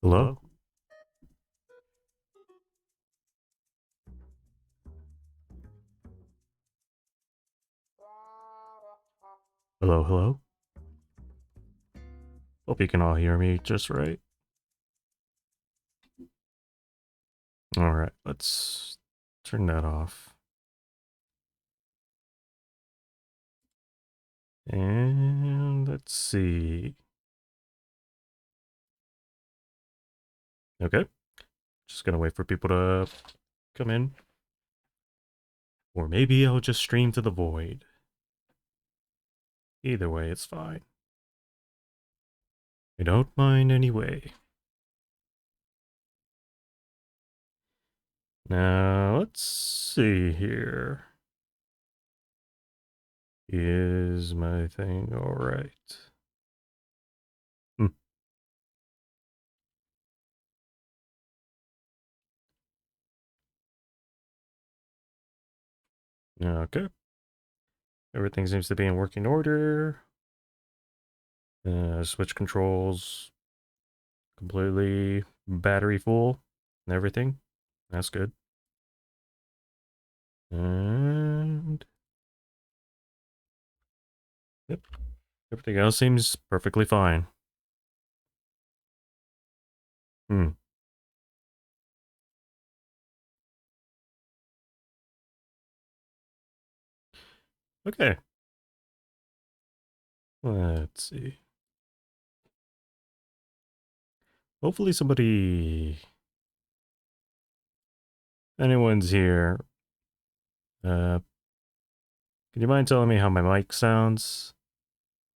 Hello? Hello, hello? Hope you can all hear me just right. Alright, let's turn that off. And let's see. Okay. Just gonna wait for people to come in. Or maybe I'll just stream to the void. Either way, it's fine. I don't mind anyway. Now, let's see here. Is my thing alright? Okay. Everything seems to be in working order. Switch controls completely battery full and everything. That's good. And yep, everything else seems perfectly fine. Okay. Let's see. Hopefully anyone's here. Can you mind telling me how my mic sounds?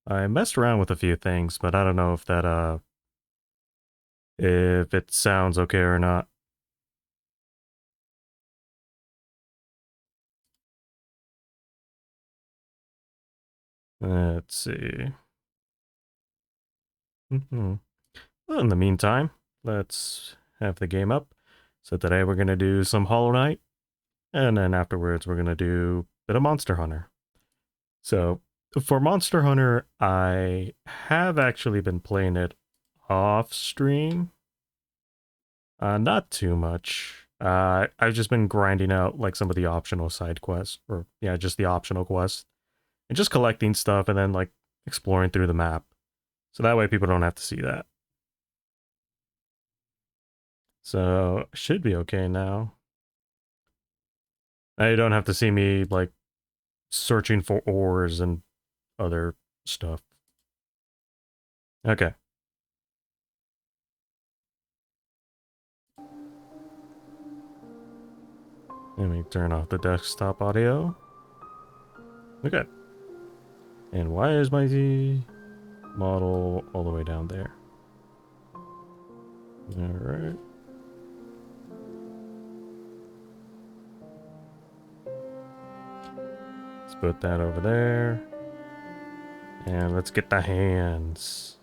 I messed around with a few things, but I don't know if that, if it sounds okay or not. Let's see. Well, in the meantime, let's have the game up. So today we're going to do some Hollow Knight, and then afterwards we're going to do a bit of Monster Hunter. So for Monster Hunter, I have actually been playing it off stream. Not too much. I've just been grinding out like some of the optional side quests, or yeah, just the optional quests, and just collecting stuff and then like exploring through the map. So that way people don't have to see that. So should be okay now. Now you don't have to see me like searching for ores and other stuff. Okay. Let me turn off the desktop audio. Okay. And why is my... model all the way down there. Alright. Let's put that over there. And let's get the hands.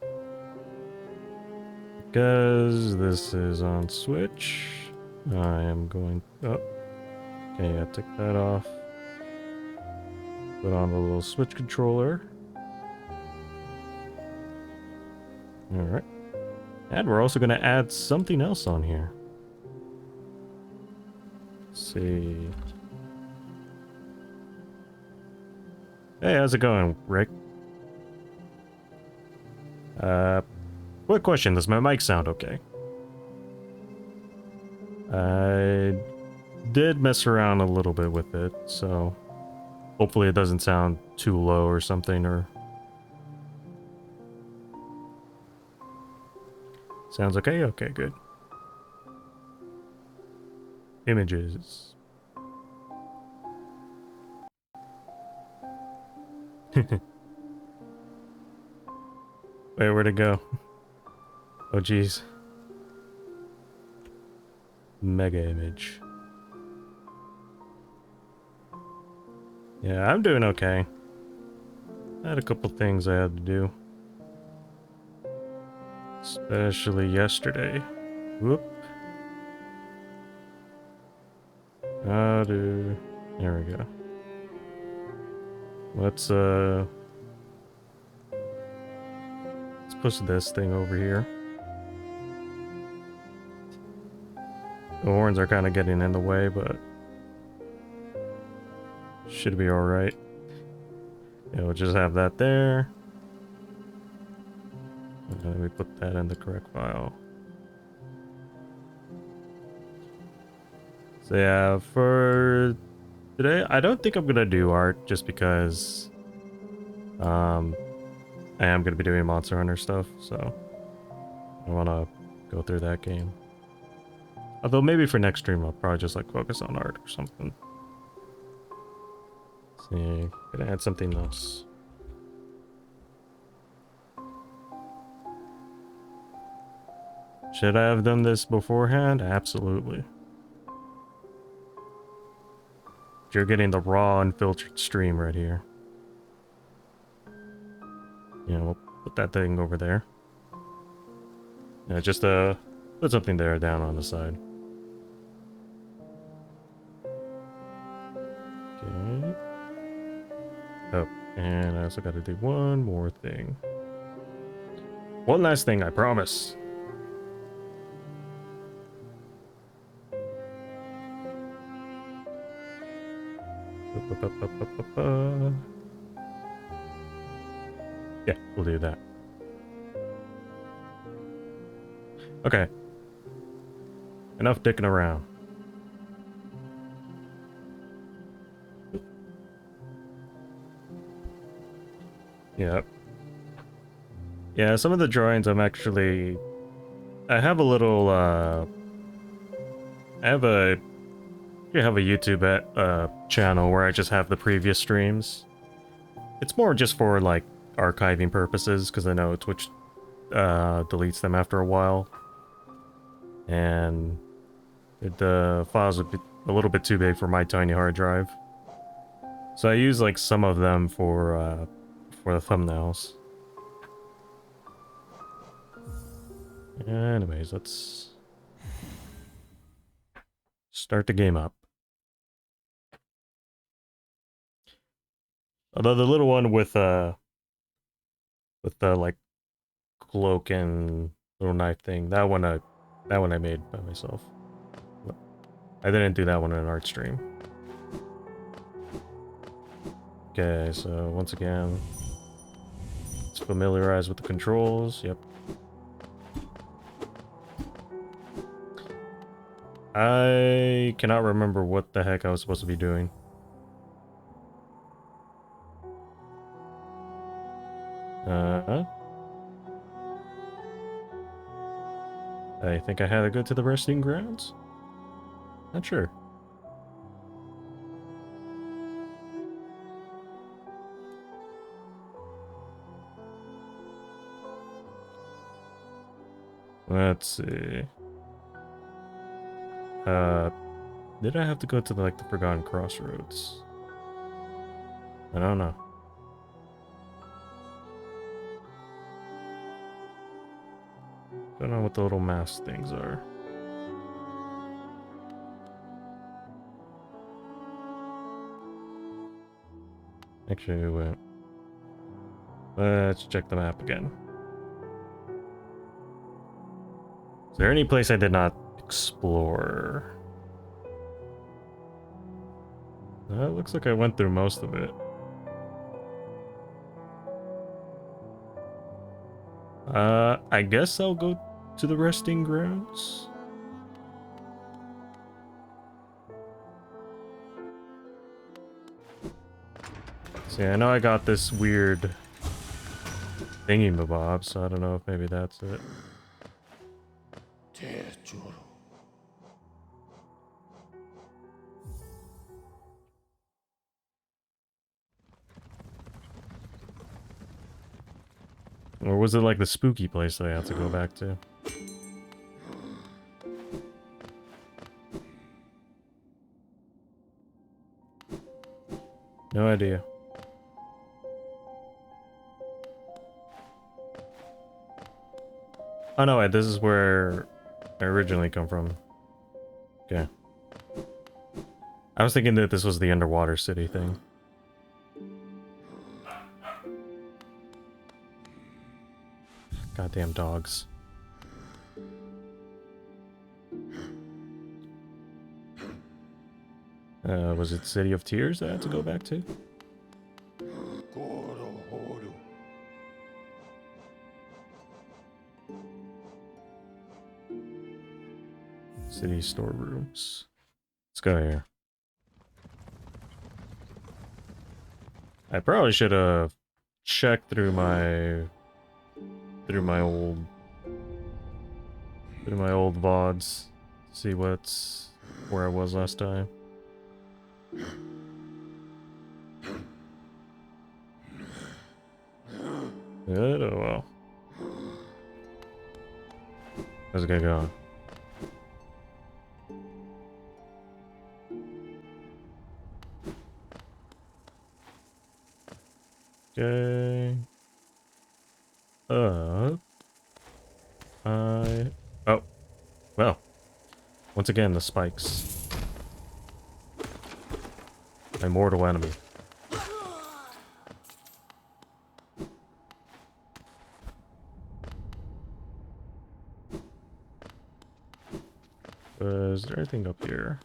Because this is on Switch, I am going... Oh. Okay, yeah, take that off. Put on the little Switch controller. Alright. And we're also going to add something else on here. Let's see. Hey, how's it going, Rick? Quick question, does my mic sound okay? I did mess around a little bit with it, so hopefully it doesn't sound too low or something, or... Sounds okay? Okay, good. Images. Wait, where'd it go? Oh, jeez. Mega image. Yeah, I'm doing okay. I had a couple things I had to do. Especially yesterday. Whoop. How do... There we go. Let's push this thing over here. The horns are kind of getting in the way, but should be alright. Yeah, we'll just have that there. And then we put that in the correct file. So yeah, for today, I don't think I'm gonna do art just because I am gonna be doing Monster Hunter stuff, so I wanna go through that game. Although maybe for next stream I'll probably just like focus on art or something. See, gonna add something else. Should I have done this beforehand? Absolutely. You're getting the raw unfiltered stream right here. Yeah, we'll put that thing over there. Yeah, just put something there down on the side. Okay. Oh, and I also gotta do one more thing. One last thing, I promise. Yeah, we'll do that. Okay. Enough dicking around. Yep. Yeah, some of the drawings I'm actually... I have a little, I have a YouTube channel where I just have the previous streams. It's more just for, like, archiving purposes, because I know Twitch deletes them after a while. And the files would be a little bit too big for my tiny hard drive. So I use, like, some of them for the thumbnails. Anyways, let's start the game up. Although the little one with the like cloak and little knife thing, that one I made by myself. I didn't do that one in an art stream. Okay, so once again, let's familiarize with the controls. Yep. I cannot remember what the heck I was supposed to be doing. I think I had to go to the resting grounds? Not sure. Let's see. Did I have to go to the, like the Forgotten Crossroads? I don't know. Don't know what the little mask things are. Actually, wait. Let's check the map again. Is there any place I did not explore? It looks like I went through most of it. I guess I'll go to the resting grounds. See, I know I got this weird thingy-mabob, so I don't know if maybe that's it. Or was it like the spooky place that I had to go back to? No idea. Oh no, wait, this is where I originally come from. Okay. I was thinking that this was the underwater city thing. Goddamn dogs. Was it City of Tears that I had to go back to? City storerooms. Let's go here. I probably should have checked through my old VODs, see what's where I was last time. Good, oh well. How's it going? Okay. Oh. Well. Once again, the spikes. My mortal enemy. Is there anything up here?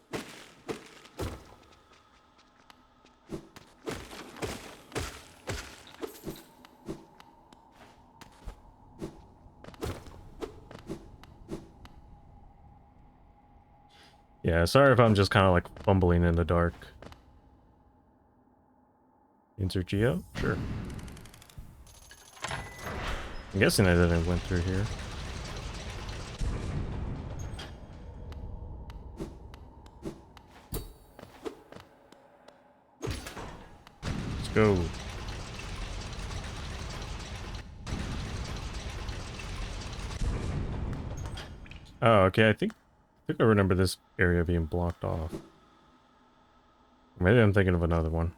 Yeah, sorry if I'm just kind of like fumbling in the dark. Insert Geo? Sure. I'm guessing I didn't went through here. Let's go. Oh, okay, I think I remember this area being blocked off. Maybe I'm thinking of another one.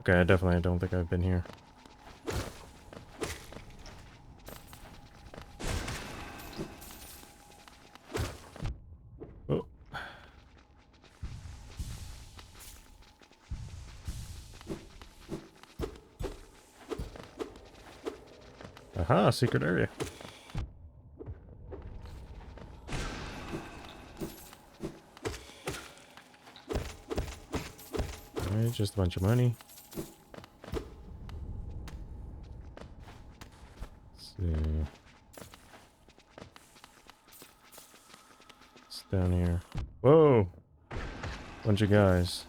Okay, I definitely don't think I've been here. Oh. Aha, secret area. Alright, just a bunch of money. Let's see. It's down here. Whoa! Bunch of guys.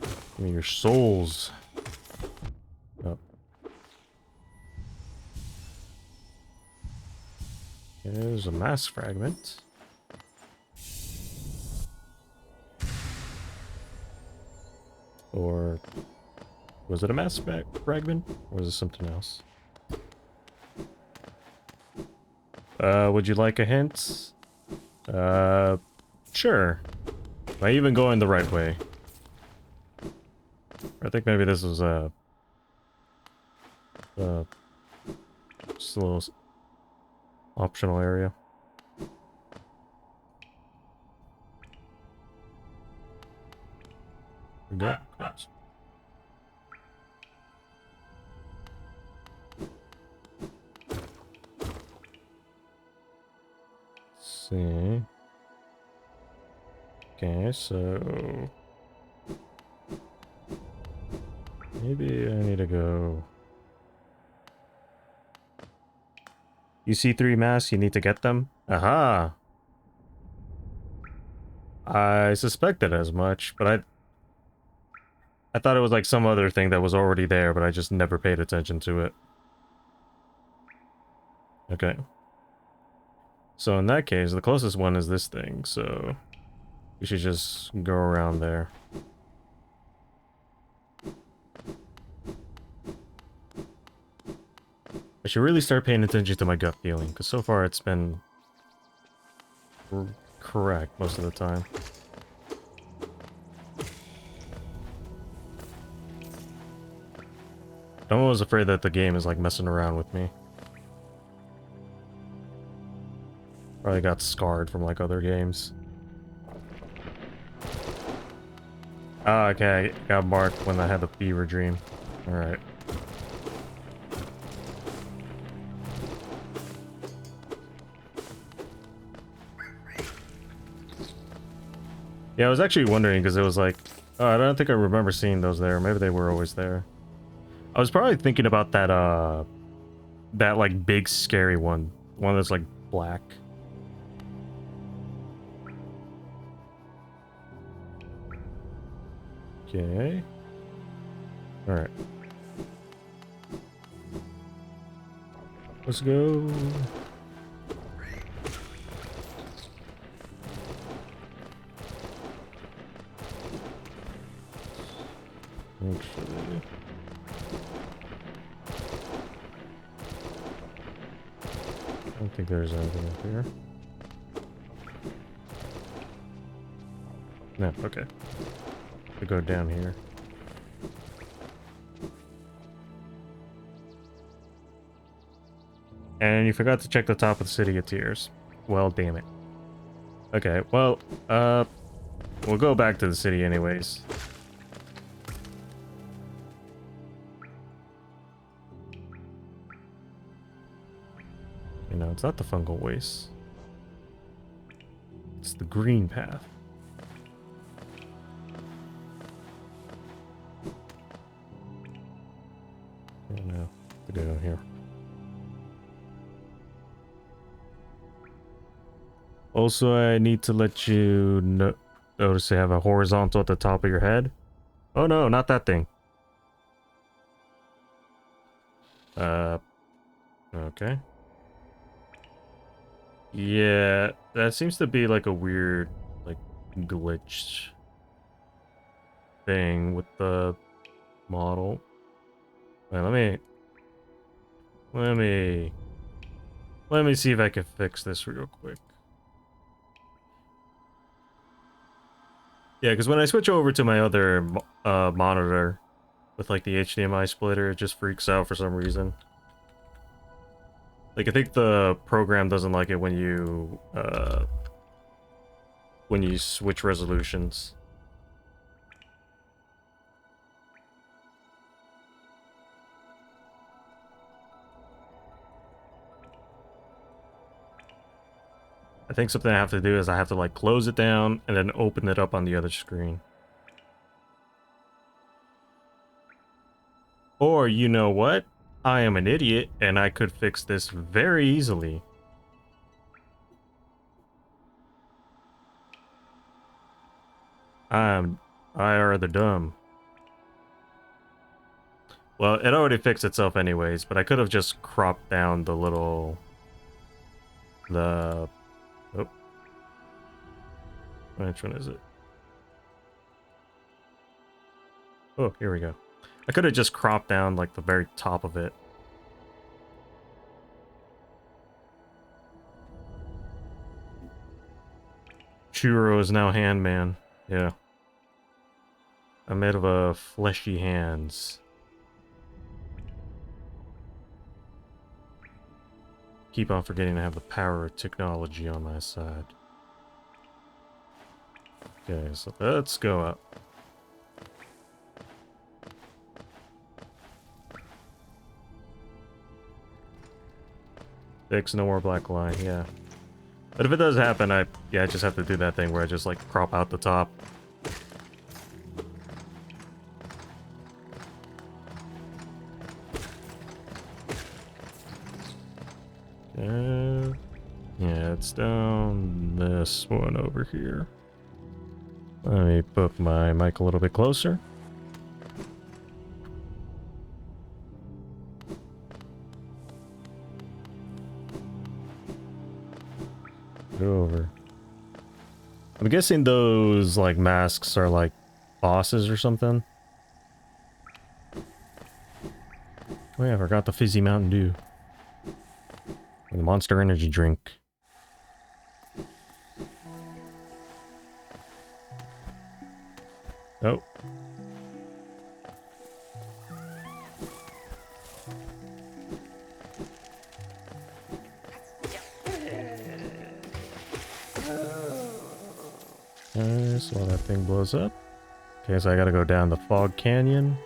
Give me your souls. Oh. There's a mass fragment. Or Was it a mass fragment? Or was it something else? Would you like a hint? Sure. Am I even going the right way? I think maybe this was just a little optional area. We go. Close. Let's see. Okay, so maybe I need to go. You see 3 masks, you need to get them? Aha! I suspected as much, but I thought it was like some other thing that was already there, but I just never paid attention to it. Okay. So in that case, the closest one is this thing, so we should just go around there. I should really start paying attention to my gut feeling, because so far it's been correct most of the time. I'm always afraid that the game is like messing around with me. Probably got scarred from like other games. Ah, okay, I got marked when I had the fever dream. Alright. Yeah, I was actually wondering because it was like, oh, I don't think I remember seeing those there. Maybe they were always there. I was probably thinking about that, that like big scary one that's like black. Okay. All right. Let's go. Actually, I don't think there's anything up here. No, okay. We go down here. And you forgot to check the top of the City of Tears. Well, damn it. Okay, well, we'll go back to the city anyways. You know, it's not the fungal waste. It's the green path. Oh no, to go down here. Also, I need to let you notice they have a horizontal at the top of your head. Oh no, not that thing. Okay. Yeah, that seems to be like a weird, like, glitched thing with the model. Wait, let me see if I can fix this real quick. Yeah, because when I switch over to my other monitor with like the HDMI splitter, it just freaks out for some reason. Like I think the program doesn't like it when you switch resolutions. I think something I have to do is I have to like close it down and then open it up on the other screen. Or you know what? I am an idiot and I could fix this very easily. I are the dumb. Well, it already fixed itself anyways, but I could have just cropped down the little... Oh. Which one is it? Oh, here we go. I could have just cropped down like the very top of it. Churro is now Handman. Yeah. I'm made of fleshy hands. Keep on forgetting to have the power of technology on my side. Okay, so let's go up. Fix no more black line, yeah. But if it does happen, I just have to do that thing where I just like crop out the top. Yeah, it's down this one over here. Let me put my mic a little bit closer. Go over. I'm guessing those like masks are like bosses or something. Oh yeah, I forgot the fizzy Mountain Dew. And the Monster Energy drink. Oh. So that thing blows up. Okay, so I gotta go down the Fog Canyon.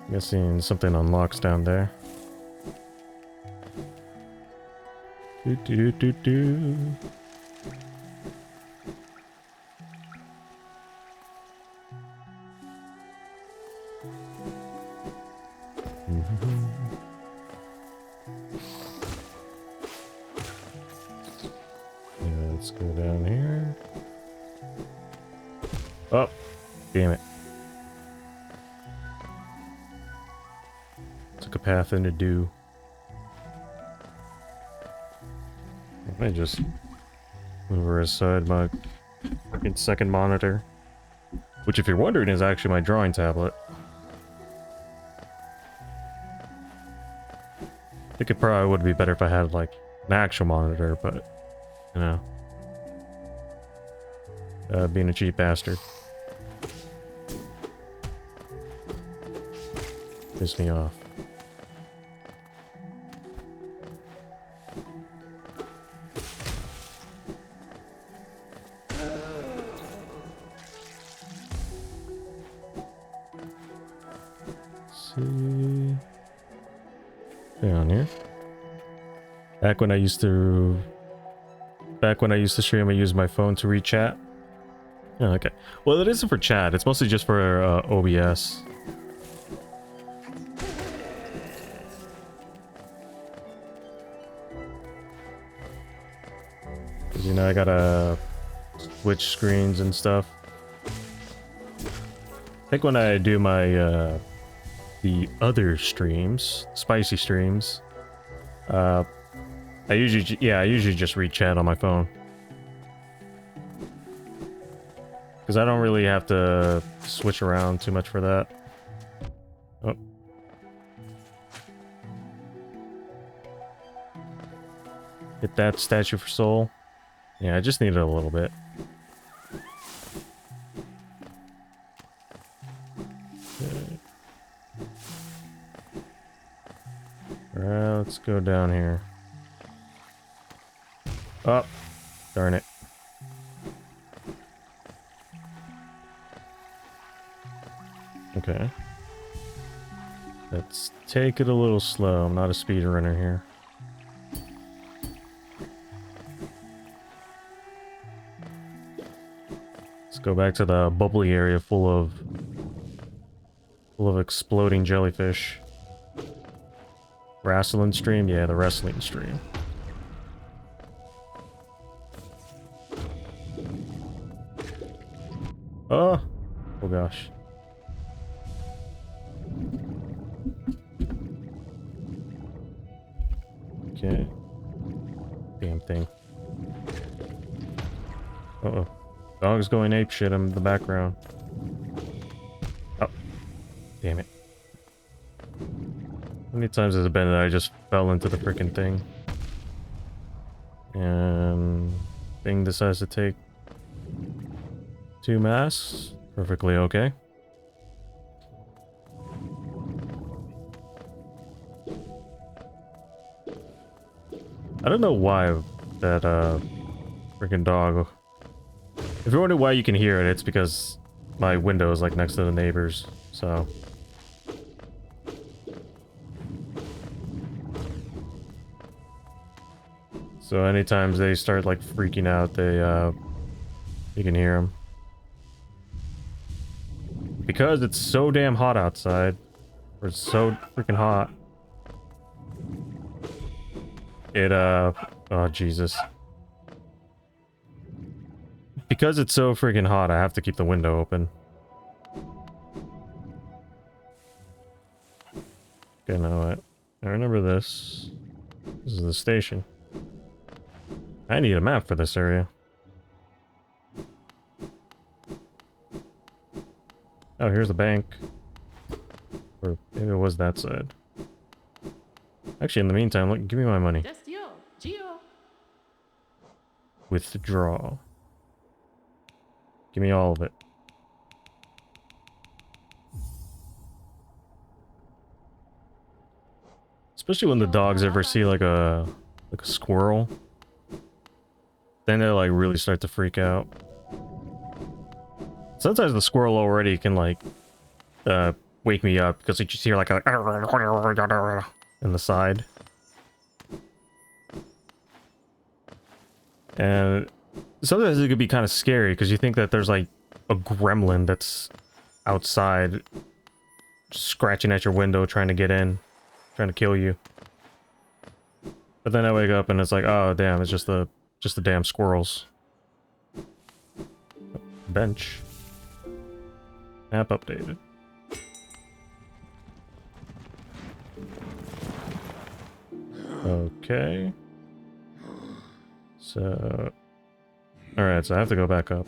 I'm guessing something unlocks down there. Do do do do. Let's go down here. Oh, damn it. Took a path into dew. I might just move her aside my fucking second monitor. Which, if you're wondering, is actually my drawing tablet. I think it probably would be better if I had, like, an actual monitor, but, you know. Being a cheap bastard. Piss me off. See. Down here. Back when I used to stream, I used my phone to read chat. Oh, okay. Well, it isn't for chat. It's mostly just for OBS. Because, you know, I gotta switch screens and stuff. I think when I do my, the other streams, spicy streams, I usually just read chat on my phone. Because I don't really have to switch around too much for that. Oh. Hit that statue for soul. Yeah, I just need it a little bit. Okay. Alright, let's go down here. Oh, darn it. Okay. Let's take it a little slow. I'm not a speedrunner here. Let's go back to the bubbly area full of exploding jellyfish. Wrestling stream? Yeah, the wrestling stream. Oh gosh. Okay. Damn thing. Uh-oh. Dog's going apeshit in the background. Damn it. How many times has it been that I just fell into the freaking thing? And thing decides to take 2 masks. Perfectly okay. I don't know why that freaking dog. If you're wondering why you can hear it, it's because my window is like next to the neighbors, so. So anytime they start like freaking out, you can hear them. Because it's so damn hot outside, or it's so freaking hot. Oh Jesus. Because it's so freaking hot, I have to keep the window open. Okay, now what? I remember this. This is the station. I need a map for this area. Oh, here's the bank. Or maybe it was that side. Actually, in the meantime, look, give me my money. Withdraw. Give me all of it. Especially when the dogs ever see like a squirrel. Then they like really start to freak out. Sometimes the squirrel already can like wake me up because you just hear like a in the side. And sometimes it could be kind of scary because you think that there's like a gremlin that's outside scratching at your window trying to get in, trying to kill you. But then I wake up and it's like, oh damn, it's just the damn squirrels. Bench. Map updated. Okay. So... Alright, so I have to go back up.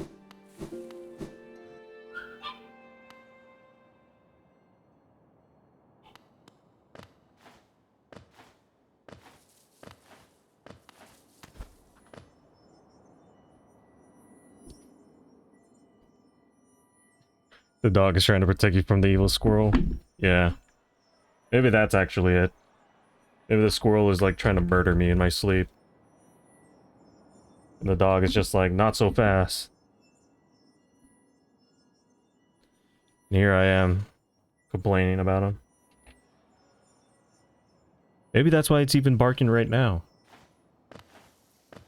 The dog is trying to protect you from the evil squirrel. Yeah. Maybe that's actually it. Maybe the squirrel is like trying to murder me in my sleep. And the dog is just like, not so fast. And here I am, complaining about him. Maybe that's why it's even barking right now.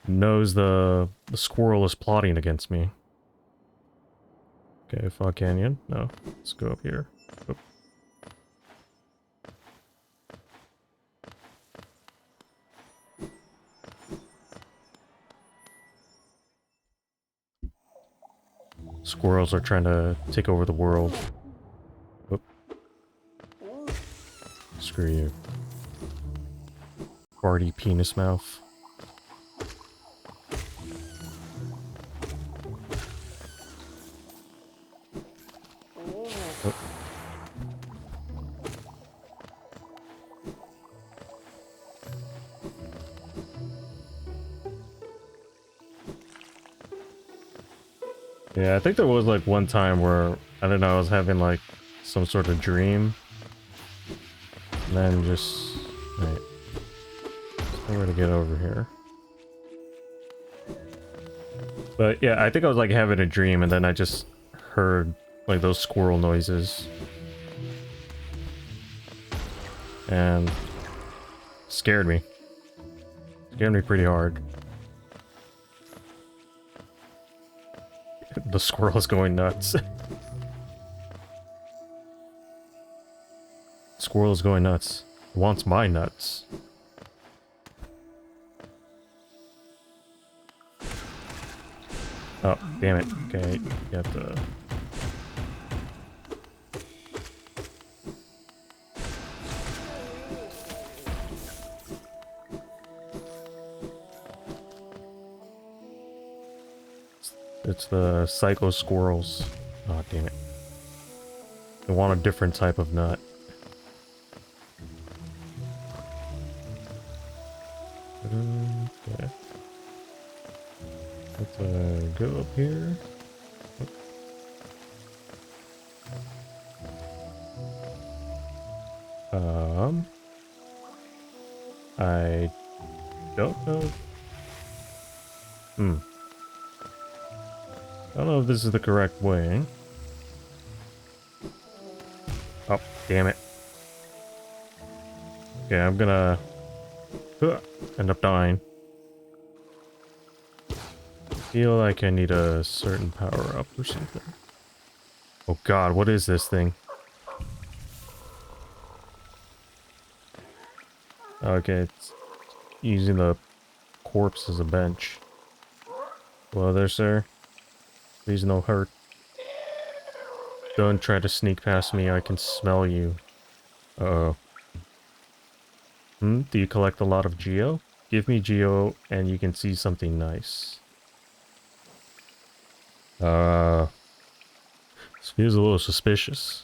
Knows the squirrel is plotting against me. Okay, Fog Canyon. No, let's go up here. Oop. Squirrels are trying to take over the world. Oop. Screw you. Farty penis mouth. Oop. Yeah, I think there was like one time where, I don't know, I was having like some sort of dream. And then just... Wait. There's nowhere to get over here. But yeah, I think I was like having a dream and then I just heard like those squirrel noises. And scared me. Scared me pretty hard. The squirrel is going nuts. Squirrel is going nuts. Wants my nuts. Oh, damn it. Okay, you have to... It's the psycho squirrels. Oh, damn it. I want a different type of nut. Okay. Let's go up here. I don't know. I don't know if this is the correct way. Oh, damn it. Okay, I'm gonna end up dying. Feel like I need a certain power up or something. Oh god, what is this thing? Okay, it's using the corpse as a bench. Well there, sir. Please no hurt. Don't try to sneak past me, I can smell you. Uh-oh. Do you collect a lot of geo? Give me geo and you can see something nice. This feels a little suspicious.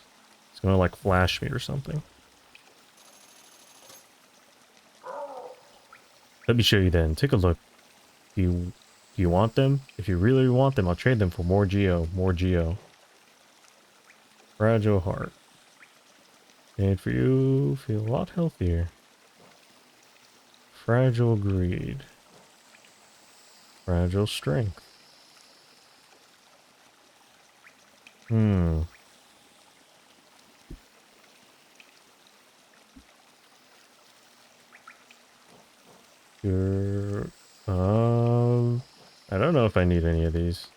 It's gonna like flash me or something. Let me show you then. Take a look. Do you want them? If you really want them, I'll trade them for more geo. More geo. Fragile heart. Made for you. Feel a lot healthier. Fragile greed. Fragile strength. You're... I don't know if I need any of these.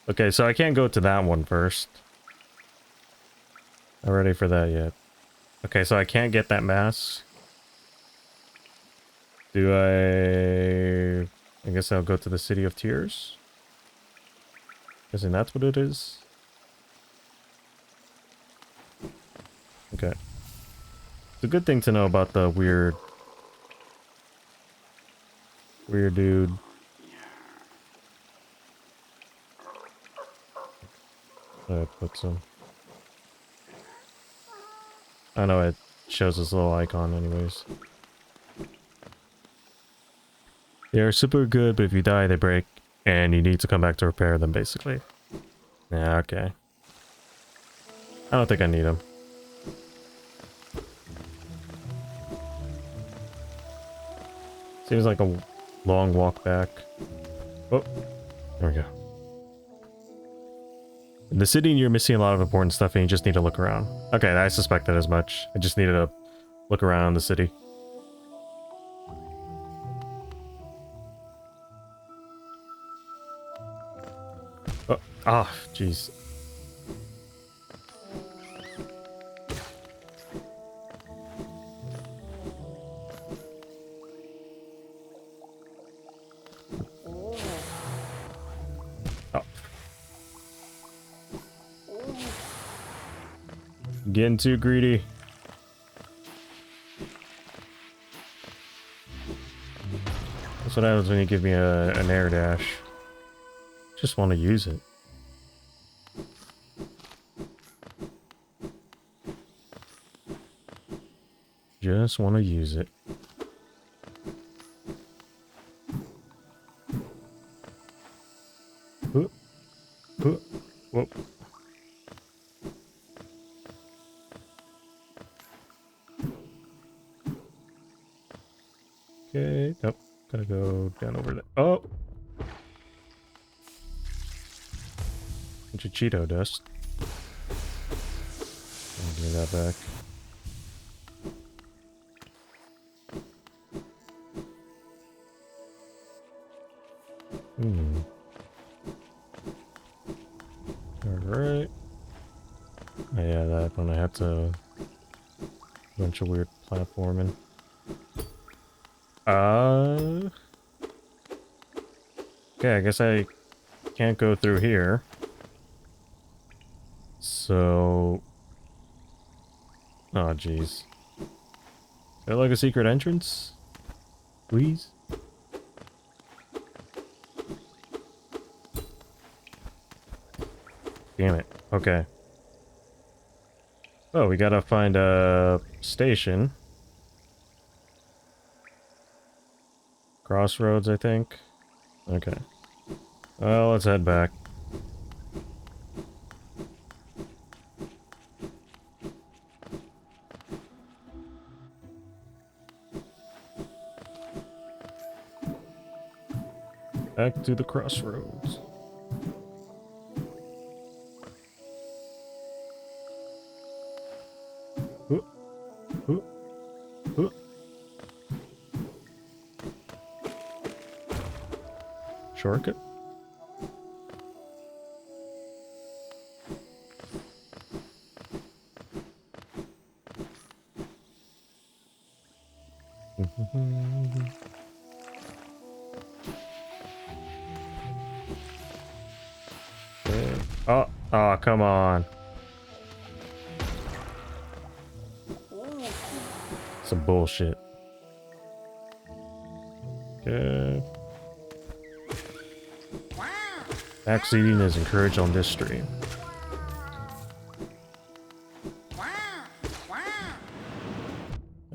Okay, so I can't go to that one first. Not ready for that yet. Okay, so I can't get that mask. Do I... I guess I'll go to the City of Tears. Guessing that's what it is. Okay. It's a good thing to know about the weird dude. I put some... I know it shows this little icon anyways. They are super good, but if you die, they break. And you need to come back to repair them, basically. Yeah, okay. I don't think I need them. Seems like a long walk back. Oh, there we go. In the city, you're missing a lot of important stuff and you just need to look around. Okay, I suspected as much. I just needed to look around the city. Oh, ah, jeez. Oh. Getting too greedy. That's what happens when you give me an air dash. Just want to use it. Just want to use it. Whoop. Whoop. Whoop. Okay, nope. Gotta go down over there. Oh! Bunch of Cheeto dust. Give me that back. Alright. Oh, yeah, that one I have to... A bunch of weird platforming. Okay, I guess I can't go through here. So... Oh, jeez. Is there like a secret entrance? Please? Damn it. Okay. Oh, we gotta find a station. Crossroads, I think. Okay. Well, let's head back. Back to the crossroads. Ooh, ooh, ooh. Shortcut. Okay. Oh, come on. Some bullshit. Okay. Backseating is encouraged on this stream.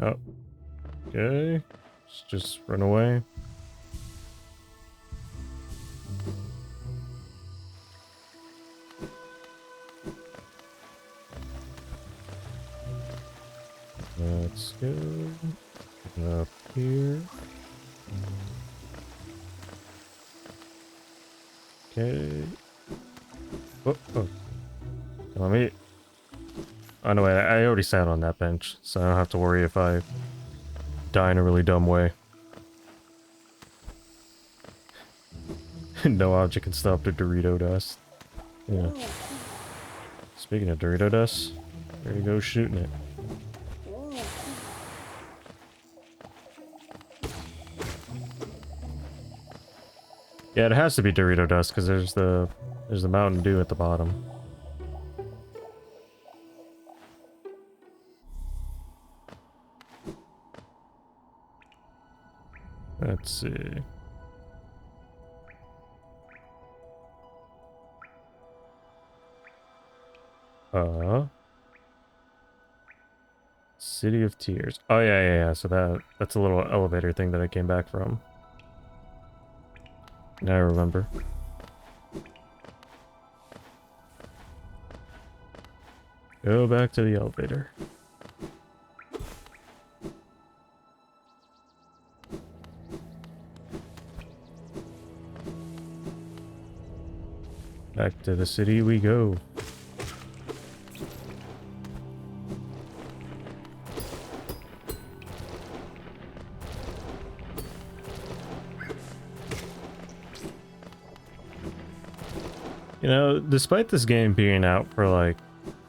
Oh. Okay. Let's just run away. Let's go up here. Okay. Oh, oh. Let me... Oh, no, wait, I already sat on that bench, so I don't have to worry if I die in a really dumb way. No object can stop the Dorito dust. Yeah. Speaking of Dorito dust, there you go shooting it. Yeah, it has to be Dorito dust because there's the Mountain Dew at the bottom. Let's see. City of Tears. Oh yeah. So that's a little elevator thing that I came back from. Now I remember. Go back to the elevator. Back to the city we go. You know, despite this game being out for like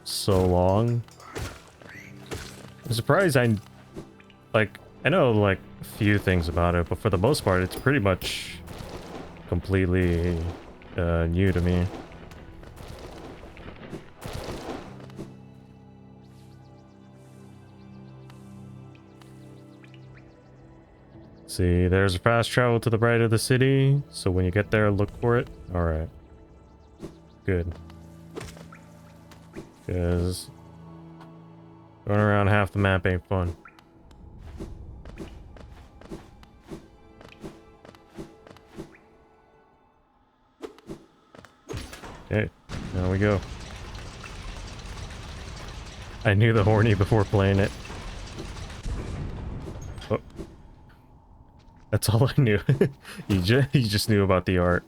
so long, I'm surprised I know like a few things about it, but for the most part it's pretty much completely new to me. See, there's a fast travel to the right of the city, so when you get there, look for it. Alright. Good. Because going around half the map ain't fun. Okay, now we go. I knew the horny before playing it. Oh. That's all I knew. you just knew about the art.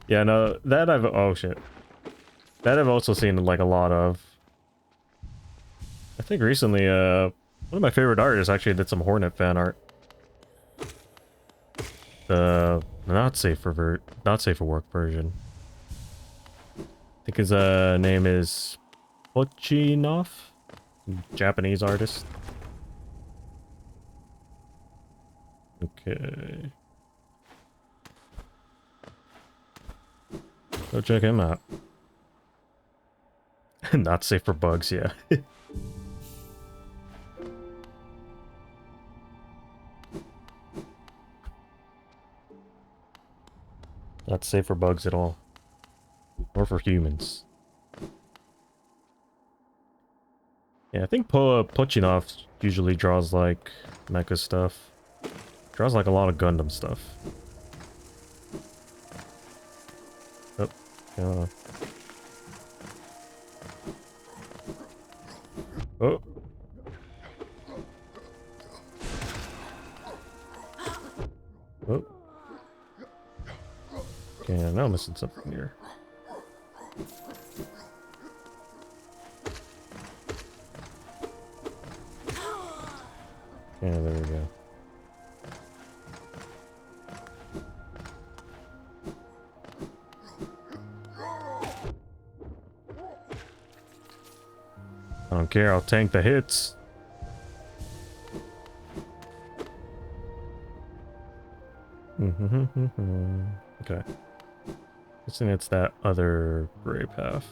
Yeah, no, that I've... Oh, shit. That I've also seen, like, a lot of. I think recently, one of my favorite artists actually did some Hornet fan art. The not safe for work version. I think his name is Pochinov, Japanese artist. Okay. Go check him out. Not safe for bugs, yeah. Not safe for bugs at all. Or for humans. Yeah, I think Pochinov usually draws like mecha stuff. Draws like a lot of Gundam stuff. Oh, yeah. Oh. Oh. Okay, now I'm missing something here. Yeah, there we go. I don't care, I'll tank the hits. Okay. Guessing it's that other gray path.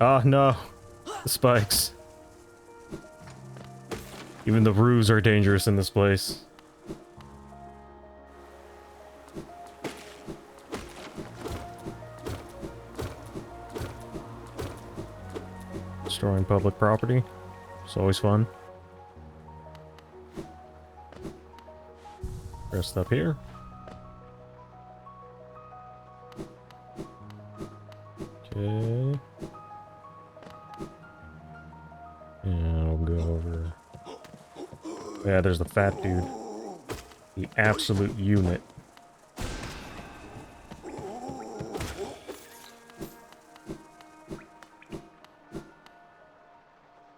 Oh no! The spikes. Even the roos are dangerous in this place. Destroying public property. It's always fun. Rest up here. Okay. And I'll go over. Yeah, there's the fat dude. The absolute unit.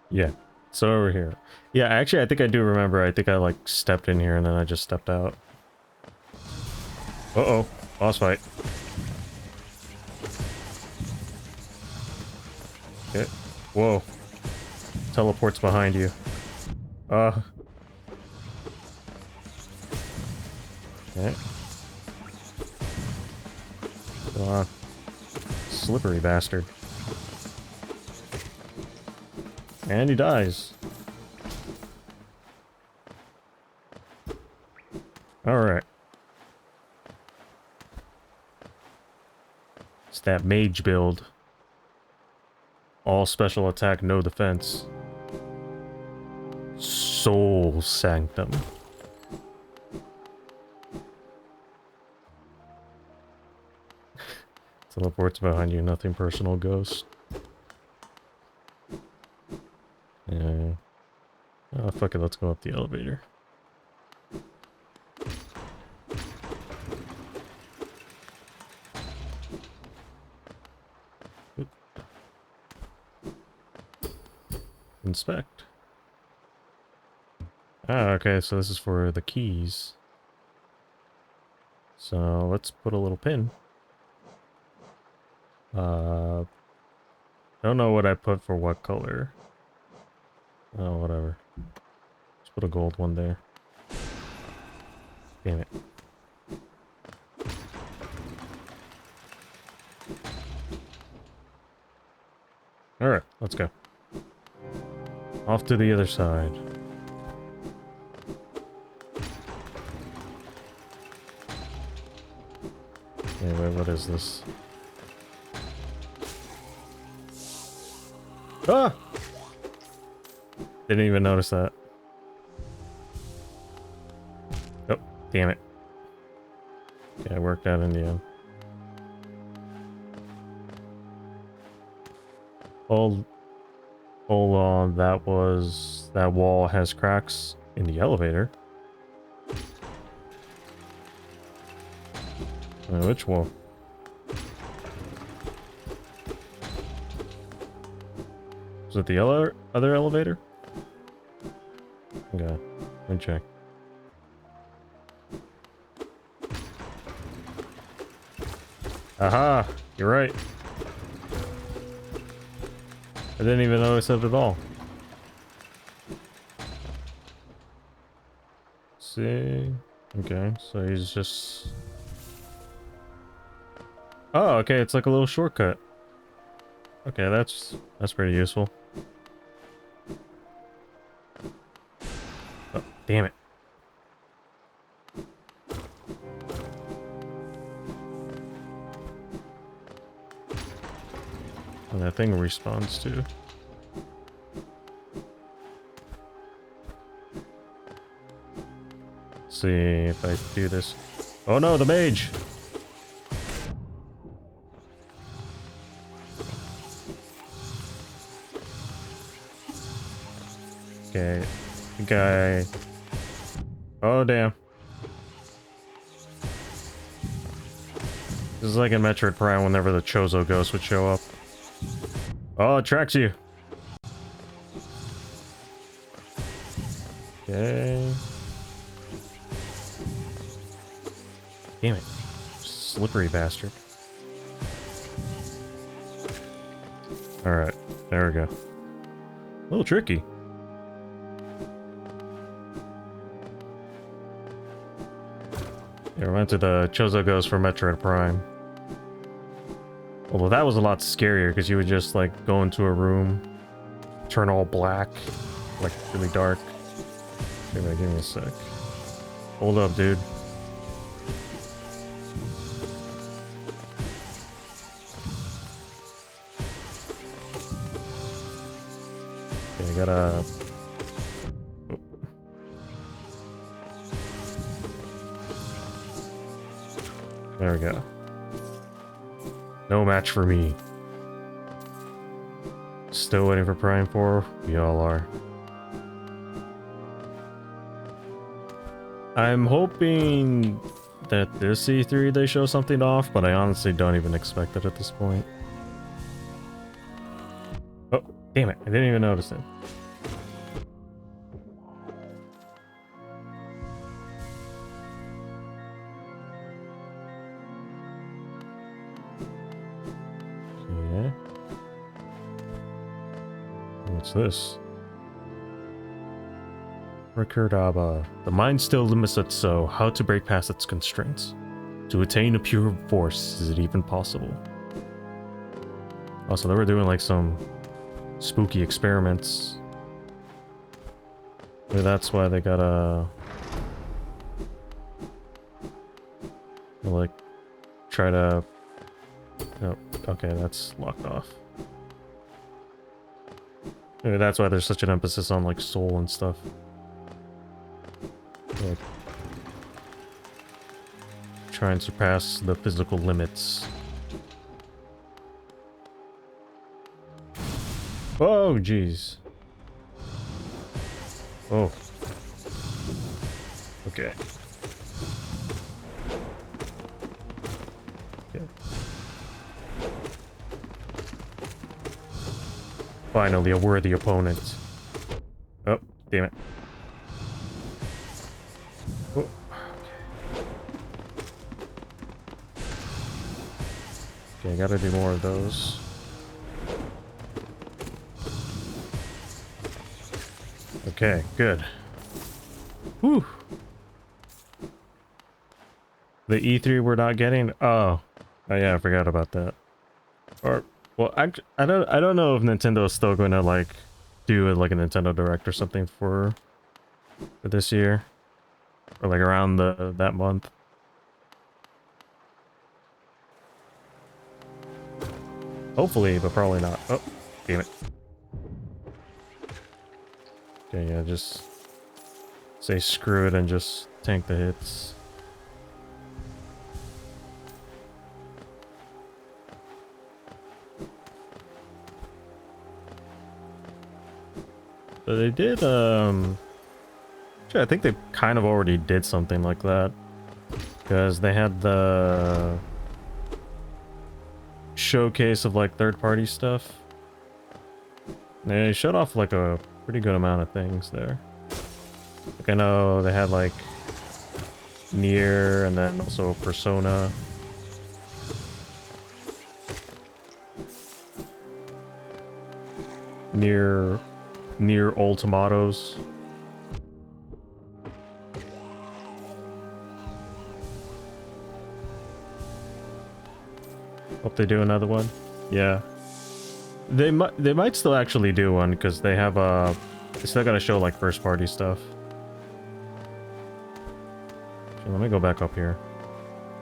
Yeah. So over here. Yeah, actually, I think I do remember. I think I, like, stepped in here and then I just stepped out. Uh-oh. Boss fight. Okay. Whoa. Teleports behind you. Okay. Come on. Slippery bastard. And he dies. Alright. It's that mage build. All special attack, no defense. Soul Sanctum. Teleports behind you, nothing personal, ghost. Yeah. Oh, fuck it, let's go up the elevator. Oop. Inspect. Ah, okay, so this is for the keys. So let's put a little pin. I don't know what I put for what color. Oh, whatever. Just put a gold one there. Damn it. Alright, let's go. Off to the other side. Anyway, what is this? Ah! Didn't even notice that. Oh, damn it. Okay, I worked out in the end. Hold on, that wall has cracks in the elevator. Which wall? Is it the other elevator? Okay, let me check. Aha! You're right. I didn't even notice it at all. See? Okay, so he's just... Oh, okay, it's like a little shortcut. Okay, that's pretty useful. Oh, damn it. And that thing respawns to. See if I do this. Oh no, the mage! Okay, the guy. Oh damn. This is like in Metroid Prime whenever the Chozo ghost would show up. Oh, it tracks you. Okay. Damn it. Slippery bastard. Alright, there we go. A little tricky. Yeah, we went to the Chozo Ghost for Metroid Prime. Although that was a lot scarier because you would just like go into a room, turn all black, like really dark. Give me a sec. Hold up, dude. Okay, I gotta... There we go. No match for me. Still waiting for Prime 4? We all are. I'm hoping that this E3 they show something off, but I honestly don't even expect it at this point. Oh, damn it. I didn't even notice it. Yeah. What's this? Recordaba. The mind still limits it, so how to break past its constraints? To attain a pure force, is it even possible? Also, they were doing like some spooky experiments. Maybe that's why they gotta like try to... Oh, okay, that's locked off. Maybe that's why there's such an emphasis on like soul and stuff. Like, try and surpass the physical limits. Oh, jeez. Oh. Okay. Okay. Finally, a worthy opponent. Oh, damn it. Oh. Okay, gotta do more of those. Okay, good. Whew. The E3 we're not getting? Oh. Oh yeah, I forgot about that. Or, well, I don't know if Nintendo is still going to like do like a Nintendo Direct or something for this year, or like around that month. Hopefully, but probably not. Oh, damn it. Okay, yeah, just say screw it and just tank the hits. But they did, actually, I think they kind of already did something like that. Because they had the showcase of like third-party stuff. They showed off like a pretty good amount of things there. Like I know they had like Nier and then also Persona. Nier Ultimatos. Hope they do another one. Yeah. They might still actually do one because they have they still gotta show like first party stuff. So let me go back up here.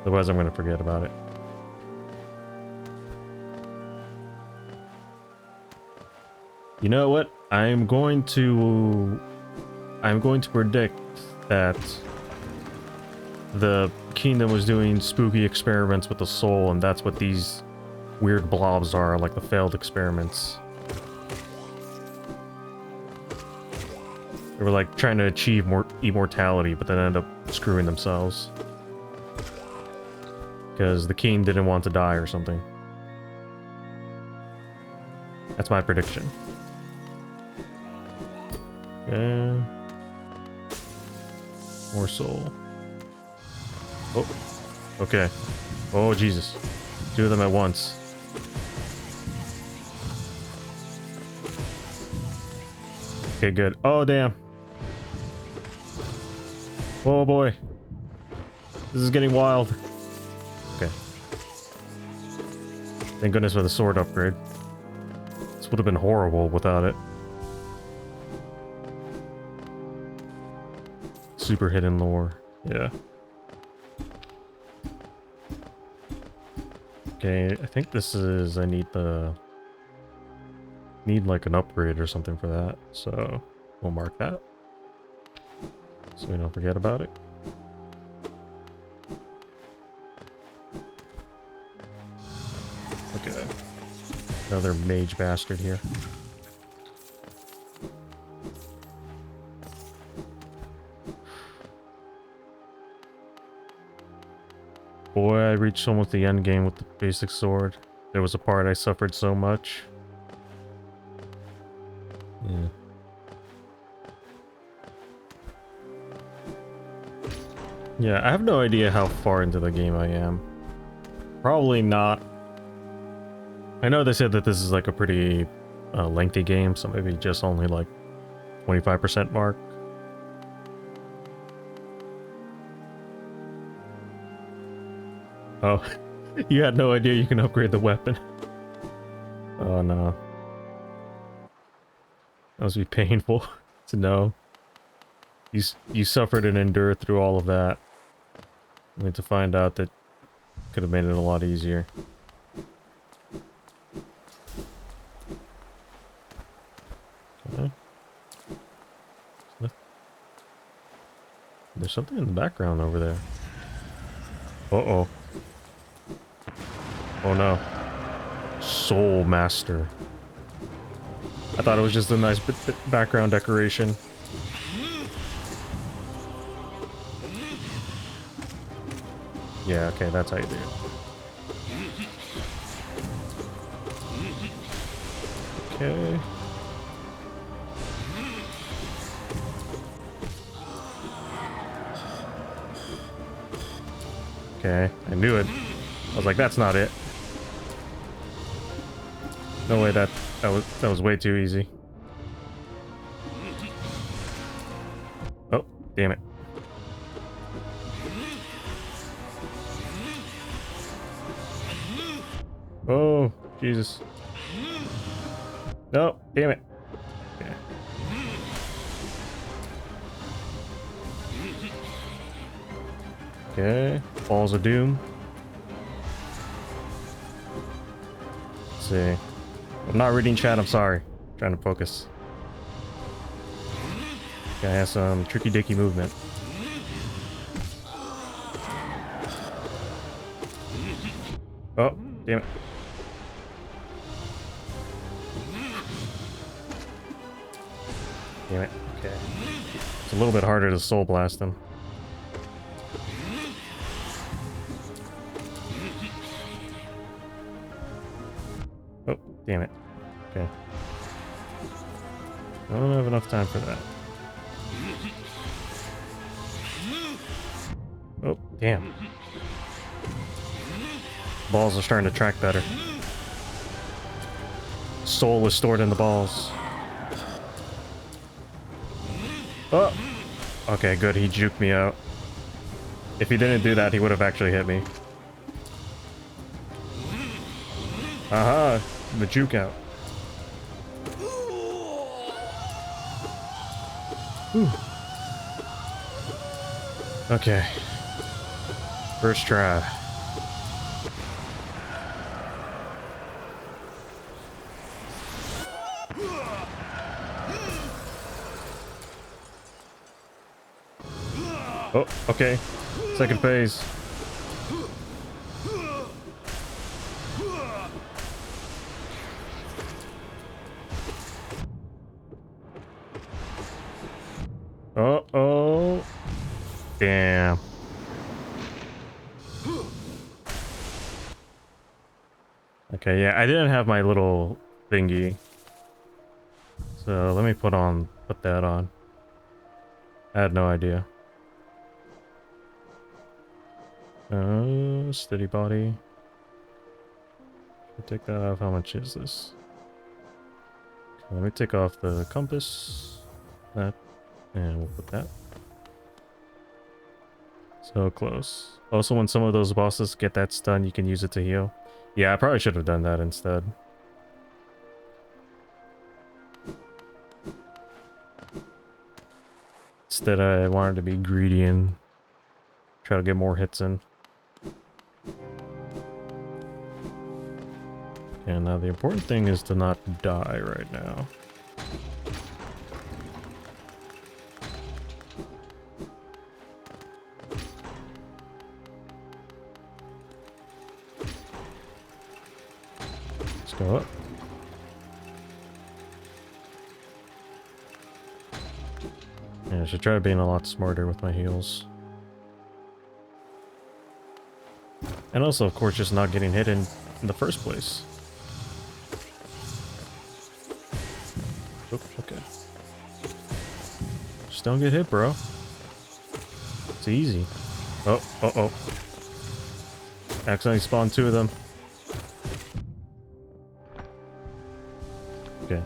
Otherwise I'm gonna forget about it. You know what? I'm going to predict that the kingdom was doing spooky experiments with the soul, and that's what these weird blobs are, like the failed experiments. They were like trying to achieve more immortality, but then ended up screwing themselves. Because the king didn't want to die or something. That's my prediction. Yeah. More soul. Oh. Okay. Oh, Jesus. 2 of them at once. Okay, good. Oh, damn. Oh, boy. This is getting wild. Okay. Thank goodness for the sword upgrade. This would have been horrible without it. Super hidden lore. Yeah. Okay, I think this is... I need like an upgrade or something for that, so we'll mark that so we don't forget about it. Okay, another mage bastard here. Boy, I reached almost the end game with the basic sword. There was a part I suffered so much. Yeah. Yeah, I have no idea how far into the game I am. Probably not. I know they said that this is like a pretty lengthy game, so maybe just only like 25% mark. Oh, you had no idea you can upgrade the weapon. Oh no. That must be painful to know. You suffered and endured through all of that. Only to find out that could have made it a lot easier. Okay. There's something in the background over there. Uh-oh. Oh no. Soul Master. I thought it was just a nice background decoration. Yeah, okay, that's how you do it. Okay. Okay, I knew it. I was like, that's not it. No way, that was way too easy. Oh, damn it. Oh, Jesus. No, damn it. Okay. Okay, Balls of Doom. Let's see. I'm not reading chat, I'm sorry. I'm trying to focus. Guy has some tricky dicky movement. Oh, damn it. Damn it. Okay. It's a little bit harder to soul blast him. Oh, damn it. Okay. I don't have enough time for that. Oh, damn. Balls are starting to track better. Soul is stored in the balls. Oh! Okay, good. He juked me out. If he didn't do that, he would have actually hit me. Aha! The juke out. Whew. Okay. First try. Oh, okay. Second phase. Uh-oh. Damn. Okay, yeah, I didn't have my little thingy. So let me put that on. I had no idea. Steady body. Should take that off. How much is this? Okay, let me take off the compass. That. And we'll put that. So close. Also, when some of those bosses get that stun, you can use it to heal. Yeah, I probably should have done that instead. Instead, I wanted to be greedy and try to get more hits in. And now the important thing is to not die right now. Let's go up. Yeah, I should try being a lot smarter with my heals. And also, of course, just not getting hit in the first place. Oop, okay. Just don't get hit, bro. It's easy. Oh, uh-oh. Accidentally spawned two of them. Okay.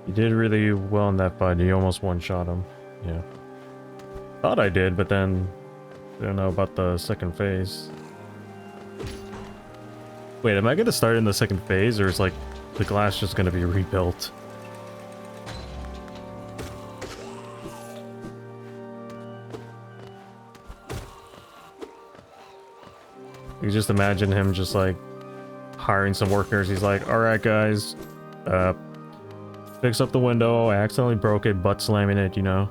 You did really well in that fight. You almost one-shot him. Yeah. Thought I did, but then I don't know about the second phase. Wait, am I gonna start in the second phase, or is like the glass just gonna be rebuilt? You just imagine him just like hiring some workers. He's like, "All right, guys, fix up the window. I accidentally broke it, butt slamming it, you know."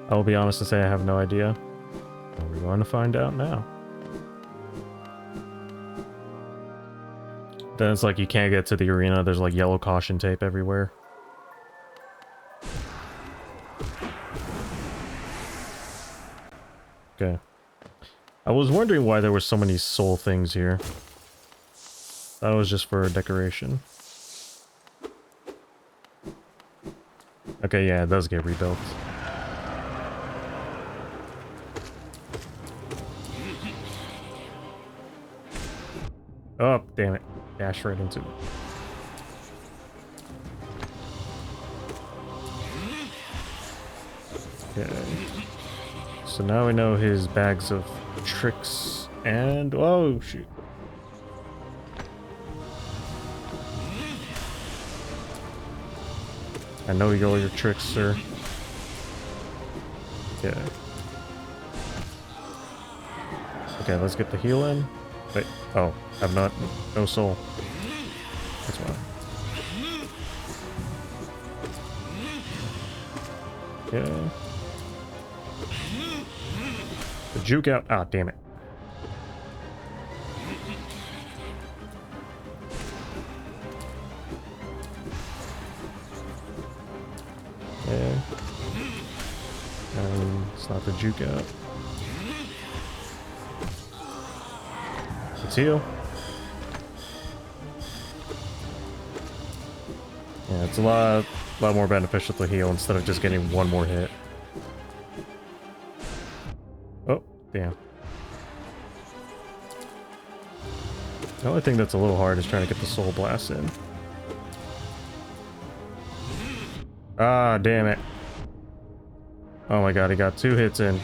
I will be honest and say I have no idea. And we're going to find out now. Then it's like you can't get to the arena. There's like yellow caution tape everywhere. Okay. I was wondering why there were so many soul things here. That was just for decoration. Okay, yeah, it does get rebuilt. Oh, damn it. Dash right into it. Okay. So now we know his bags of tricks and... Oh, shoot. I know you got all your tricks, sir. Okay. Okay, let's get the heal in. Wait. Oh, I've no soul. That's why. Okay. The juke out. Ah, damn it. Okay. It's not the juke out. Let's heal. Yeah, it's a lot more beneficial to heal instead of just getting one more hit. Oh, damn. The only thing that's a little hard is trying to get the soul blast in. Ah, damn it. Oh my god, he got 2 hits in.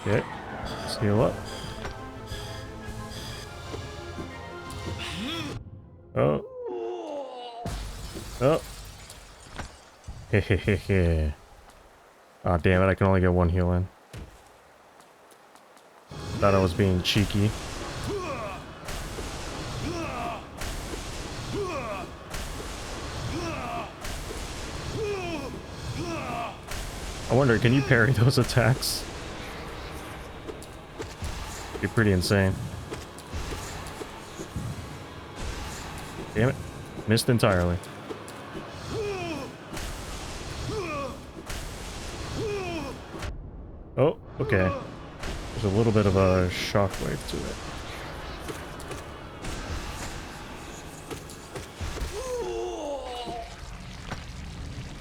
Okay, let's heal up. Oh. Oh. Hehehe. Ah, damn it, I can only get 1 heal in. Thought I was being cheeky. I wonder, can you parry those attacks? Be pretty insane. Damn it. Missed entirely. Oh, okay. There's a little bit of a shockwave to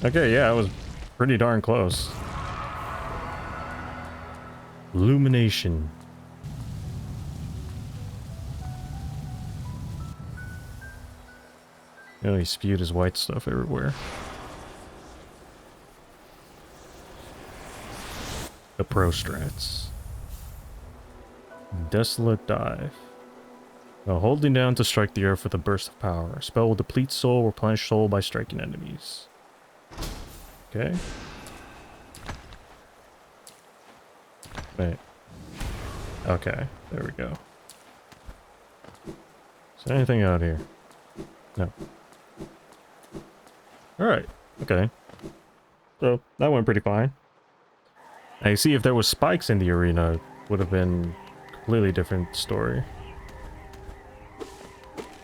it. Okay, yeah, it was pretty darn close. Illumination. Oh, he spewed his white stuff everywhere. The pro strats. Desolate dive. While holding down to strike the earth with a burst of power. A spell will deplete soul, replenish soul by striking enemies. Okay. Wait. Okay, there we go. Is there anything out here? No. Alright, okay. So, that went pretty fine. Now you see, if there was spikes in the arena, it would have been a completely different story.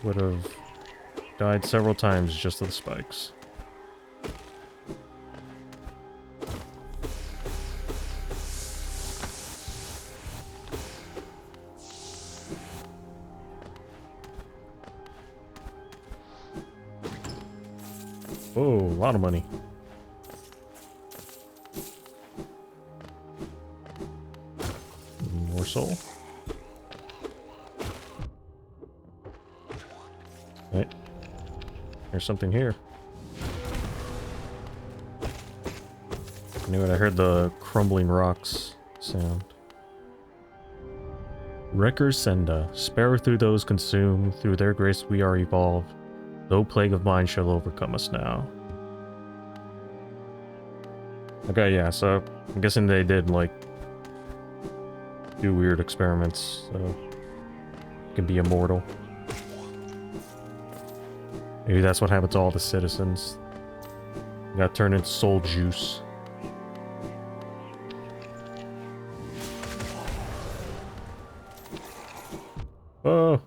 Would have died several times just to the spikes. Oh, a lot of money. More soul. Right. There's something here. I knew it. I heard the crumbling rocks sound. Wreckers Senda. Spare through those consumed. Through their grace we are evolved. No plague of mine shall overcome us now. Okay, yeah, so I'm guessing they did, like, do weird experiments, so you can be immortal. Maybe that's what happened to all the citizens. They got turned into soul juice. Oh!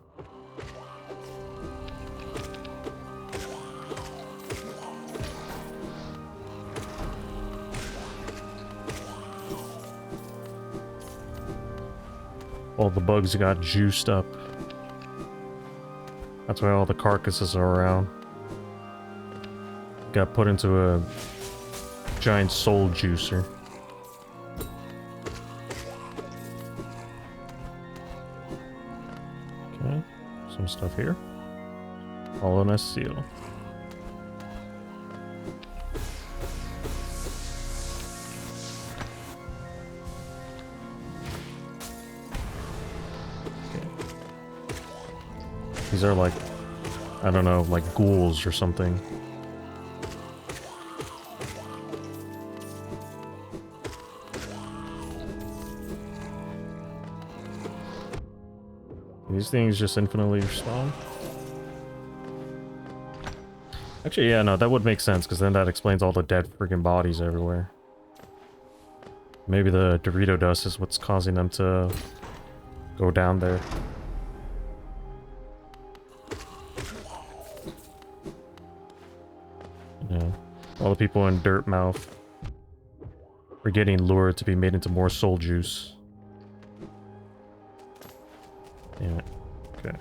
All the bugs got juiced up. That's why all the carcasses are around. Got put into a giant soul juicer. Okay, some stuff here. Hollowness seal. These are like, I don't know, like ghouls or something. These things just infinitely respawn? Actually, yeah, no, that would make sense, because then that explains all the dead freaking bodies everywhere. Maybe the Dorito dust is what's causing them to go down there. Yeah, all the people in Dirt Mouth are getting lured to be made into more soul juice. Damn it. Okay.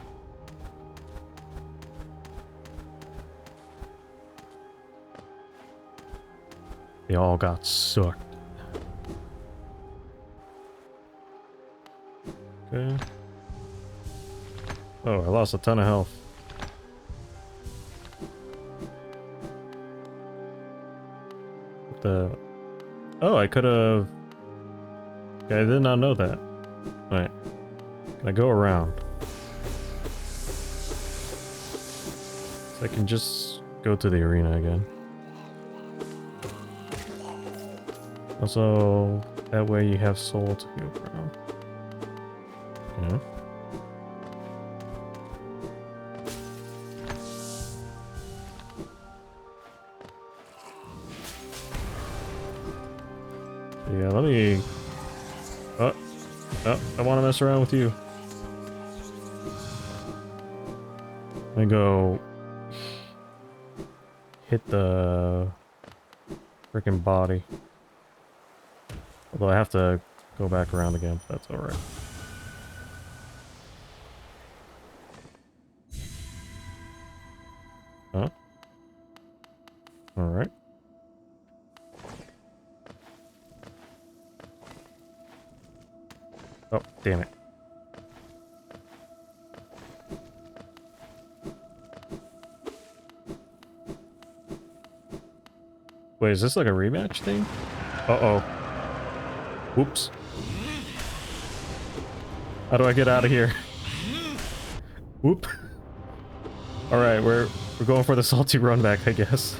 They all got sucked. Okay. Oh, I lost a ton of health. Oh, I could have... Okay, I did not know that. Alright. Can I go around? So I can just go to the arena again. Also, that way you have soul to go around. Yeah. Yeah, let me... Oh, oh, I want to mess around with you. Let me go... hit the... freaking body. Although I have to go back around again, but that's alright. Huh? Alright. Oh, damn it. Wait, is this like a rematch thing? Uh-oh. Whoops. How do I get out of here? Whoop. Alright, we're going for the salty run back, I guess.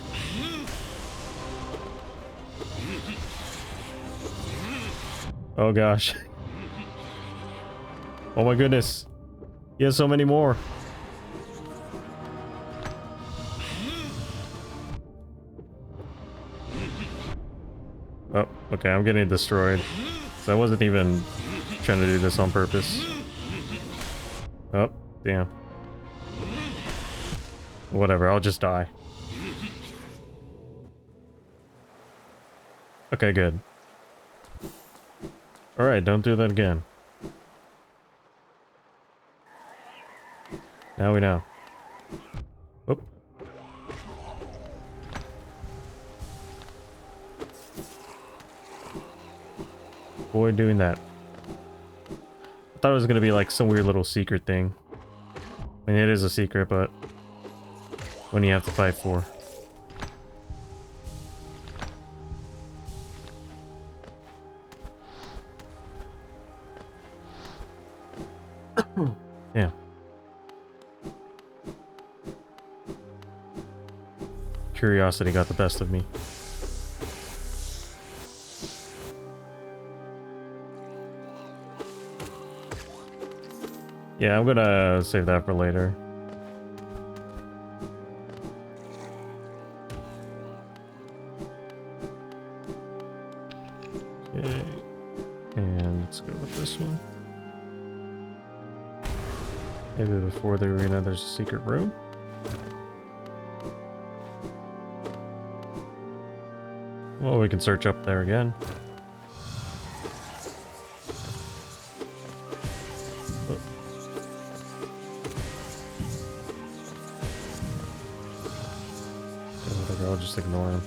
Oh gosh. Oh my goodness. He has so many more. Oh, okay, I'm getting destroyed. So I wasn't even trying to do this on purpose. Oh, damn. Whatever, I'll just die. Okay, good. Alright, don't do that again. Now we know. Oop. Avoid doing that. I thought it was gonna be like some weird little secret thing. I mean, it is a secret, but when you have to fight for. Yeah. Curiosity got the best of me. Yeah, I'm gonna save that for later. Okay. And let's go with this one. Maybe before the arena there's a secret room. Well, we can search up there again. Oh. Whatever, I'll just ignore him.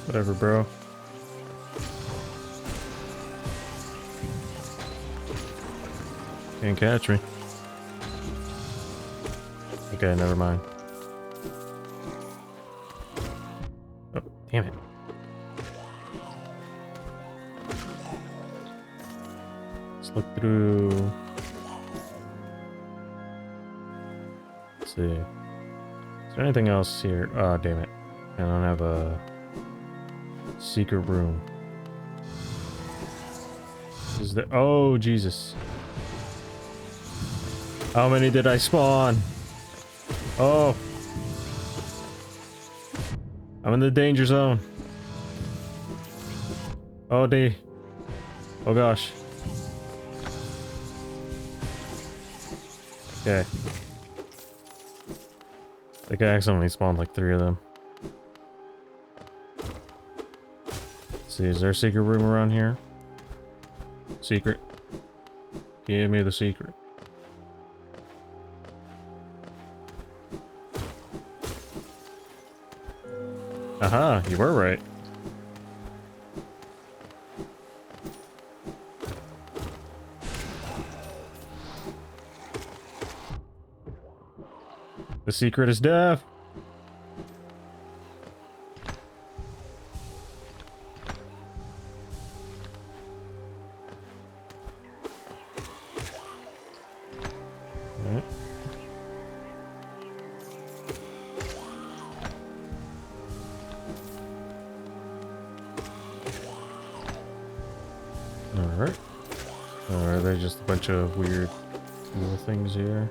Whatever, bro. Can't catch me. Okay, never mind. Oh, damn it. Let's look through. Let's see. Is there anything else here? Oh, damn it. I don't have a secret room. Is there? Oh, Jesus. How many did I spawn? Oh. I'm in the danger zone. Oh, oh gosh. Okay. I think I accidentally spawned like 3 of them. Let's see, is there a secret room around here? Secret. Give me the secret. Aha, you were right. The secret is death. there's just a bunch of weird little things here.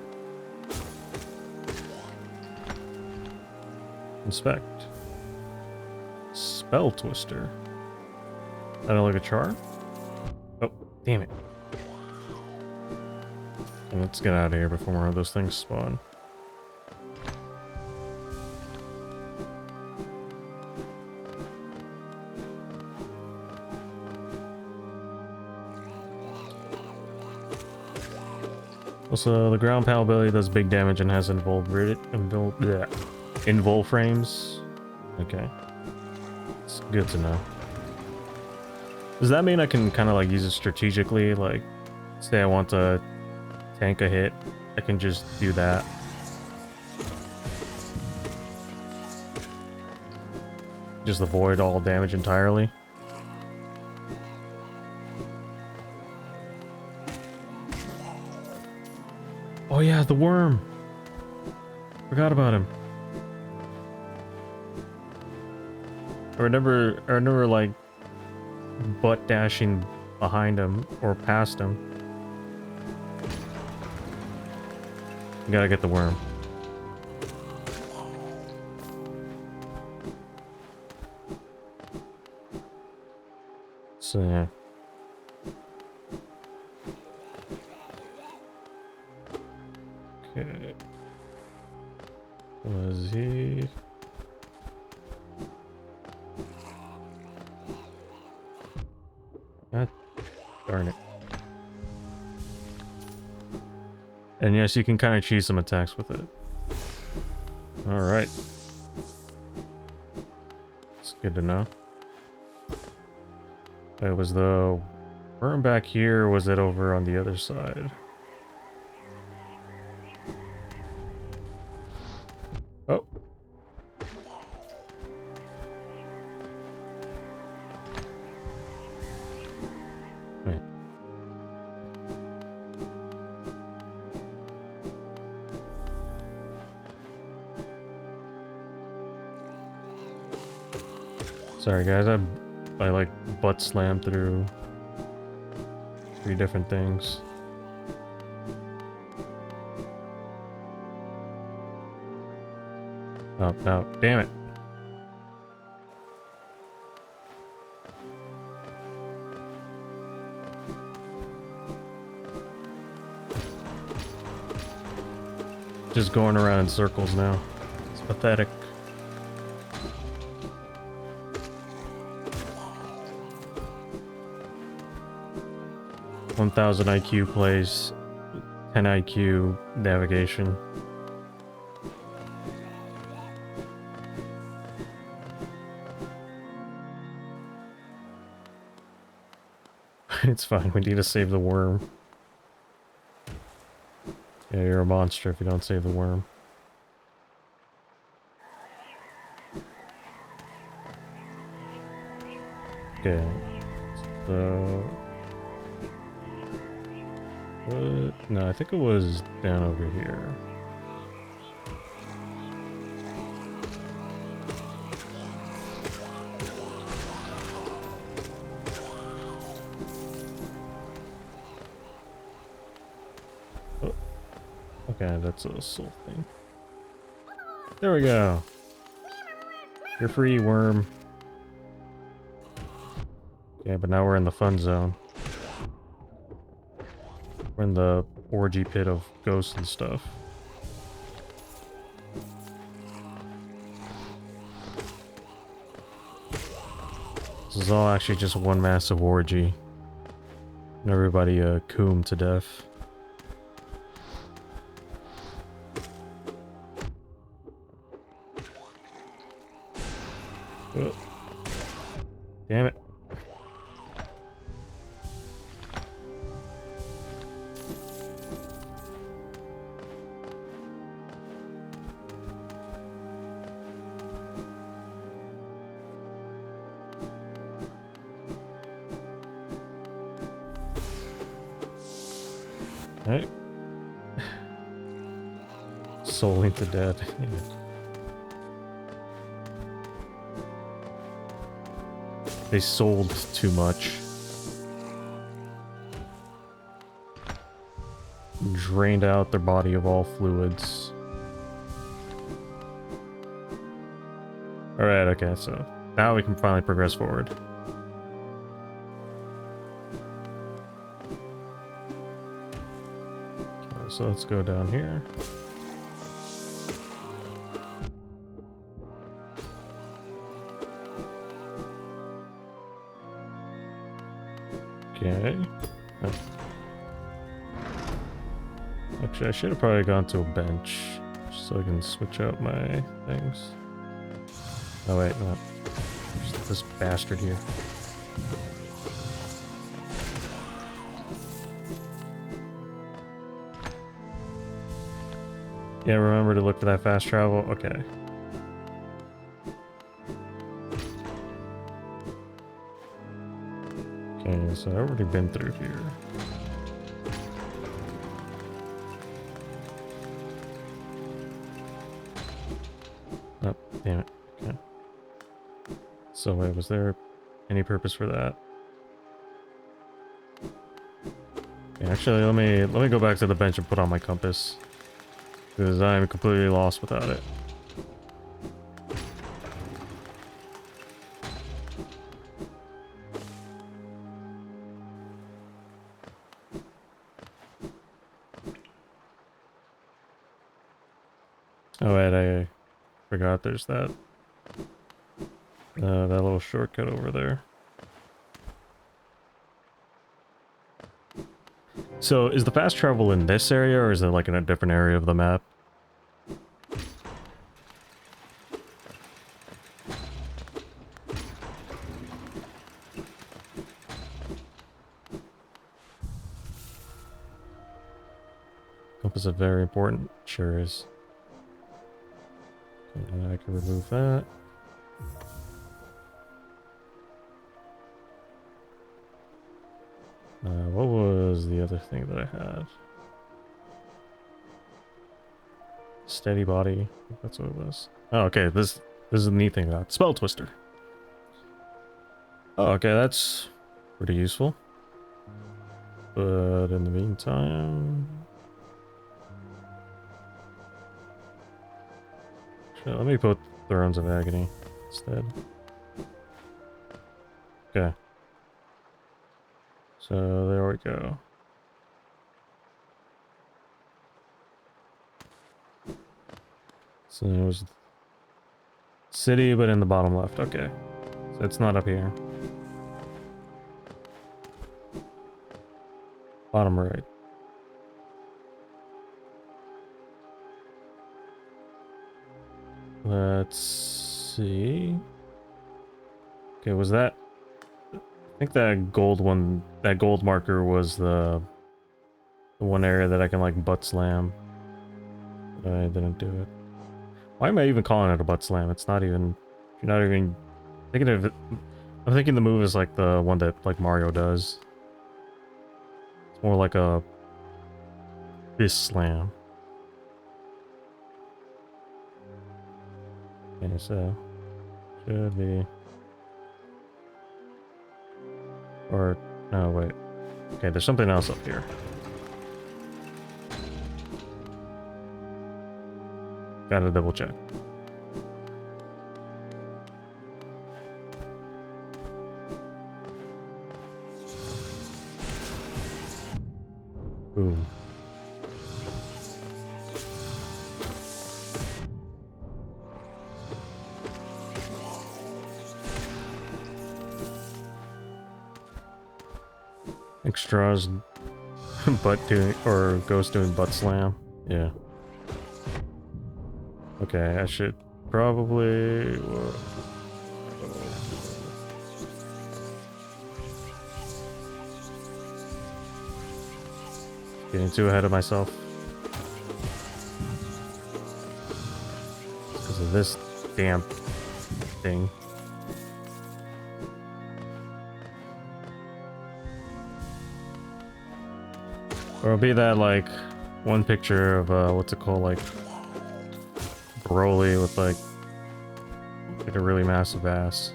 Inspect. Spell twister. I don't like a char. Oh, damn it. And let's get out of here before more of those things spawn. Also, the ground pound ability does big damage and has invul frames. Okay. It's good to know. Does that mean I can kind of like use it strategically? Like, say I want to tank a hit, I can just do that. Just avoid all damage entirely. Oh yeah, the worm! Forgot about him. I remember like butt dashing behind him or past him. You gotta get the worm. So yeah. Okay. Was he? God darn it. And yes, you can kind of choose some attacks with it. Alright. It's good to know. It was the worm back here, or was it over on the other side? Oh. Wait. Sorry guys, I like butt slammed through 3 different things. Oh, no, damn it. Just going around in circles now. It's pathetic. $1,000 IQ plays 10 IQ navigation. It's fine, we need to save the worm. Yeah, you're a monster if you don't save the worm. Okay. So... what? No, I think it was down over here. Oh. Okay, that's a soul thing. There we go. You're free, worm. Yeah, but now we're in the fun zone. We're in the orgy pit of ghosts and stuff. This is all actually just one massive orgy. And everybody coom to death. Oh. Damn it. Right. Souling to death. They sold too much. drained out their body of all fluids. Alright, okay, so now we can finally progress forward. Okay, so let's go down here. Okay. Actually, I should have probably gone to a bench just so I can switch out my things. Oh wait, no. There's this bastard here. Yeah, remember to look for that fast travel? Okay. Okay, so I've already been through here. Oh, damn it. Okay. So wait, was there any purpose for that? Yeah, actually, let me go back to the bench and put on my compass. Because I'm completely lost without it. Oh wait, I forgot there's that little shortcut over there. So is the fast travel in this area, or is it like in a different area of the map? Compass is very important. Sure is. Okay, I can remove that. What was the other thing that I had? Steady body. I think that's what it was. Oh, okay. This is the neat thing about it. Spell twister. Oh, okay. That's pretty useful. But in the meantime, actually, let me put Thrones of Agony instead. Okay. So there we go. So it was city, but in the bottom left. Okay. So it's not up here. Bottom right. Let's see. Okay, was that... I think that gold one, that gold marker was the one area that I can like butt slam. But I didn't do it. Why am I even calling it a butt slam? It's not even... You're not even thinking of it. I'm thinking the move is like the one that like Mario does. It's more like a fist slam. Okay, so should be, or no, wait. Okay, there's something else up here. Gotta double check. Boom. Extras butt doing, or ghost doing butt slam. Yeah. Okay, I should probably... Getting too ahead of myself. Because of this damn thing. Or it'll be that, like, one picture of, what's it called, like, Broly with, like a really massive ass.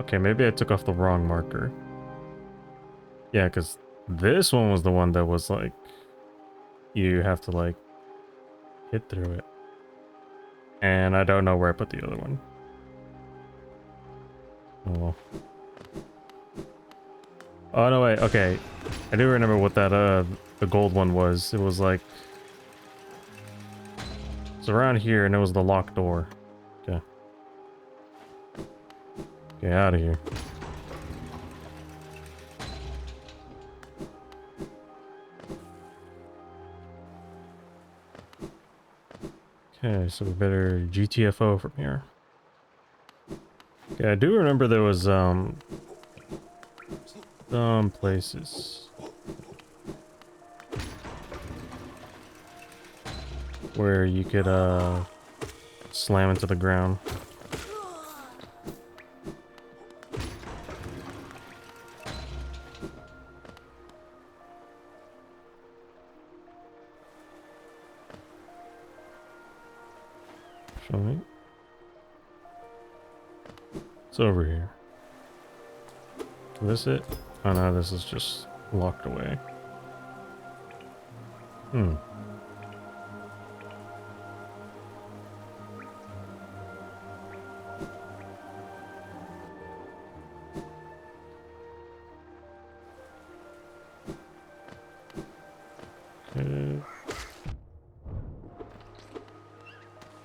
Okay, maybe I took off the wrong marker. Yeah, because this one was the one that was like, you have to like hit through it. And I don't know where I put the other one. Oh well. Oh no, wait, okay. I do remember what that, the gold one was. It was like, it's around here and it was the locked door. Okay. Get out of here. Okay, so we better GTFO from here. Okay, I do remember there was, some places where you could, slam into the ground. Show me. It's over here. Is this it? Oh no, this is just locked away. Hmm. Okay.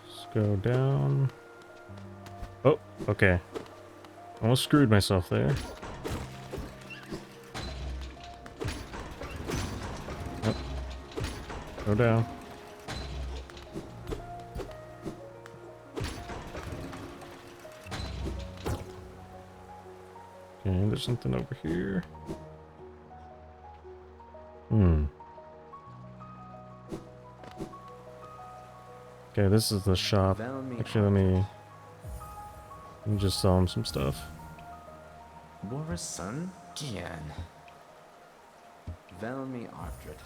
Let's go down. Oh, okay. Almost screwed myself there. Yep. Go down. Okay, there's something over here. Hmm. Okay, this is the shop. Actually, let me just sell him some stuff. Morrison Gian. Velmi Ardred.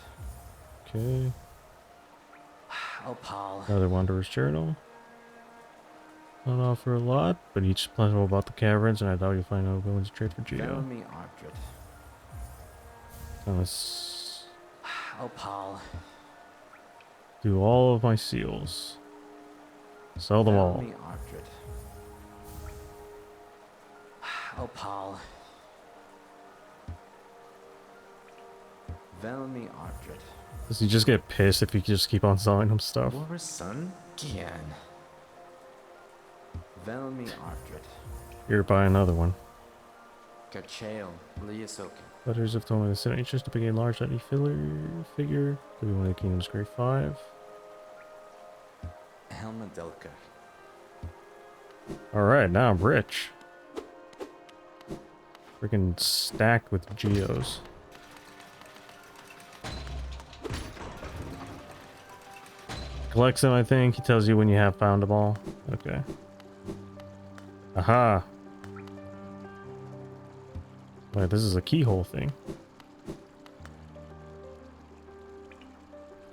Okay. Opal. Another Wanderer's Journal. Don't offer a lot, but each plentiful about the caverns, and I doubt you'll find no villains to trade for Geo. Velmi Ardred. Let's Opal. do all of my seals. Sell them all. Velmi Ardred. Opal. Velmi Ardred. Does he just get pissed if you just keep on selling him stuff? Morrison Gian. Velmi Ardred. Here, buy another one. Kachael Liasokin. Letters have told me the Senate interest to pick a large lightning figure. Could be one of the Kingdom's Great Five. Helma Delka. Alright, now I'm rich. Freaking stacked with geos. Collects them, I think. He tells you when you have found them all. Okay. Aha! Wait, this is a keyhole thing.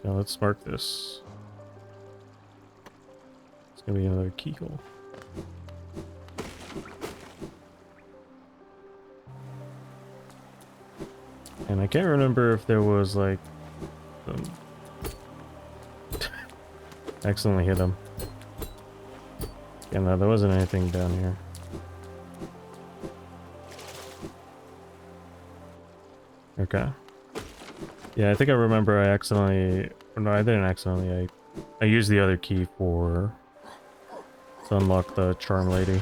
Now let's mark this. It's gonna be another keyhole. And I can't remember if there was like accidentally hit him. Yeah, no, there wasn't anything down here. Okay. Yeah, I think I remember I accidentally... Or no, I didn't accidentally. I used the other key to unlock the charm lady.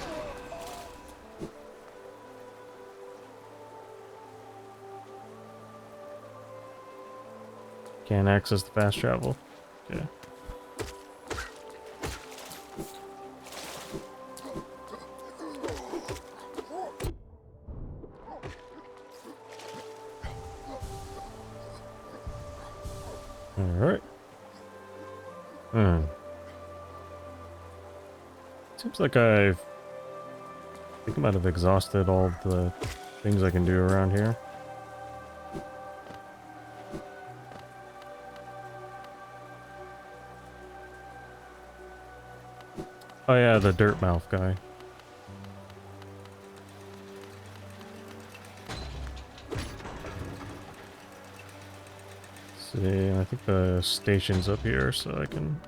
Can't access the fast travel. Okay. Alright. Seems like I think I might have exhausted all the things I can do around here. Oh yeah, the dirt mouth guy. See, I think the station's up here, so I can...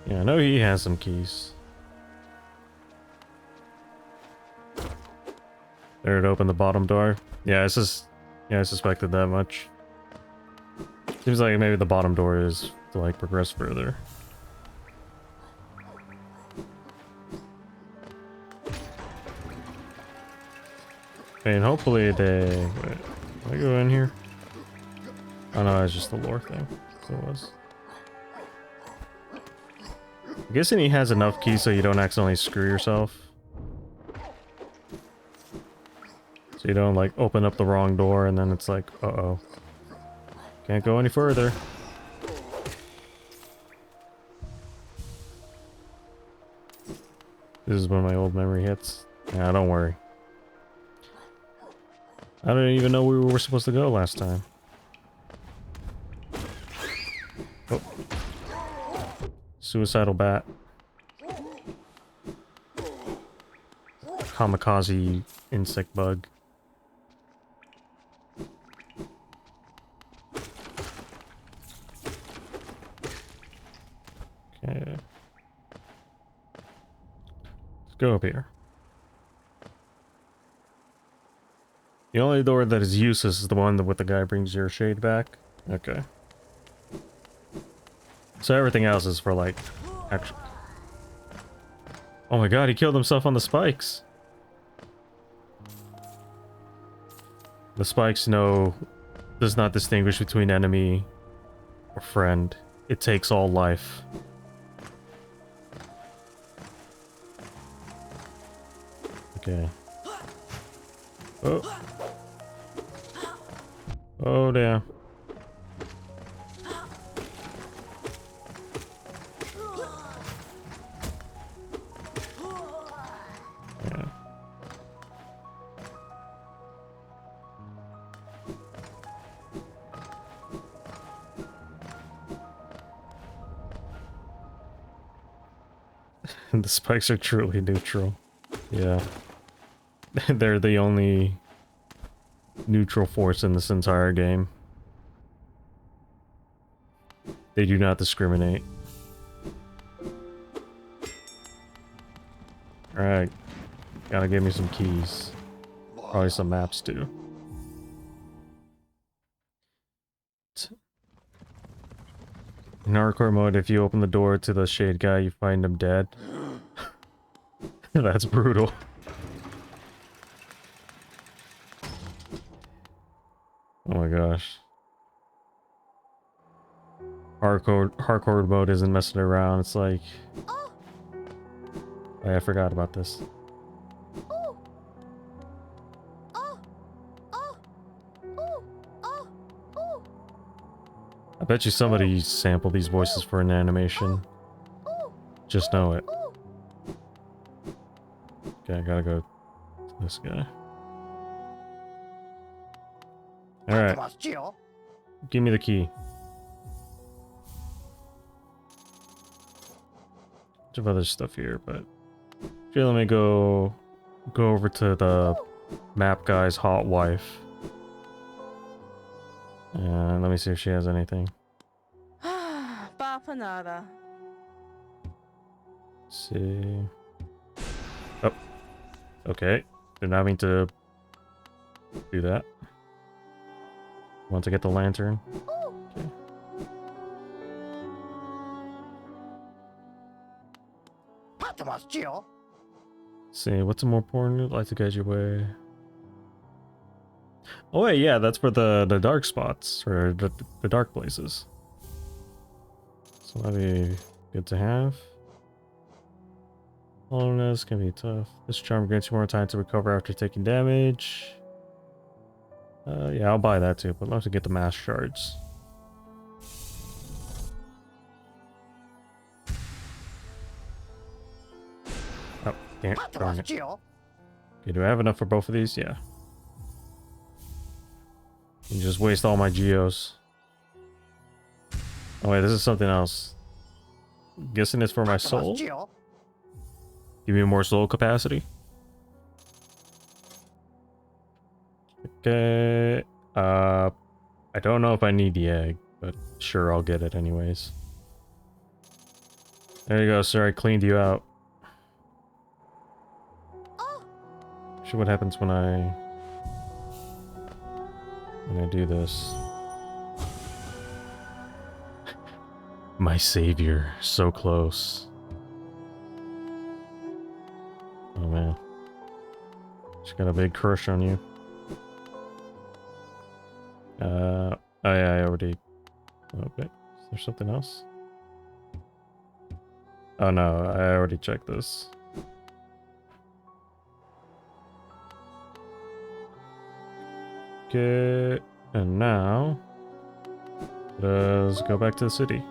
Yeah, I know he has some keys. There to open the bottom door. Yeah, it's just... Yeah, I suspected that much. Seems like maybe the bottom door is to, like, progress further. And hopefully they... Wait, can I go in here? Oh no, it's just the lore thing. So it was. I'm guessing he has enough keys so you don't accidentally screw yourself. So you don't like open up the wrong door and then it's like, uh-oh. Can't go any further. This is when my old memory hits. Yeah, don't worry. I don't even know where we were supposed to go last time. Oh. Suicidal bat. Kamikaze insect bug. Okay. Let's go up here. The only door that is useless is the one that with the guy brings your shade back. Okay. So everything else is for like actual. Oh my god, he killed himself on the spikes. The spikes does not distinguish between enemy or friend. It takes all life. Okay. Oh. Oh damn. Yeah. The spikes are truly neutral. Yeah. They're the only neutral force in this entire game. They do not discriminate. Alright. Gotta give me some keys. Probably some maps too. In hardcore mode, if you open the door to the shade guy, you find him dead. That's brutal. Oh my gosh. Hardcore mode isn't messing around. It's like... Oh, I forgot about this. I bet you somebody sampled these voices for an animation. Just know it. Okay, I gotta go to this guy. Alright. Give me the key. Bunch of other stuff here, but... Okay, let me go over to the map guy's hot wife. And let me see if she has anything. Bapanada. See. Oh. Okay. Did not mean to do that. Want to get the lantern? Okay. See, what's more important? Like to guide your way. Oh wait, yeah, that's for the dark spots or the dark places. So that'd be good to have. Hollowness can be tough. This charm grants you more time to recover after taking damage. Yeah, I'll buy that too, but I'll have to get the mass shards. Oh, damn, darn it. Okay, do I have enough for both of these? Yeah. You just waste all my geos. Oh wait, this is something else. I'm guessing it's for my soul? Give me more soul capacity? Okay. I don't know if I need the egg, but sure, I'll get it anyways. There you go, sir. I cleaned you out. See what happens when I do this. My savior, so close. Oh man, she's got a big crush on you. Oh yeah, I already. Okay, is there something else? Oh no, I already checked this. Okay, and now let's go back to the city.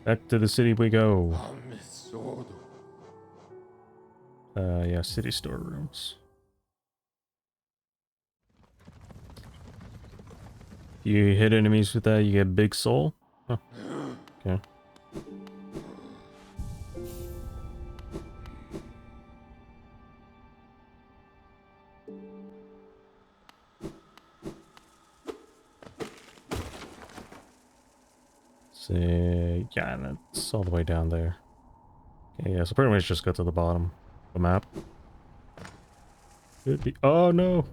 Back to the city we go. Yeah, city storerooms. You hit enemies with that, you get big soul? Huh. Okay. See, yeah, that's all the way down there. Okay, yeah, so pretty much just go to the bottom of the map. Could be. Oh no!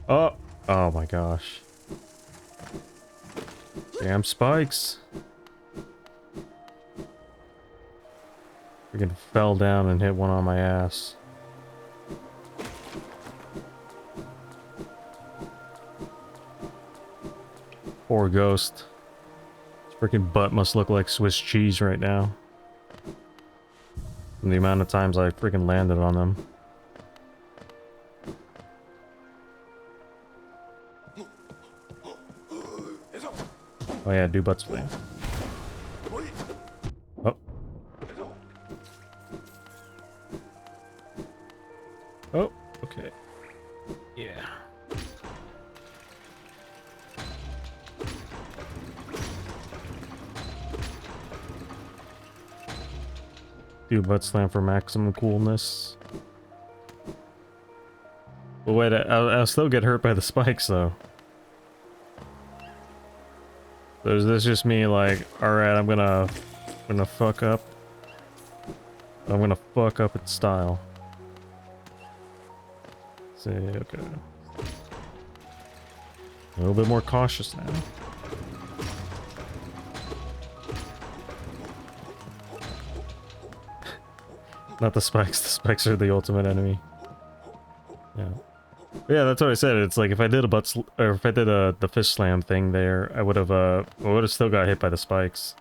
Oh! Oh my gosh. Damn spikes! Freaking fell down and hit one on my ass. Poor ghost. His freaking butt must look like Swiss cheese right now. From the amount of times I freaking landed on them. Oh yeah, do butt split. Oh. Oh, okay. Yeah. Do butt slam for maximum coolness. But wait, I'll still get hurt by the spikes though. So is this just me like, alright, I'm gonna fuck up. I'm gonna fuck up its style. See, okay. A little bit more cautious now. Not the spikes. The spikes are the ultimate enemy. Yeah. But yeah, that's what I said. It's like if I did a or if I did the fish slam thing there, I would have still got hit by the spikes.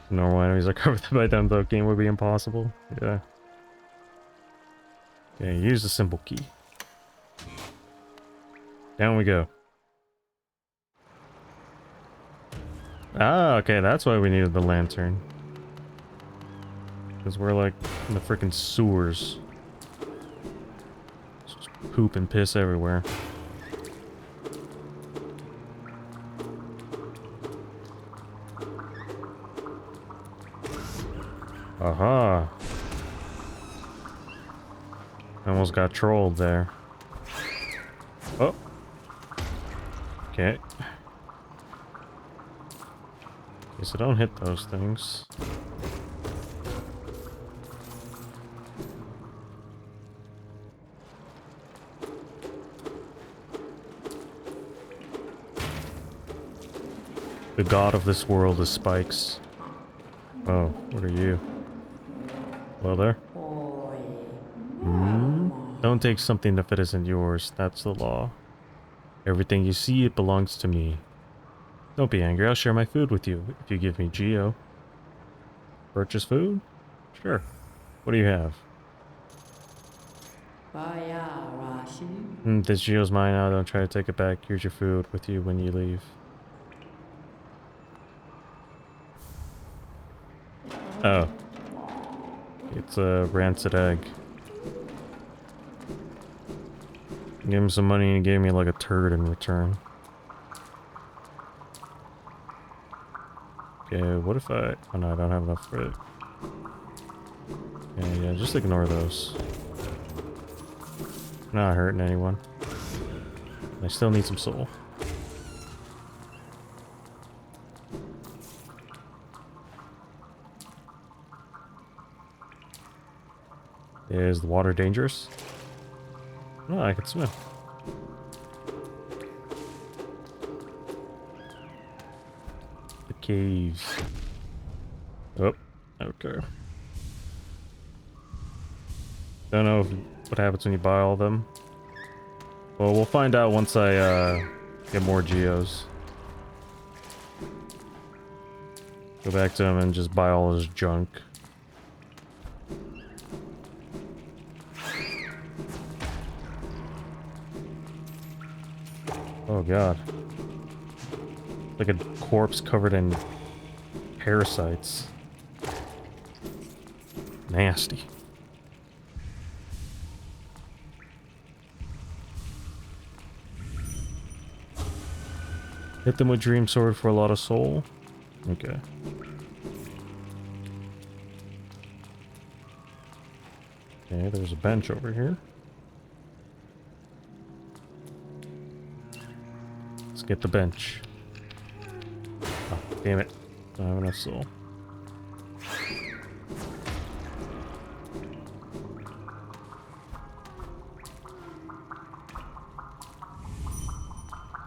Normal enemies are covered by them, though. Game would be impossible. Yeah. Okay, use the simple key. Down we go. Ah, okay, that's why we needed the lantern. Because we're like in the freaking sewers. Just poop and piss everywhere. Aha! Almost got trolled there. Oh! Okay. Okay, so don't hit those things. The god of this world is spikes. Oh, what are you? Hello there? Don't take something if it isn't yours. That's the law. Everything you see, it belongs to me. Don't be angry. I'll share my food with you if you give me Geo. Purchase food? Sure. What do you have? This Geo's mine now. Don't try to take it back. Here's your food with you when you leave. Oh. It's a rancid egg. Gave him some money and he gave me like a turd in return. Okay, what if I... Oh no, I don't have enough for it. Yeah, just ignore those. Not hurting anyone. I still need some soul. Is the water dangerous? No, I can swim. The caves. Oh, okay. Don't know what happens when you buy all of them. Well, we'll find out once I get more geos. Go back to him and just buy all his junk. Oh god. Like a corpse covered in parasites. Nasty. Hit them with Dream Sword for a lot of soul. Okay. Okay, there's a bench over here. Let's get the bench. Oh, damn it. Don't have enough soul.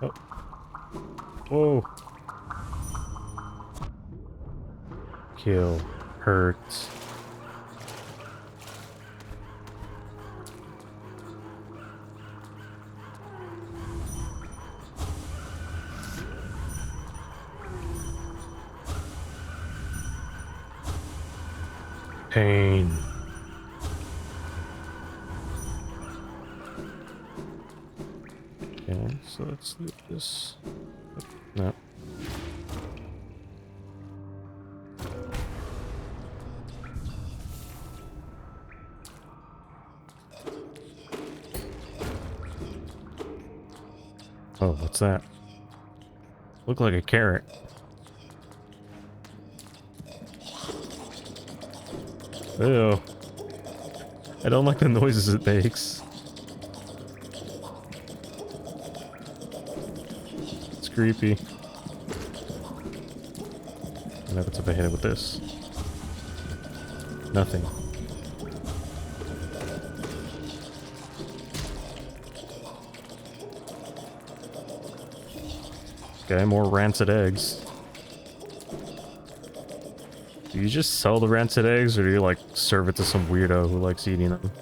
Oh. Whoa. Kill. Hurts. Pain. Okay, so let's loot this. No. Oh, what's that? Look like a carrot. Ew. I don't like the noises it makes. It's creepy. What happens if I hit it with this? Nothing. Okay, more rancid eggs. Do you just sell the rancid eggs, or do you, like, serve it to some weirdo who likes eating them?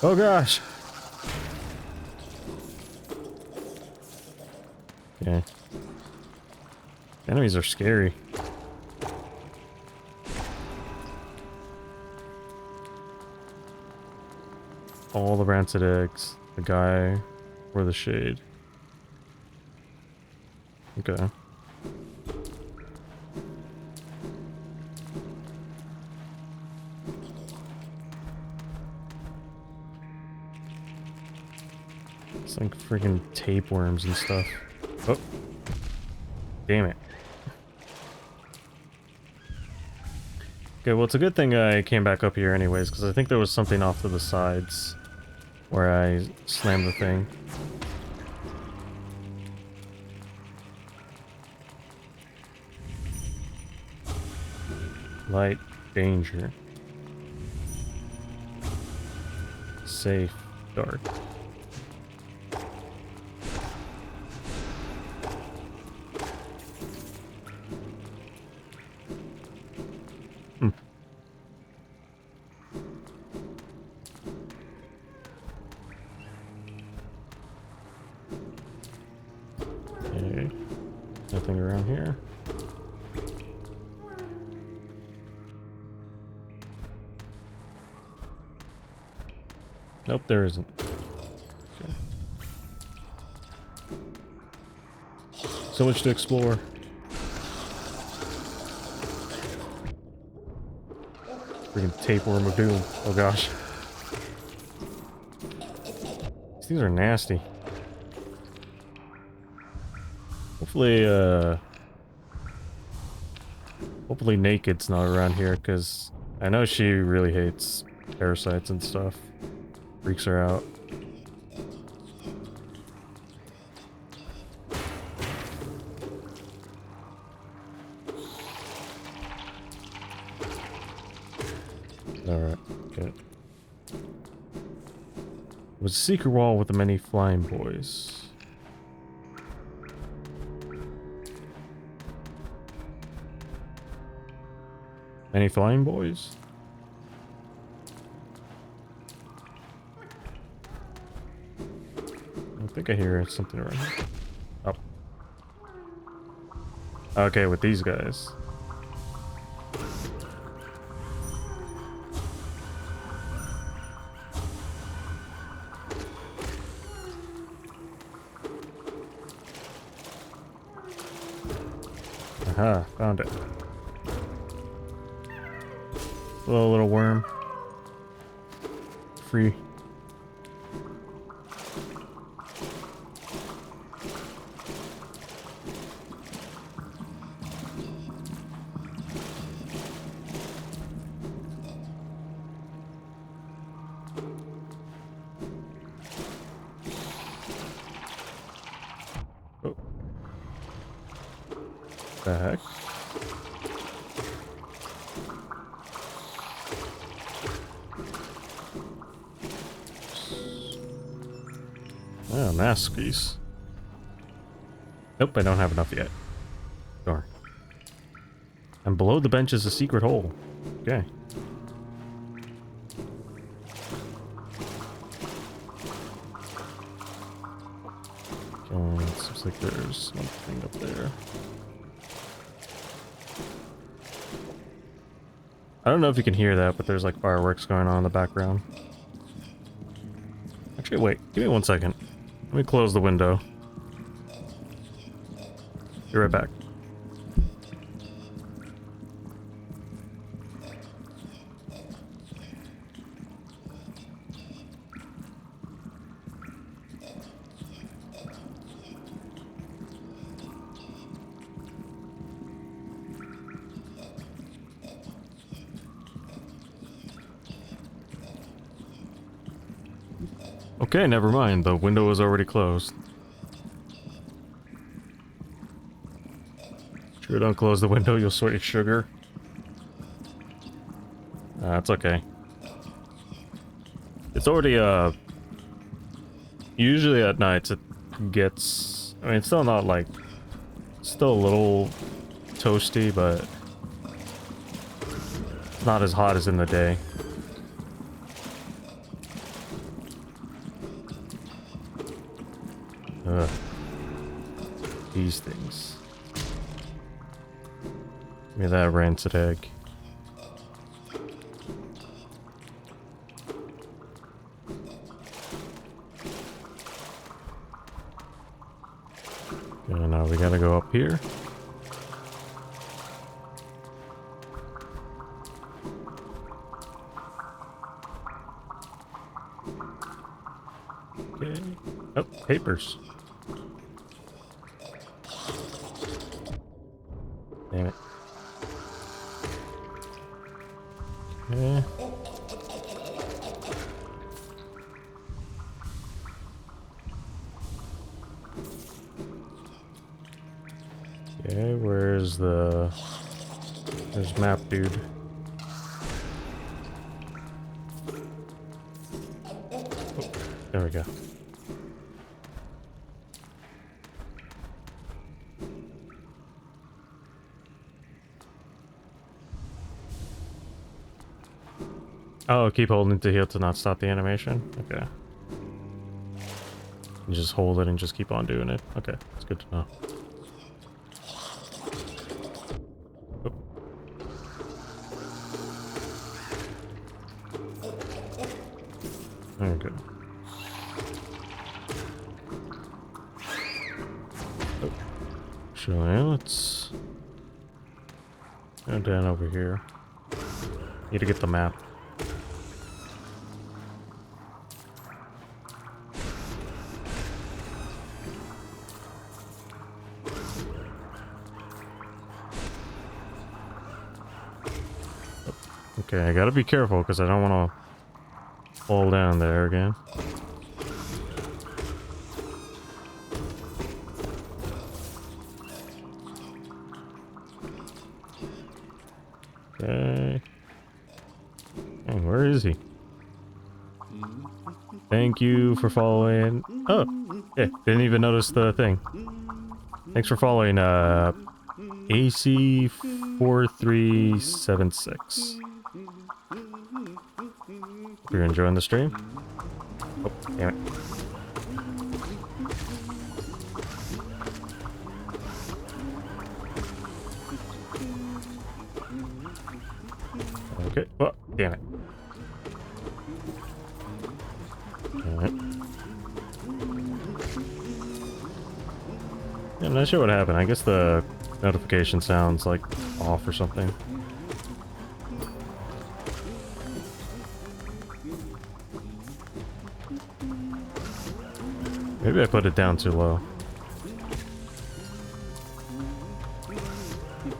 Oh gosh! Okay. Enemies are scary. All the rancid eggs. The guy or the shade. Okay. It's like freaking tapeworms and stuff. Oh. Damn it. Okay, well, it's a good thing I came back up here anyways, because I think there was something off to the sides where I slammed the thing. Light, danger. Safe, dark. Okay. Nothing around here. Nope, there isn't. Okay. So much to explore. Freaking tapeworm of doom. Oh gosh. These are nasty. Hopefully, hopefully Naked's not around here, because I know she really hates parasites and stuff. Freaks her out. Alright, good. It was a secret wall with the many flying boys. Many flying boys? I think I hear something around here. Oh. Okay, with these guys. Aha, found it. Little worm. Free. Oh. The heck? Oh, mask piece. Nope, I don't have enough yet. Darn. And below the bench is a secret hole. Okay. It seems like there's something up there. I don't know if you can hear that, but there's like fireworks going on in the background. Actually, wait. Give me 1 second. Let me close the window. Be right back. Okay, never mind. The window was already closed. Sure, don't close the window, you'll sweat your sugar. That's okay. It's already, usually at nights it gets... I mean, it's still not like... Still a little toasty, but... It's not as hot as in the day. Ugh. These things. Give me that rancid egg. And now we gotta go up here. Okay. Oh, papers. Damn it. Okay. Okay, where's the... There's map, dude. Oh, there we go. Oh, keep holding to heal to not stop the animation? Okay. You just hold it and just keep on doing it. Okay, it's good to know. Oh. There we go. Oh. So yeah, let's go down over here. Need to get the map. Okay, I gotta be careful because I don't want to fall down there again. Okay. Hey, where is he? Thank you for following. Oh, yeah, didn't even notice the thing. Thanks for following, AC4376. Hope you're enjoying the stream. Oh, damn it. Okay. Oh, damn it. Alright. Yeah, I'm not sure what happened. I guess the notification sounds like off or something. Maybe I put it down too low.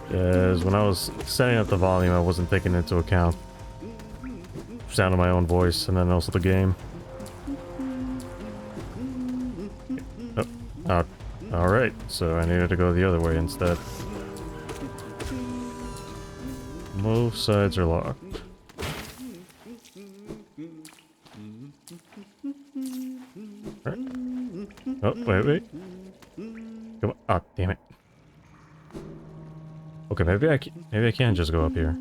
Because when I was setting up the volume, I wasn't taking into account the sound of my own voice and then also the game. Oh, alright, so I needed to go the other way instead. Both sides are locked. Right. Oh, wait. Come on. Oh, damn it. Okay, maybe I can just go up here.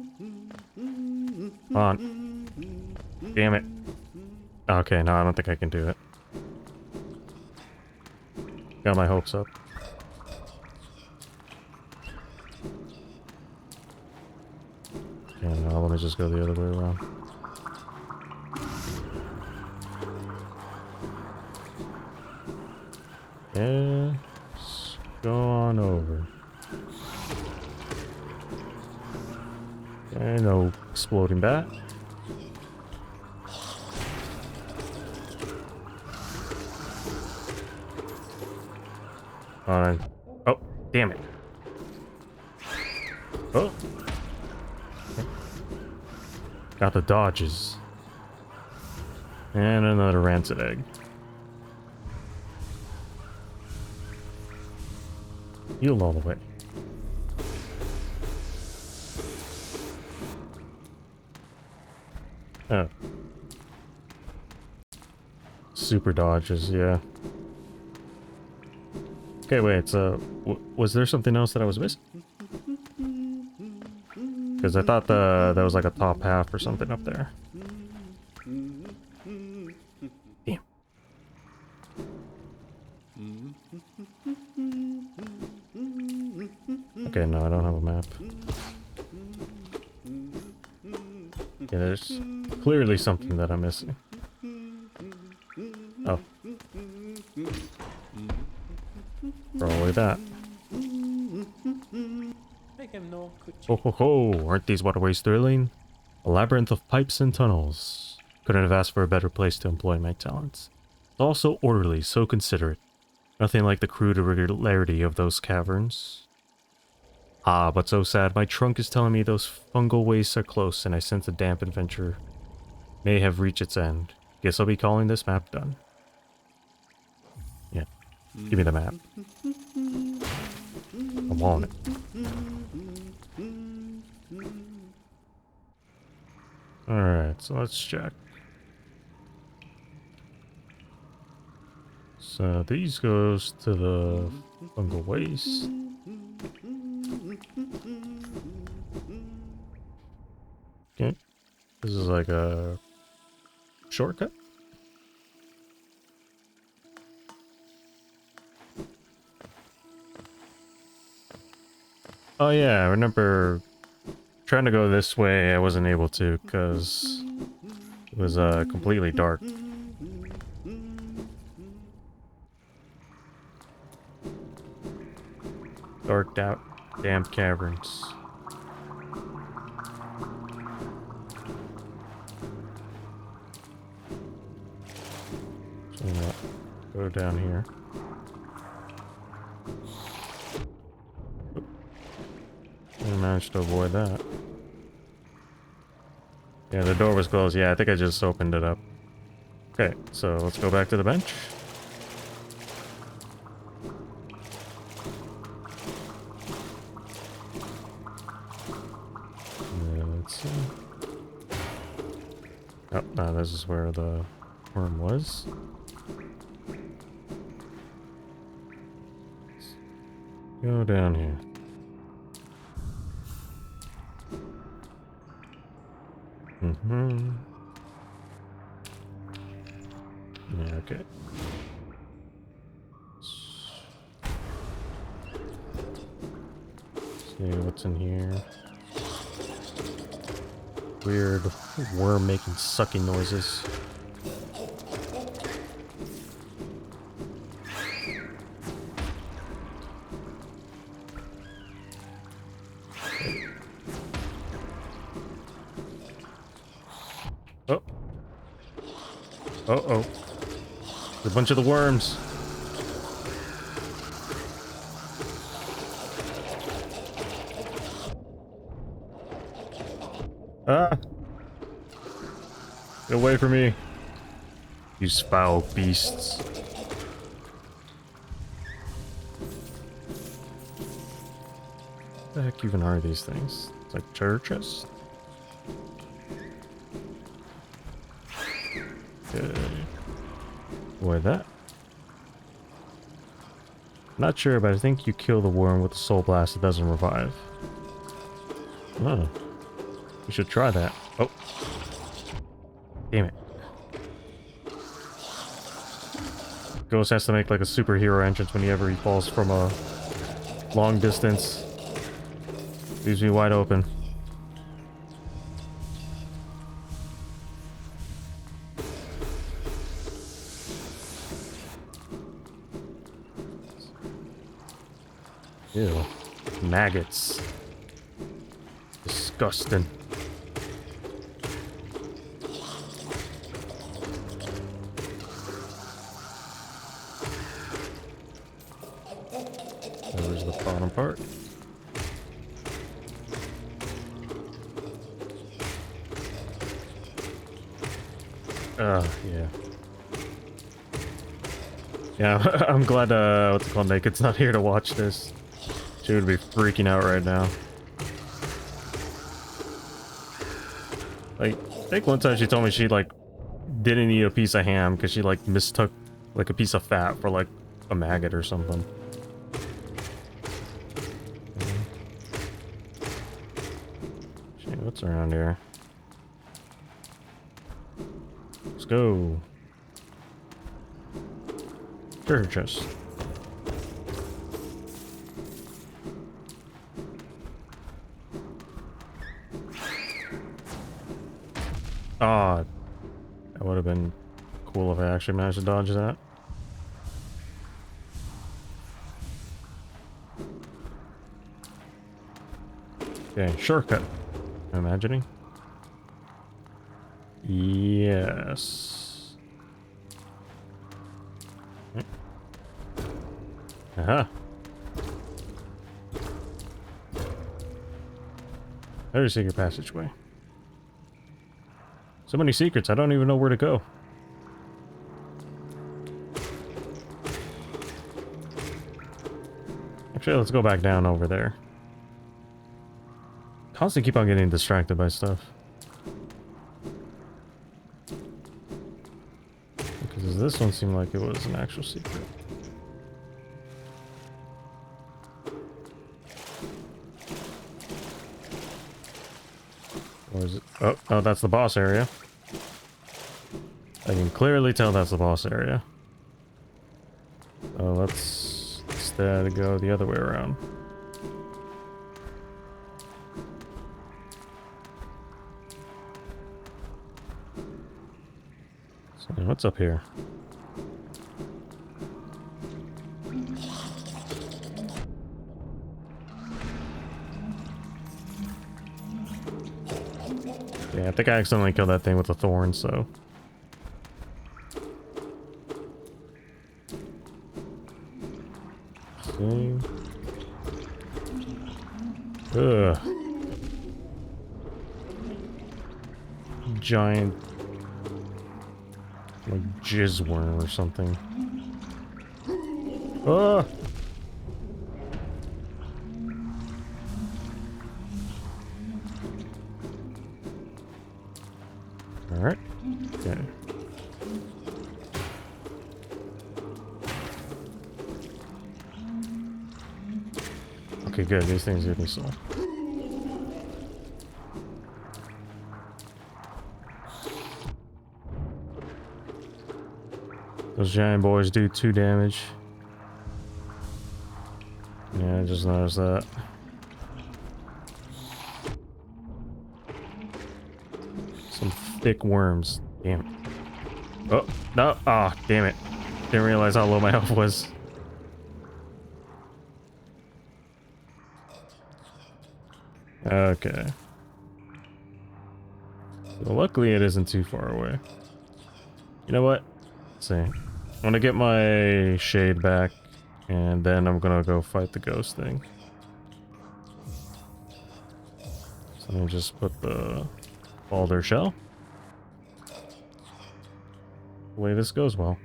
Come on. Damn it. Okay, no, I don't think I can do it. Got my hopes up. Yeah, no, let me just go the other way around. Yeah, let's go on over. Okay, no exploding bat. Fine. Oh, damn it. Oh. Got the dodges. And another rancid egg. Heal all the way. Oh. Super dodges, yeah. Okay, wait, so... was there something else that I was missing? Because I thought that was like a top half or something up there. Damn. Okay, no, I don't have a map. Yeah, there's clearly something that I'm missing. Oh. Probably that. Ho ho ho, aren't these waterways thrilling? A labyrinth of pipes and tunnels. Couldn't have asked for a better place to employ my talents. All so orderly, so considerate. Nothing like the crude irregularity of those caverns. Ah, but so sad. My trunk is telling me those fungal wastes are close, and I sense a damp adventure may have reached its end. Guess I'll be calling this map done. Yeah, give me the map. I want it. Alright, so let's check. So these goes to the fungal waste. Okay. This is like a shortcut. Oh yeah, I remember trying to go this way. I wasn't able to because it was completely dark. Darked out, damp caverns. So go down here. I managed to avoid that. Yeah, the door was closed. Yeah, I think I just opened it up. Okay, so let's go back to the bench. Let's see. Oh, no, this is where the worm was. Go down here. Mm-hmm. Yeah, okay. See what's in here. Weird worm making sucking noises. Oh. Uh-oh. A bunch of the worms. Ah! Get away from me. You foul beasts. What the heck even are these things? It's like churches? Okay. What that? Not sure, but I think you kill the worm with the soul blast, it doesn't revive. Oh. We should try that. Oh. Damn it. Ghost has to make like a superhero entrance whenever he falls from a long distance. Leaves me wide open. Ew. Maggots. Disgusting. There's the bottom part. Yeah. Yeah, I'm glad, what's it called, Naked's not here to watch this. She would be freaking out right now. Like, I think one time she told me she, like, didn't eat a piece of ham because she, like, mistook, like, a piece of fat for, like, a maggot or something. Shit, what's around here? Let's go. Treasure chest. Ah, that would have been cool if I actually managed to dodge that. Okay, shortcut. I'm imagining. Yes. Aha. There's a secret passageway. So many secrets, I don't even know where to go. Actually, let's go back down over there. Constantly keep on getting distracted by stuff. Because this one seemed like it was an actual secret. Or is it? Oh, oh, that's the boss area. I can clearly tell that's the boss area. So let's instead go the other way around. So what's up here? Yeah, I think I accidentally killed that thing with a thorn, so... See? Ugh. giant, like, jizz worm or something. Ah! Alright. Okay. Okay, good. These things give me soul. Those giant boys do 2 damage. Yeah, I just noticed that. Some thick worms. Damn it. Oh, no. Ah, oh, damn it. Didn't realize how low my health was. Okay. Well, luckily it isn't too far away. You know what? Let's see. I'm gonna get my shade back, and then I'm gonna go fight the ghost thing. So let me just put the boulder shell. The way this goes well.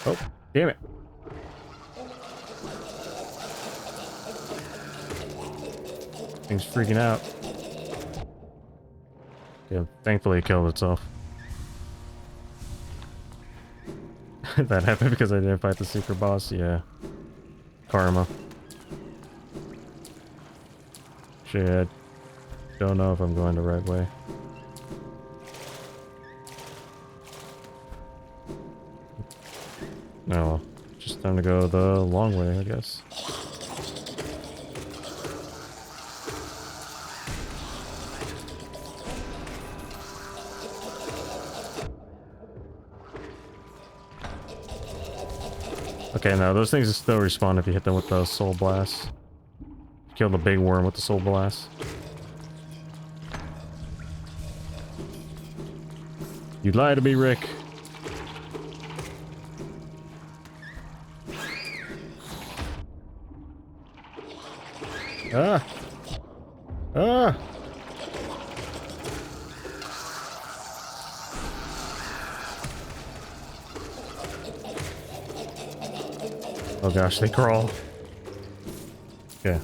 Oh, damn it. Thing's freaking out. Yeah, thankfully it killed itself. That happened because I didn't fight the secret boss? Yeah. Karma. Shit. Don't know if I'm going the right way. No. Just time to go the long way, I guess. Okay, now those things still respawn if you hit them with the soul blast. Kill the big worm with the soul blast. You lied to me, Rick. Ah! Ah! Oh gosh, they crawl. Okay.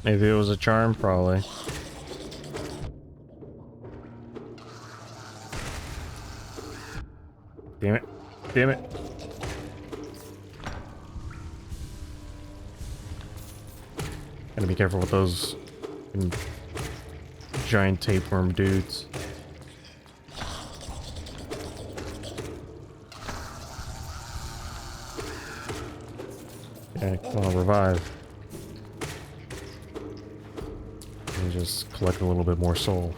Maybe it was a charm, probably. Damn it. Damn it. Gotta be careful with those giant tapeworm dudes. Okay, come on, revive. And just collect a little bit more soul.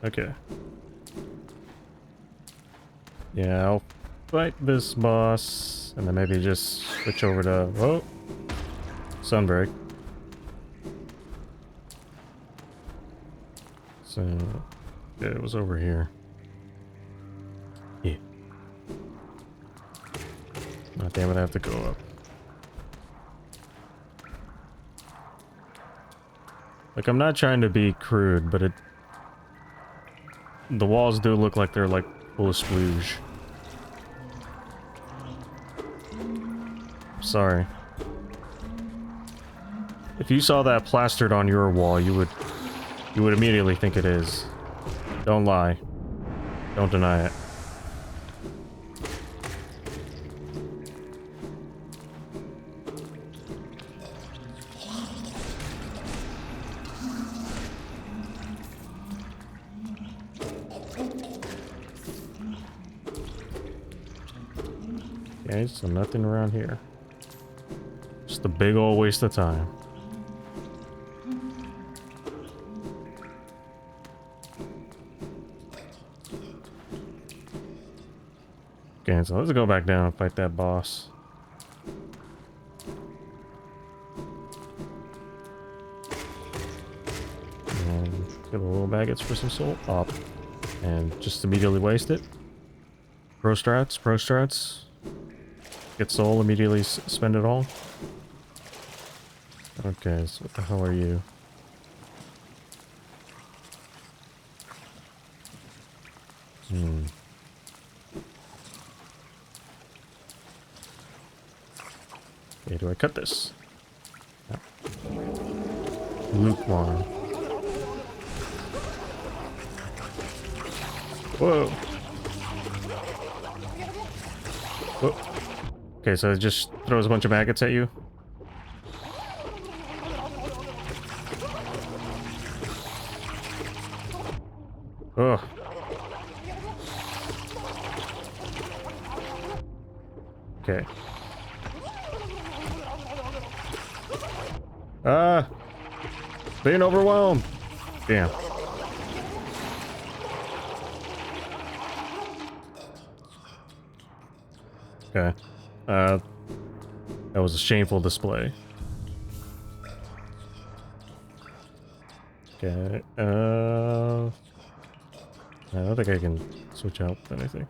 Okay. Yeah, I'll fight this boss, and then maybe just switch over to... Oh! Sunbreak. So... yeah, it was over here. Yeah. Oh, damn it, I have to go up. Like, I'm not trying to be crude, but it... the walls do look like they're, like, full of splooge. Sorry. If you saw that plastered on your wall, you would immediately think it is. Don't lie. Don't deny it. Okay, so nothing around here. Just a big old waste of time. Okay, so let's go back down and fight that boss. And get a little maggots for some soul up. And just immediately waste it. Pro strats, pro strats. Get soul, immediately spend it all. Okay, so what the hell are you? Hmm. Okay, do I cut this? No. Lukewarm. Whoa. Whoa. Okay, so it just throws a bunch of maggots at you. Ugh. Okay. Ah! Being overwhelmed! Damn. Okay. That was a shameful display. Okay, I don't think I can switch out with anything.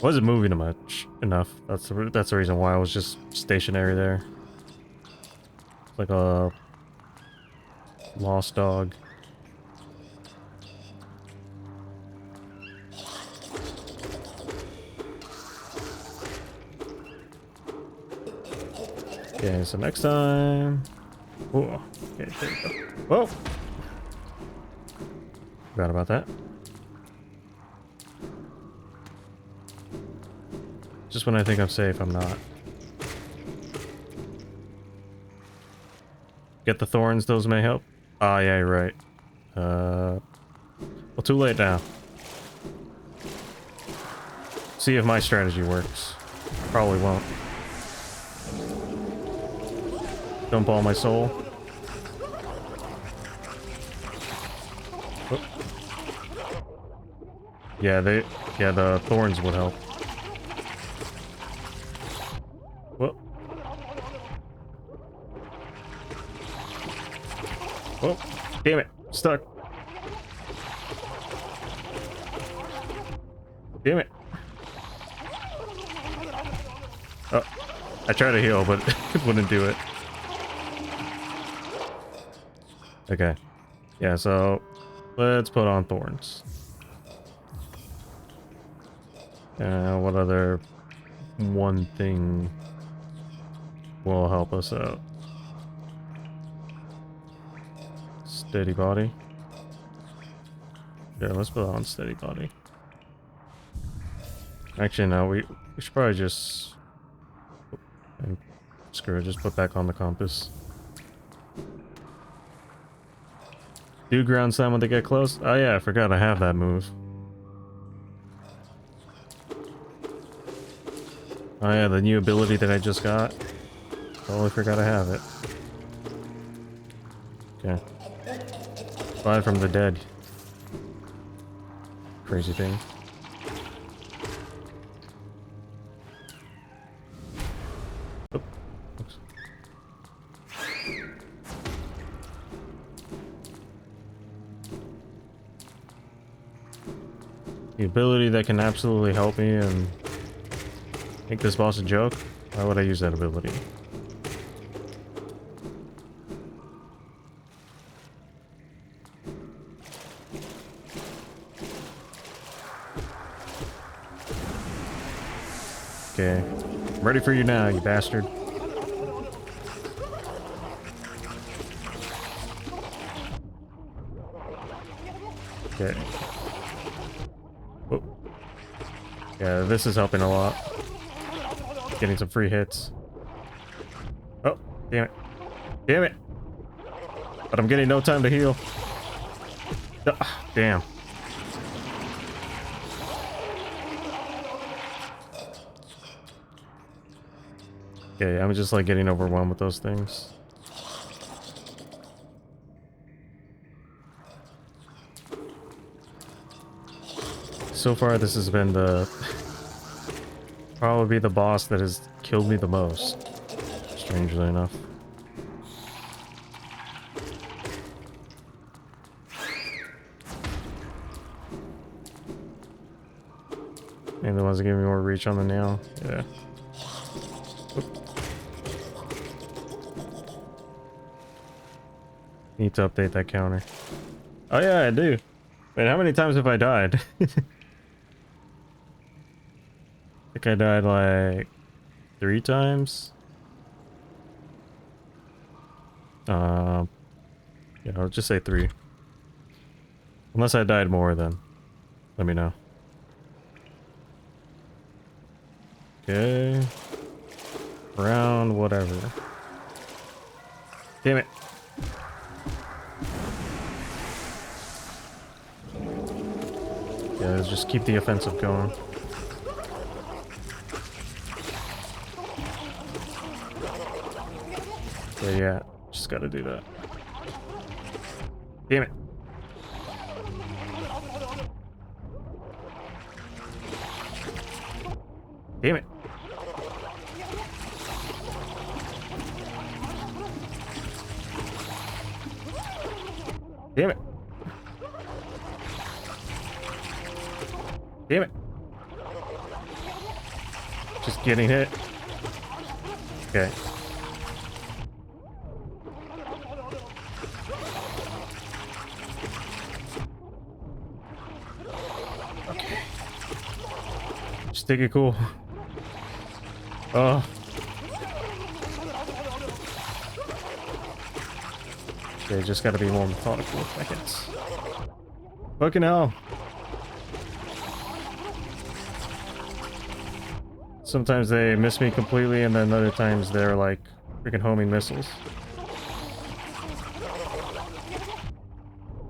Wasn't moving much enough. That's the reason why I was just stationary there. It's like a lost dog. Okay, so next time. Oh, okay, there you go. Whoa! Forgot about that. Just when I think I'm safe, I'm not. Get the thorns, those may help. Ah, yeah, you're right. Well, too late now. See if my strategy works. Probably won't. Dump all my soul. Oh. Yeah, the thorns would help. Whoa. Whoa. Damn it. Stuck. Damn it. Oh. I tried to heal, but it wouldn't do it. Okay. Yeah, so let's put on thorns. What other one thing will help us out? Steady body. Yeah, let's put on steady body. Actually, no, we should probably just... Screw it, just put back on the compass. Do ground sound when they get close? Oh yeah, I forgot I have that move. Oh yeah, the new ability that I just got. Totally forgot I have it. Okay. Fly from the dead. Crazy thing. Oop. Oops. The ability that can absolutely help me and make this boss a joke? Why would I use that ability? Okay. I'm ready for you now, you bastard. Okay. Whoop. Yeah, this is helping a lot. Getting some free hits. Oh, damn it. Damn it! But I'm getting no time to heal. Damn. Okay, I'm just like getting overwhelmed with those things. So far, this has been the... probably the boss that has killed me the most. Strangely enough. And the ones that give me more reach on the nail. Yeah. Need to update that counter. Oh yeah, I do. Wait, how many times have I died? I think I died like 3 times. Yeah, I'll just say 3. Unless I died more, then let me know. Okay. Round whatever. Damn it. Yeah, let's just keep the offensive going. Yeah, just gotta do that. Damn it. Damn it. Damn it. Damn it. Just getting hit. Okay. Okay. Just take it cool. Oh. Okay, just gotta be more methodical, I guess. Fucking hell. Sometimes they miss me completely, and then other times they're like freaking homing missiles.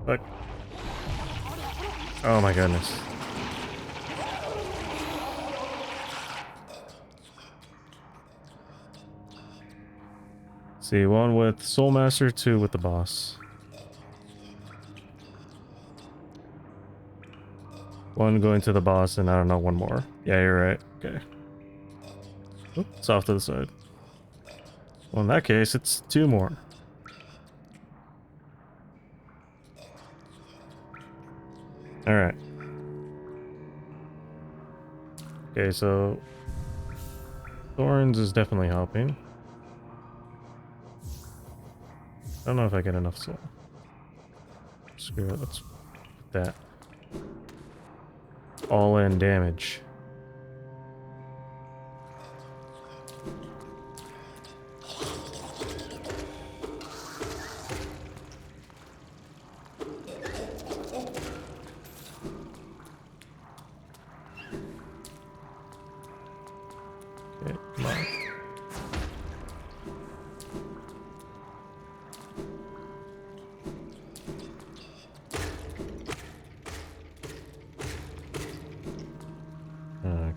Fuck. Oh my goodness. See, 1 with Soul Master, 2 with the boss. 1 going to the boss, and I don't know, 1 more. Yeah, you're right. Okay. Oop, it's off to the side. Well, in that case, it's 2 more. Alright. Okay, so Thorns is definitely helping. I don't know if I get enough soul. Screw it, let's put that. All in damage. Okay, come on.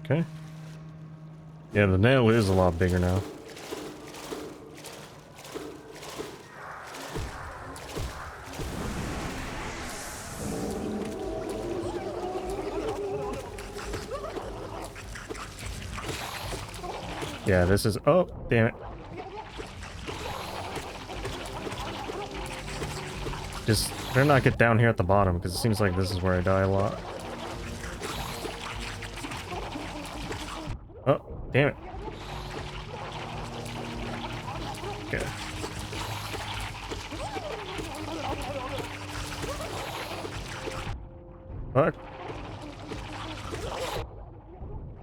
Okay. Yeah, the nail is a lot bigger now. Yeah, this is... Oh, damn it. Just better not get down here at the bottom, because it seems like this is where I die a lot. Oh, damn it. Okay. Fuck.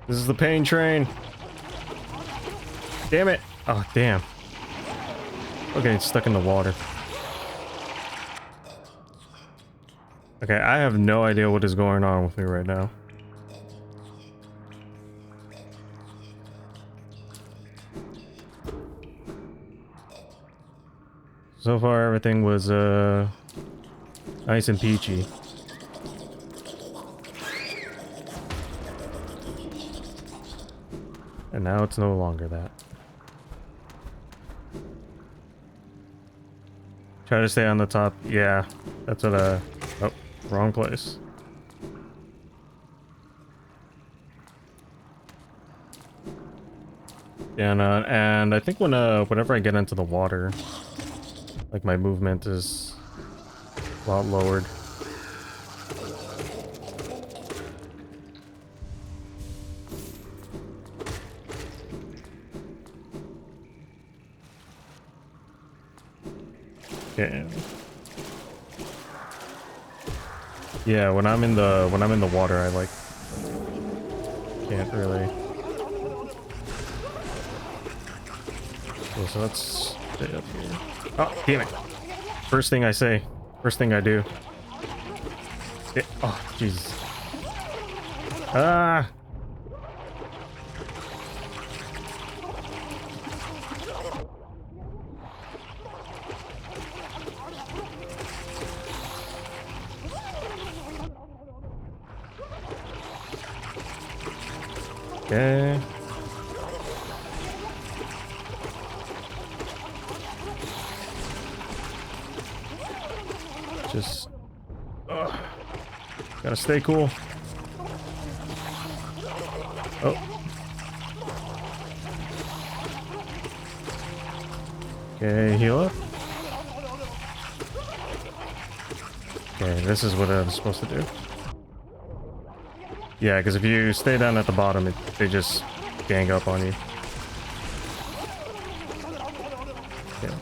This is the pain train. Damn it. Oh, damn. Okay, it's stuck in the water. Okay, I have no idea what is going on with me right now. So far, everything was, nice and peachy. And now it's no longer that. Try to stay on the top. Yeah, that's what, oh, wrong place. Yeah, and I think whenever I get into the water, like my movement is a lot lowered. Yeah. Yeah, when I'm in the water, I like can't really. Okay, so let's stay up here. Oh, damn it! First thing I say, first thing I do. Oh, Jesus. Ah. Okay. Just gotta stay cool. Oh. Okay, heal up. Okay, this is what I'm supposed to do. Yeah, because if you stay down at the bottom, they just gang up on you. Okay.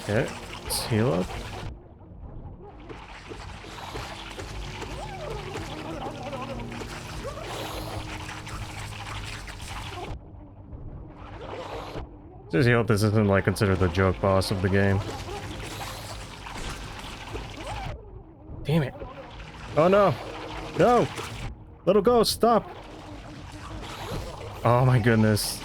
Okay, let's heal up. Just hope this isn't like considered the joke boss of the game. Damn it. Oh no. No. Little ghost, stop. Oh my goodness.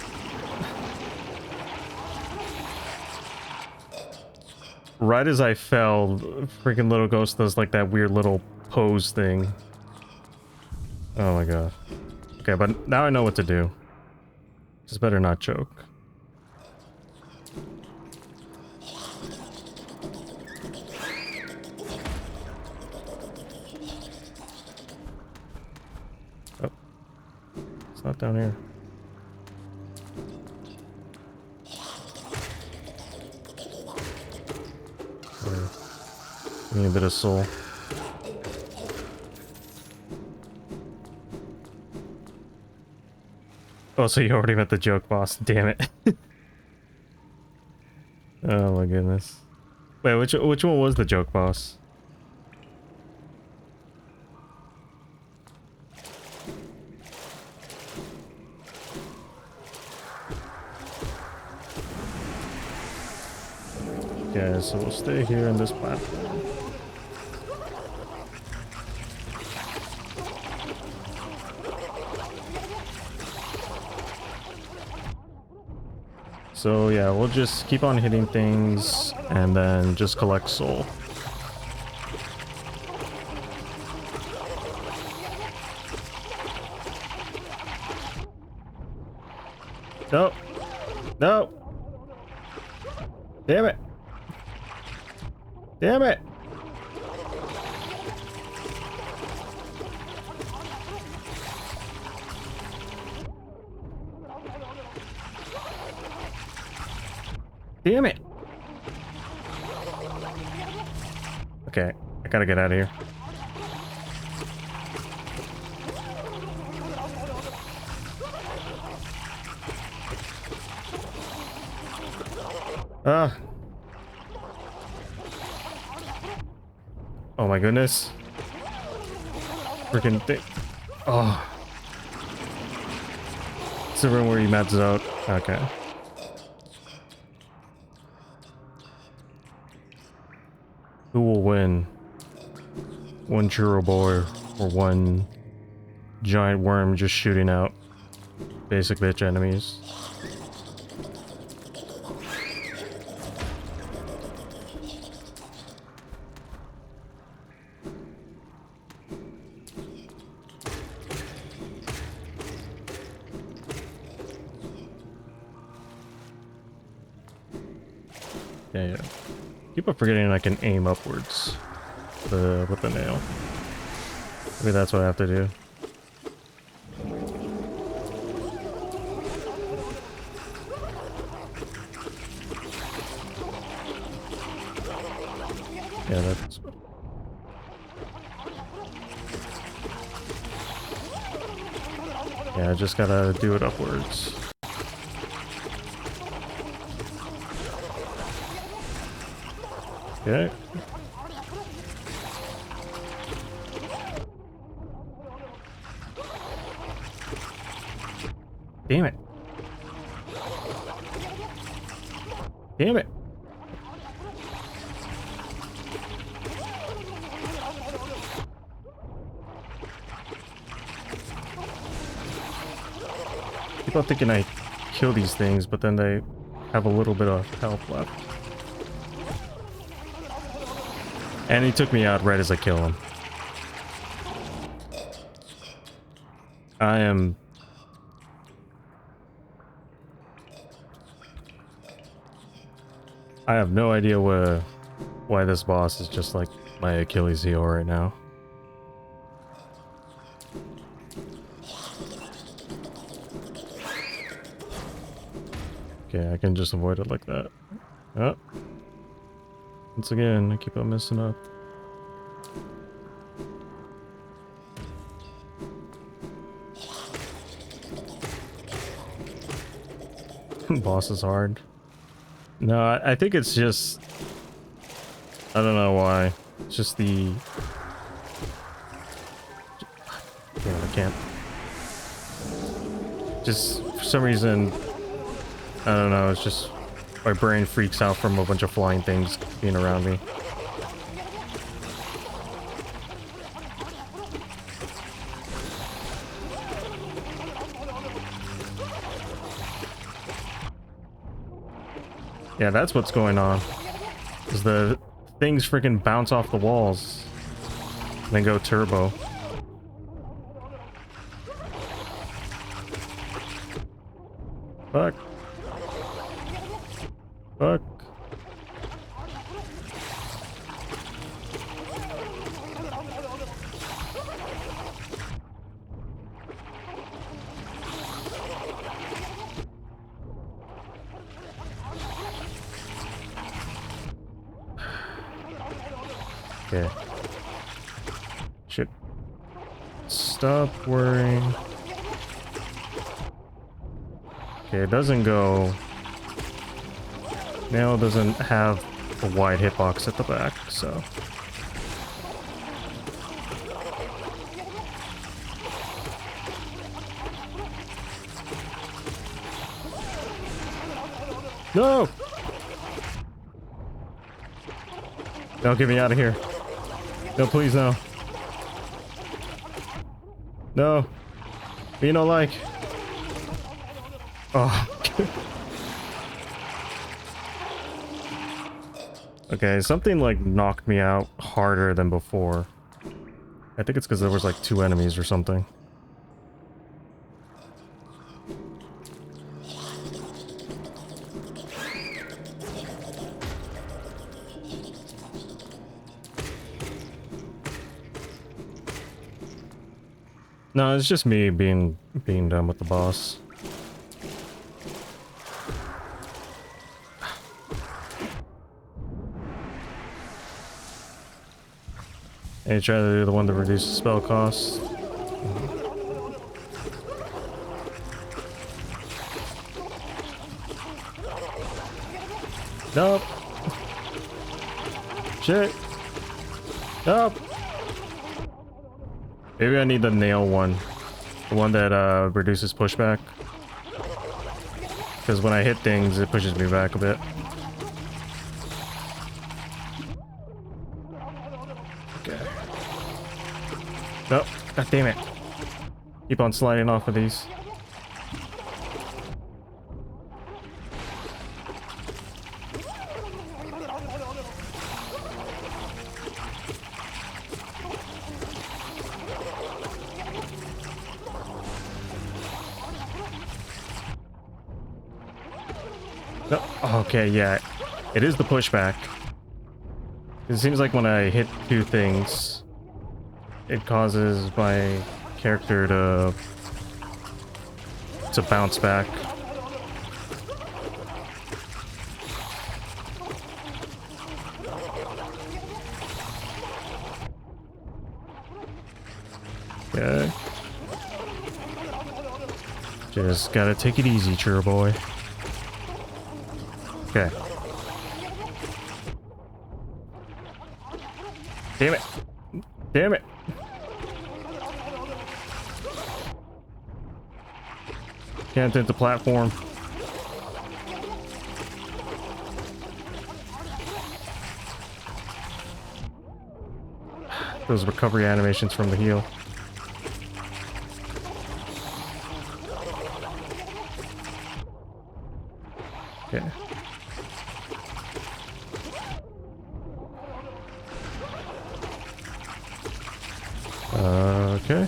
Right as I fell, freaking little ghost does like that weird little pose thing. Oh my god. Okay, but now I know what to do. Just better not choke. Oh. It's not down here. Give me a bit of soul. Oh, so you already met the joke boss. Damn it. Oh my goodness. Wait, which one was the joke boss? Yeah, so we'll stay here in this platform. So yeah, we'll just keep on hitting things and then just collect soul. No! No! Damn it! Damn it! Damn it! Okay, I gotta get out of here. Ah! Oh my goodness. Freaking thing. Oh. It's the room where he mats out. Okay. Who will win? One churro boy or one giant worm just shooting out basic bitch enemies? Yeah. Keep on forgetting I can aim upwards with the nail. Maybe that's what I have to do. Yeah, that's... Yeah, I just gotta do it upwards. Okay. Damn it. Damn it. People thinking I kill these things, but then they have a little bit of health left. And he took me out right as I kill him. I have no idea why this boss is just like my Achilles heel right now. Okay, I can just avoid it like that. Oh. Once again, I keep on messing up. Boss is hard. No, I think it's just... I don't know why. It's just the... Yeah, I can't. Just, for some reason... I don't know, it's just... My brain freaks out from a bunch of flying things being around me. Yeah, that's what's going on. Is the things freaking bounce off the walls. And then go turbo. Fuck. Fuck. Okay. Shit. Stop worrying. Okay, it doesn't go... Nail doesn't have a wide hitbox at the back, so... No! No, get me out of here. No, please, no. No. You know, like... Oh. Okay, something like knocked me out harder than before. I think it's because there was like 2 enemies or something. No, it's just me being done with the boss. And you try to do the one that reduces spell cost. Nope. Shit. Nope. Maybe I need the nail one. The one that reduces pushback. Because when I hit things, it pushes me back a bit. Okay. Nope. God damn it. Keep on sliding off of these. No. Okay, yeah. It is the pushback. It seems like when I hit 2 things, it causes my character to bounce back. Okay. Just gotta take it easy, Chur boy. Okay. Damn it. Damn it. Can't hit the platform. Those recovery animations from the heal. Okay. Okay.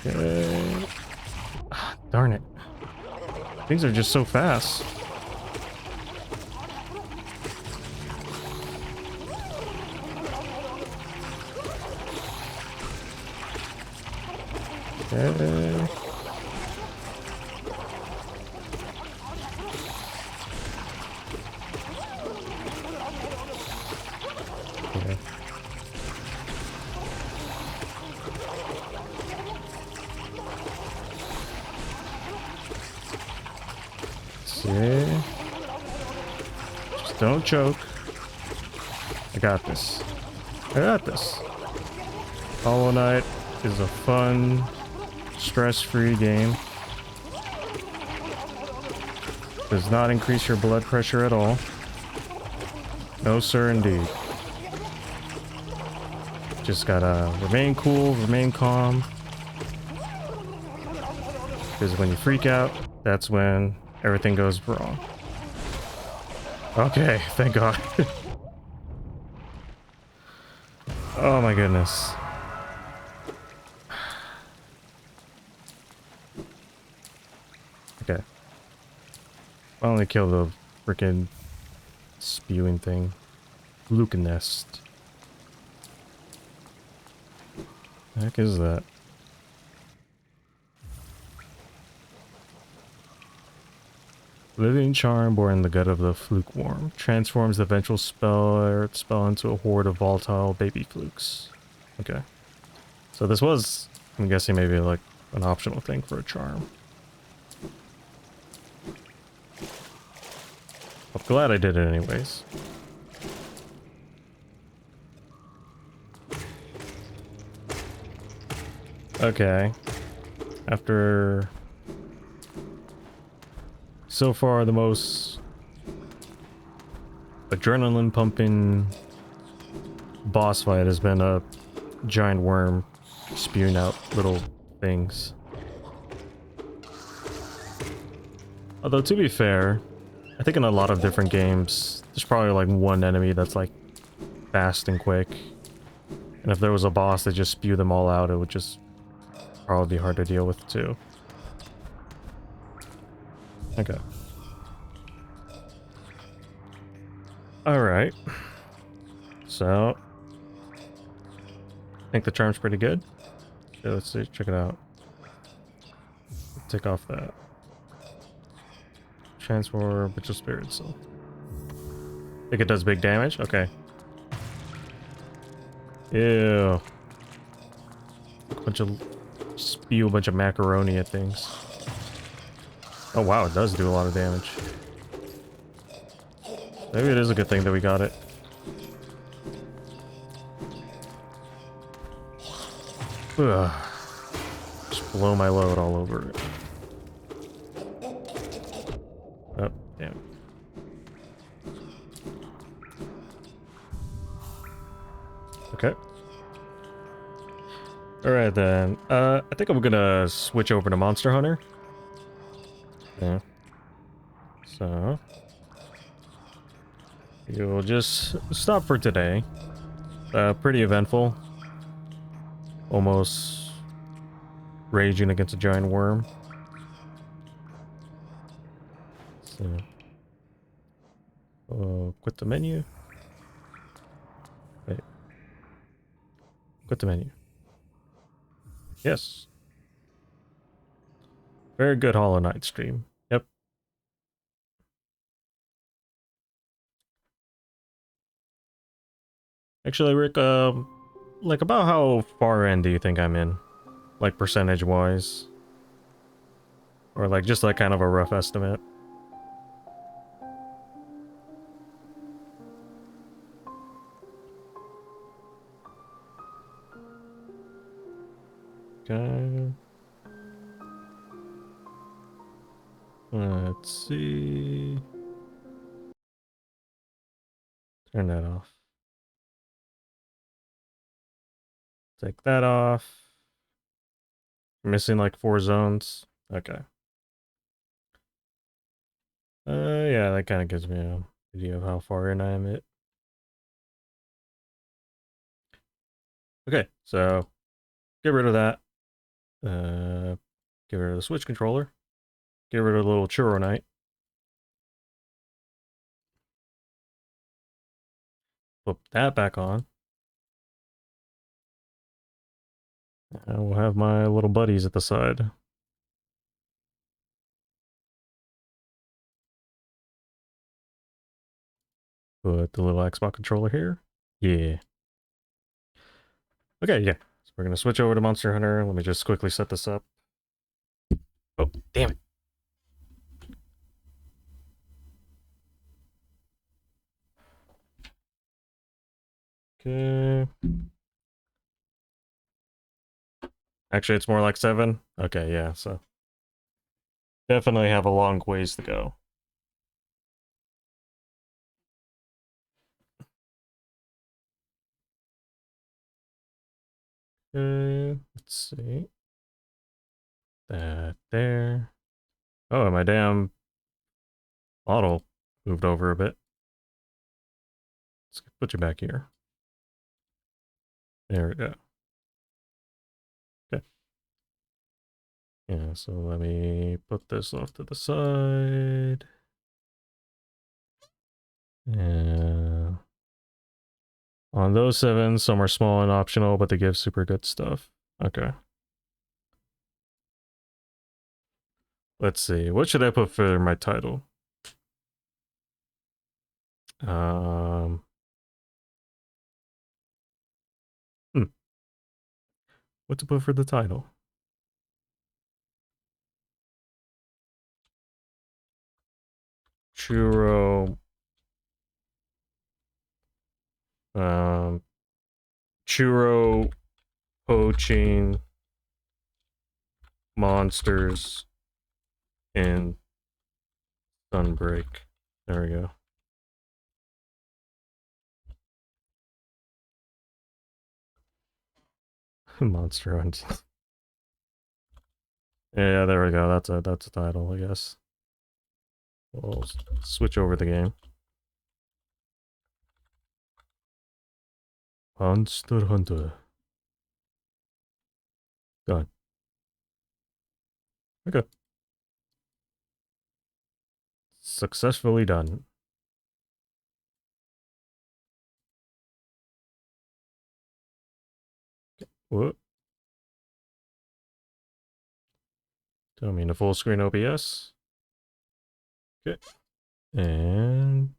Okay. Ah, darn it. Things are just so fast. Okay. Okay. See? Just don't choke. I got this. I got this. Hollow Knight is a fun, stress-free game. Does not increase your blood pressure at all. No sir indeed. Just gotta remain cool, remain calm. Because when you freak out, that's when everything goes wrong. Okay, thank God. Oh my goodness. Okay. Finally kill the freaking spewing thing. Luke nest. The heck is that? Living charm born in the gut of the fluke worm. Transforms the vengeful spell into a horde of volatile baby flukes. Okay. So this was, I'm guessing, maybe like an optional thing for a charm. I'm glad I did it anyways. Okay. After so far the most adrenaline pumping boss fight has been a giant worm spewing out little things. Although to be fair, I think in a lot of different games there's probably like one enemy that's like fast and quick. And if there was a boss that just spewed them all out, it would just probably be hard to deal with too. Okay. Alright. So I think the charm's pretty good. Okay, let's see, check it out. Take off that. Transform Butcher Spirit Soul. Think it does big damage? Okay. Ew. Spew a bunch of macaroni at things. Oh wow, it does do a lot of damage. Maybe it is a good thing that we got it. Ugh. Just blow my load all over it. Oh, damn. Okay. Alright then. I think I'm gonna switch over to Monster Hunter. Yeah. So you'll just stop for today. Pretty eventful. Almost raging against a giant worm. So quit the menu. Wait. Quit the menu. Yes. Very good Hollow Knight stream. Yep. Actually, Rick, like about how far in do you think I'm in? Like percentage wise? Or like just like kind of a rough estimate. Okay. Let's see. Turn that off. Take that off. Missing like 4 zones. Okay. Yeah, that kind of gives me an idea of how far in I am it. Okay, so get rid of that. Get rid of the Switch controller. Get rid of the little churro knight. Put that back on. And we'll have my little buddies at the side. Put the little Xbox controller here. Yeah. Okay, yeah. So we're gonna switch over to Monster Hunter. Let me just quickly set this up. Oh, damn it. Okay. Actually, it's more like 7. Okay, yeah, so definitely have a long ways to go. Okay, let's see. That there. Oh, and my damn model moved over a bit. Let's put you back here. There we go. Okay. Yeah, so let me put this off to the side. Yeah. On those 7, some are small and optional, but they give super good stuff. Okay. Let's see. What should I put for my title? Um. Hmm, what to put for the title? Churro. Um. Churro poaching monsters in Sunbreak. There we go. Monster Hunt. Yeah, there we go. That's a title, I guess. We'll switch over the game. Monster Hunter. Done. Okay. Successfully done. Whoop. Tell me in the full screen OBS. Okay. And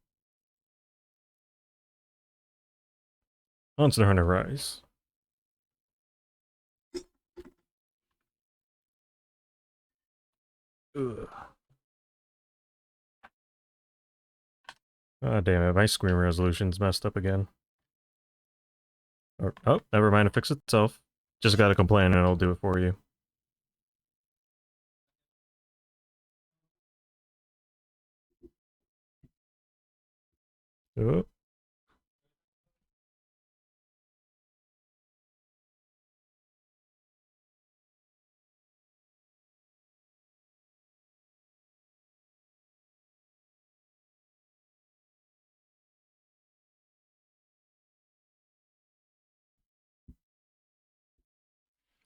Monster Hunter Rise. Ugh. Ah, damn it. My screen resolution's messed up again. Or, oh, never mind. It fixed itself. Just gotta complain and it'll do it for you. Oh,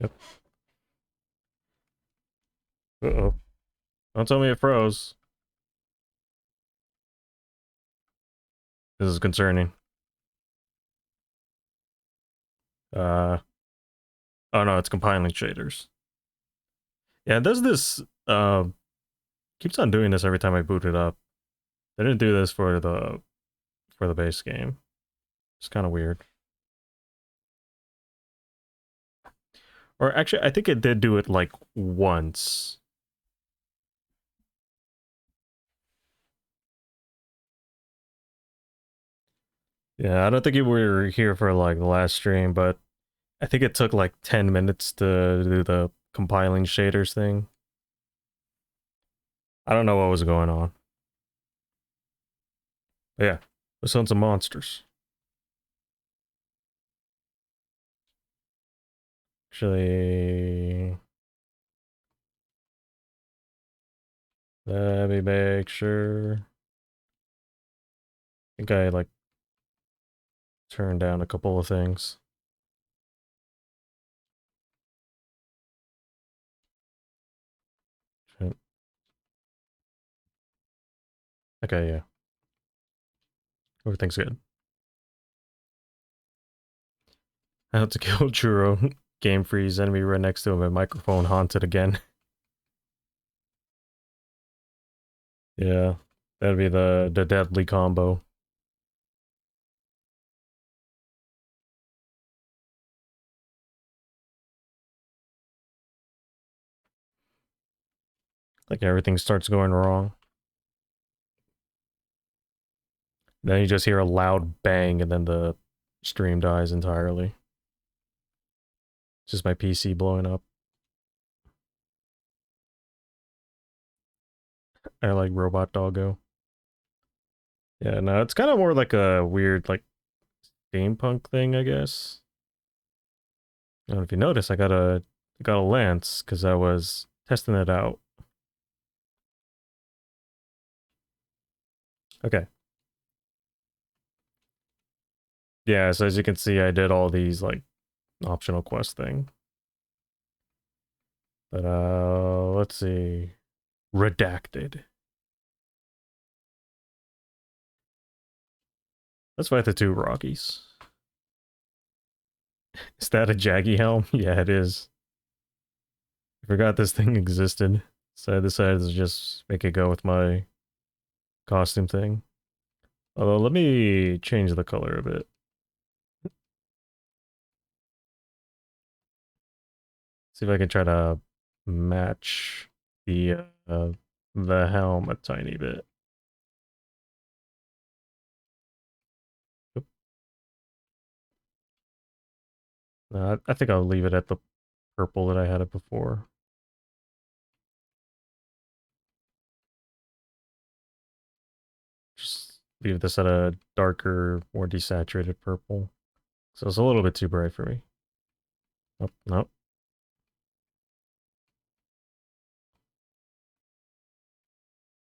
yep. Uh-oh. Don't tell me it froze. This is concerning. Uh, oh no, it's compiling shaders. Yeah, it does this, keeps on doing this every time I boot it up. They didn't do this for the base game. It's kind of weird. Or actually, I think it did do it like once. Yeah, I don't think you were here for like the last stream, but I think it took like 10 minutes to do the compiling shaders thing. I don't know what was going on. But yeah, let's hunt some monsters. Actually, let me make sure. I think I like turned down a couple of things. Okay, yeah. Everything's good. I had to kill Churro. Game freeze, enemy right next to him, and microphone haunted again. Yeah, that'd be the deadly combo. Like everything starts going wrong. Then you just hear a loud bang, and then the stream dies entirely. It's just my PC blowing up. I like Robot Doggo. Yeah, no, it's kind of more like a weird, like, steampunk thing, I guess. I don't know if you notice, I got a lance because I was testing it out. Okay. Yeah, so as you can see, I did all these like optional quest thing. But let's see. Redacted. Let's fight the two Rockies. Is that a Jaggy helm? Yeah, it is. I forgot this thing existed. So I decided to just make it go with my costume thing. Although, let me change the color a bit. See if I can try to match the uh, the helm a tiny bit. Oop. I think I'll leave it at the purple that I had it before. Just leave this at a darker, more desaturated purple. So it's a little bit too bright for me. Oh, nope.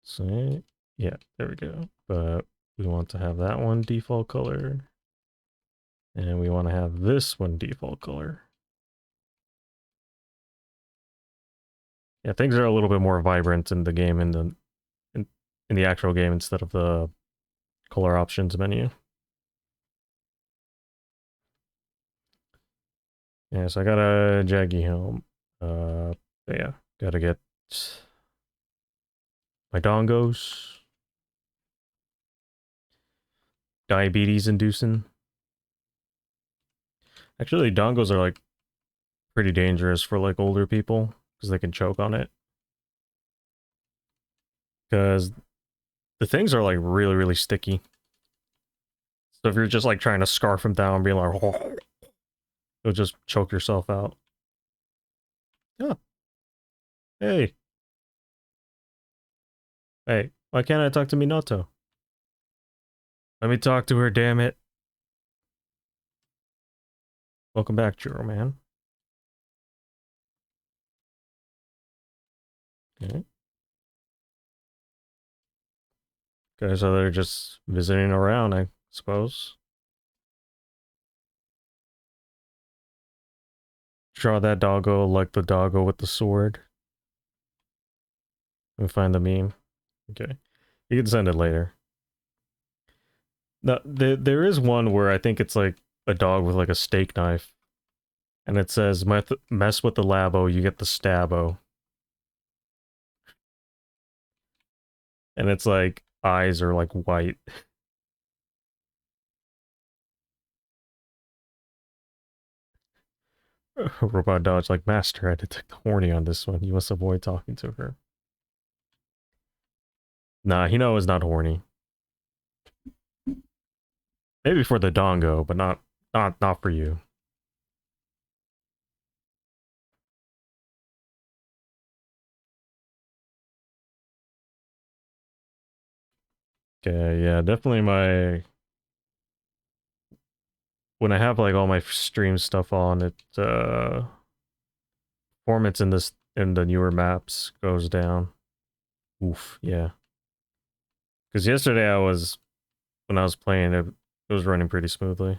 So, yeah, there we go. But we want to have that one default color. And we want to have this one default color. Yeah, things are a little bit more vibrant in the game in the actual game instead of the color options menu. Yeah, so I got a Jaggy helm. Yeah, gotta get my dongos. Diabetes inducing. Actually, dongos are like pretty dangerous for like older people because they can choke on it. Because the things are like really, really sticky. So if you're just like trying to scarf them down, being like, you'll just choke yourself out. Yeah. Hey. Hey. Why can't I talk to Minato? Let me talk to her, damn it. Welcome back, Juro Man. Okay. Okay, so they're just visiting around, I suppose. Draw that doggo like the doggo with the sword. Let me find the meme. Okay. You can send it later. No, there is one where I think it's like a dog with like a steak knife. And it says, mess with the labo, you get the stabo. And it's like, eyes are like white. Robot Dodge like, Master, I detect horny on this one. You must avoid talking to her. Nah, Hino is not horny. Maybe for the dongo, but not for you. Okay, yeah, definitely my when I have like all my stream stuff on, it performance in the newer maps goes down. Oof, yeah. Because yesterday when I was playing it was running pretty smoothly.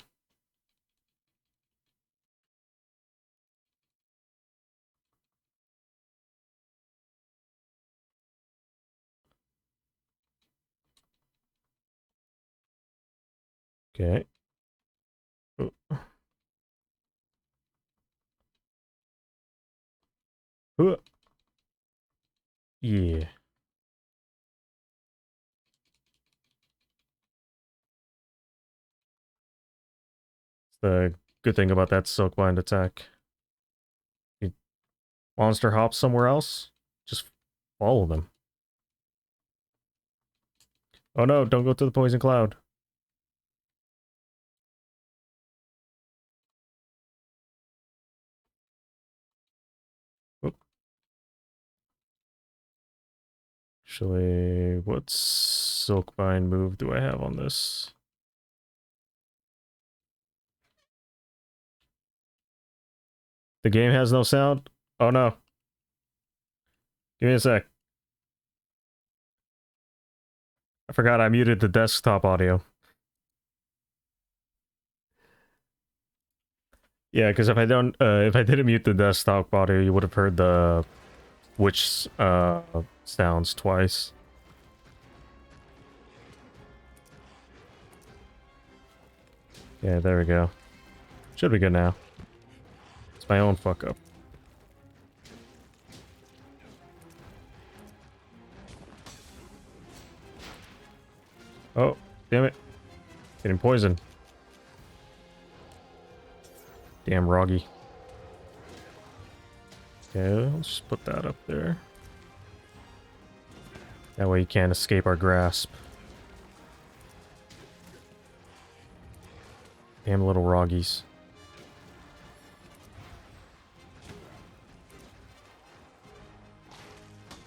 Okay. Oh, oh, yeah. The good thing about that Silkbind attack. You monster hop somewhere else, just follow them. Oh no, don't go to the poison cloud. Oh, actually, what Silkbind move do I have on this? The game has no sound? Oh no. Give me a sec. I forgot I muted the desktop audio. Yeah, because if I didn't mute the desktop audio, you would have heard the witch sounds twice. Yeah, there we go. Should be good now. It's my own fuck up. Oh, damn it. Getting poisoned. Damn Roggy. Okay, let's just put that up there. That way you can't escape our grasp. Damn little Roggies.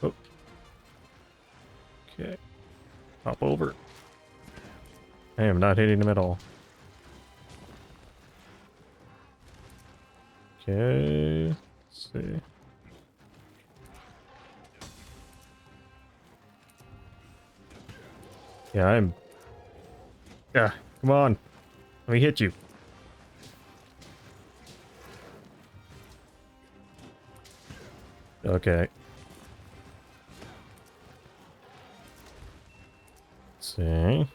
Oh. Okay. Hop over. I am not hitting him at all. Okay. Let's see. Yeah, I'm... Yeah, come on. Let me hit you. Okay. Let's see.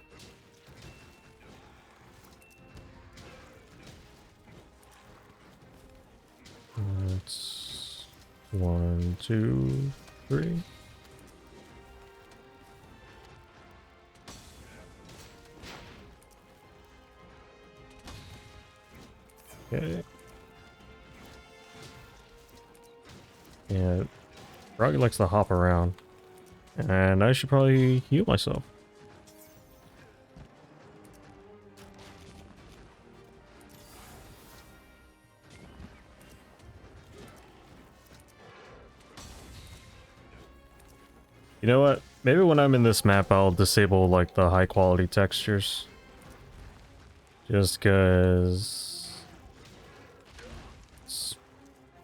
That's 1, 2, 3. Okay. Yeah, Rocket likes to hop around. And I should probably heal myself. You know what? Maybe when I'm in this map, I'll disable like the high quality textures. Just cause it's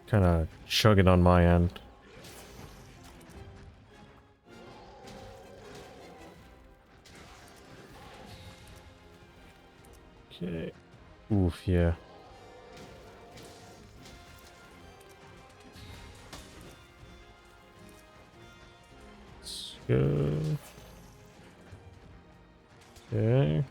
kind of chugging on my end. Okay. Oof, yeah. Let's go. Okay.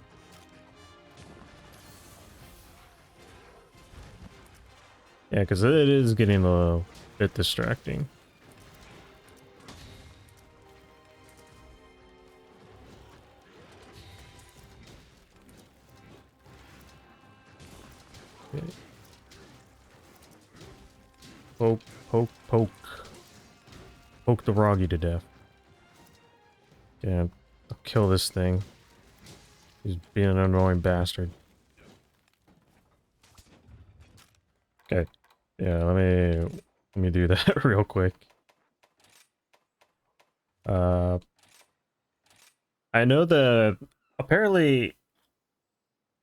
Yeah, because it is getting a bit distracting. Okay. Poke, poke, poke. Poke the Roggy to death. Yeah, I'll kill this thing. He's being an annoying bastard. Okay. Yeah, let me do that real quick. I know that apparently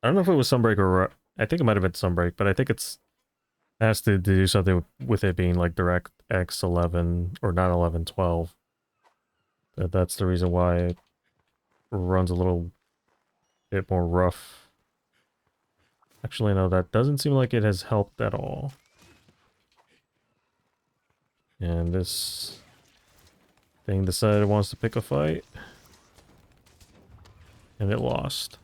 I don't know if it was Sunbreak or I think it might have been Sunbreak, but I think it has to do something with it being like DirectX 11 or not 11, 12. That's the reason why it runs a little bit more rough. Actually, no, that doesn't seem like it has helped at all. And this thing decided it wants to pick a fight. And it lost.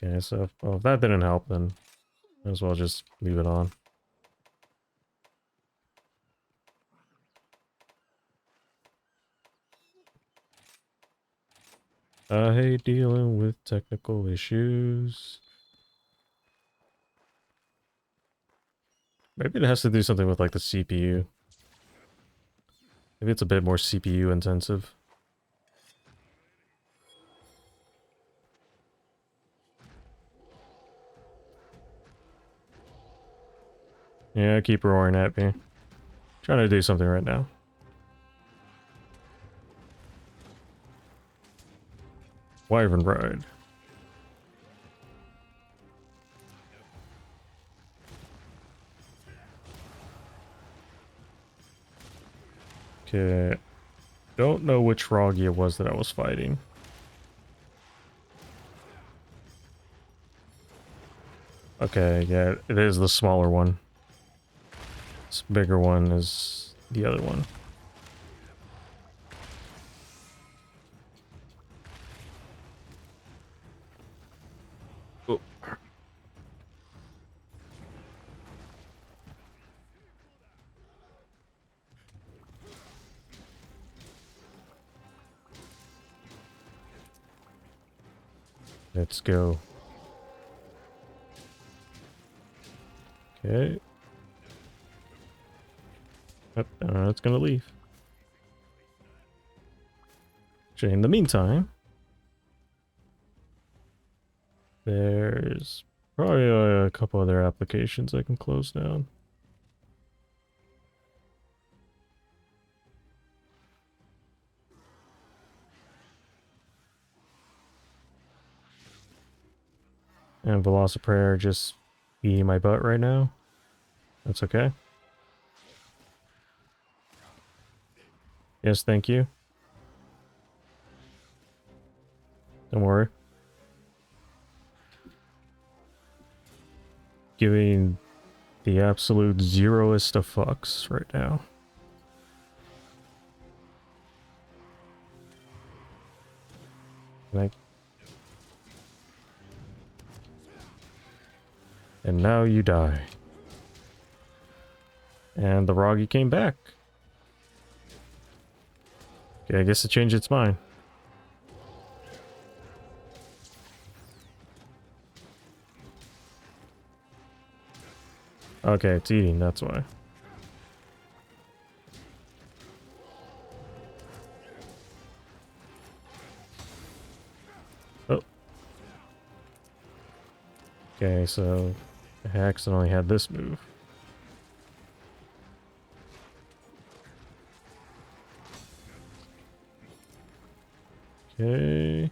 Okay, so well, if that didn't help, then might as well just leave it on. I hate dealing with technical issues. Maybe it has to do something with like the CPU. Maybe it's a bit more CPU intensive. Yeah, keep roaring at me. Trying to do something right now. Wyvern Ride. Okay. Don't know which froggy it was that I was fighting. Okay, yeah, it is the smaller one. This bigger one is the other one. Oh. Let's go. Okay. Yep, it's gonna leave. Okay, in the meantime, there's probably a couple other applications I can close down. And Velociprayer just eating my butt right now. That's okay. Yes, thank you. Don't worry. Giving the absolute zeroest of fucks right now. Like, and now you die. And the Roggy came back. Okay, I guess it changed its mind. Okay, it's eating, that's why. Oh. Okay, so I accidentally had this move. Okay.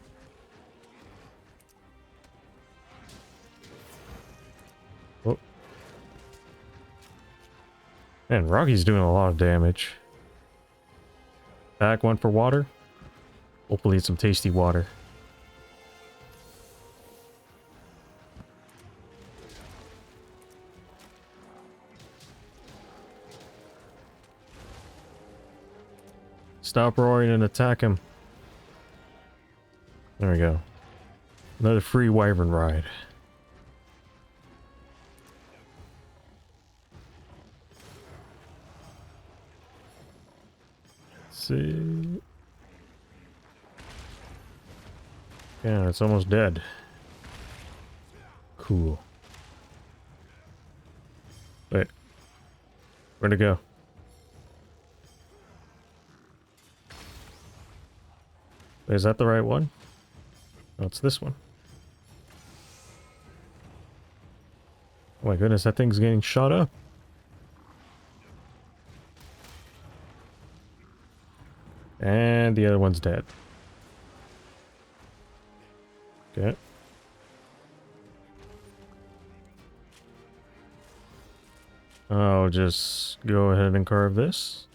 Oh. Man, Rocky's doing a lot of damage. Back one for water. Hopefully it's some tasty water. Stop roaring and attack him. There we go. Another free wyvern ride. Let's see. Yeah, it's almost dead. Cool. Wait. Where'd it go? Wait, is that the right one? Oh, it's this one. Oh my goodness, that thing's getting shot up. And the other one's dead. Okay. I'll just go ahead and carve this.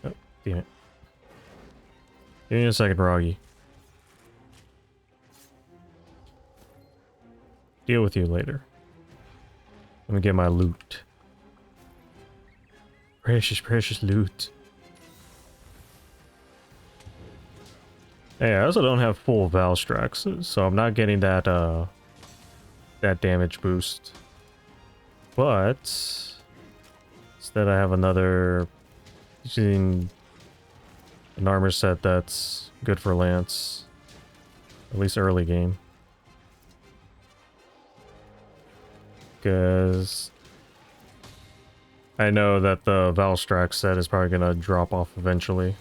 Oh, damn it. Give me a second, Roggy. Deal with you later. Let me get my loot. Precious, precious loot. Hey, I also don't have full Valstrax, so I'm not getting that that damage boost. But instead I have another using an armor set that's good for Lance. At least early game. Because I know that the Valstrax set is probably gonna drop off eventually.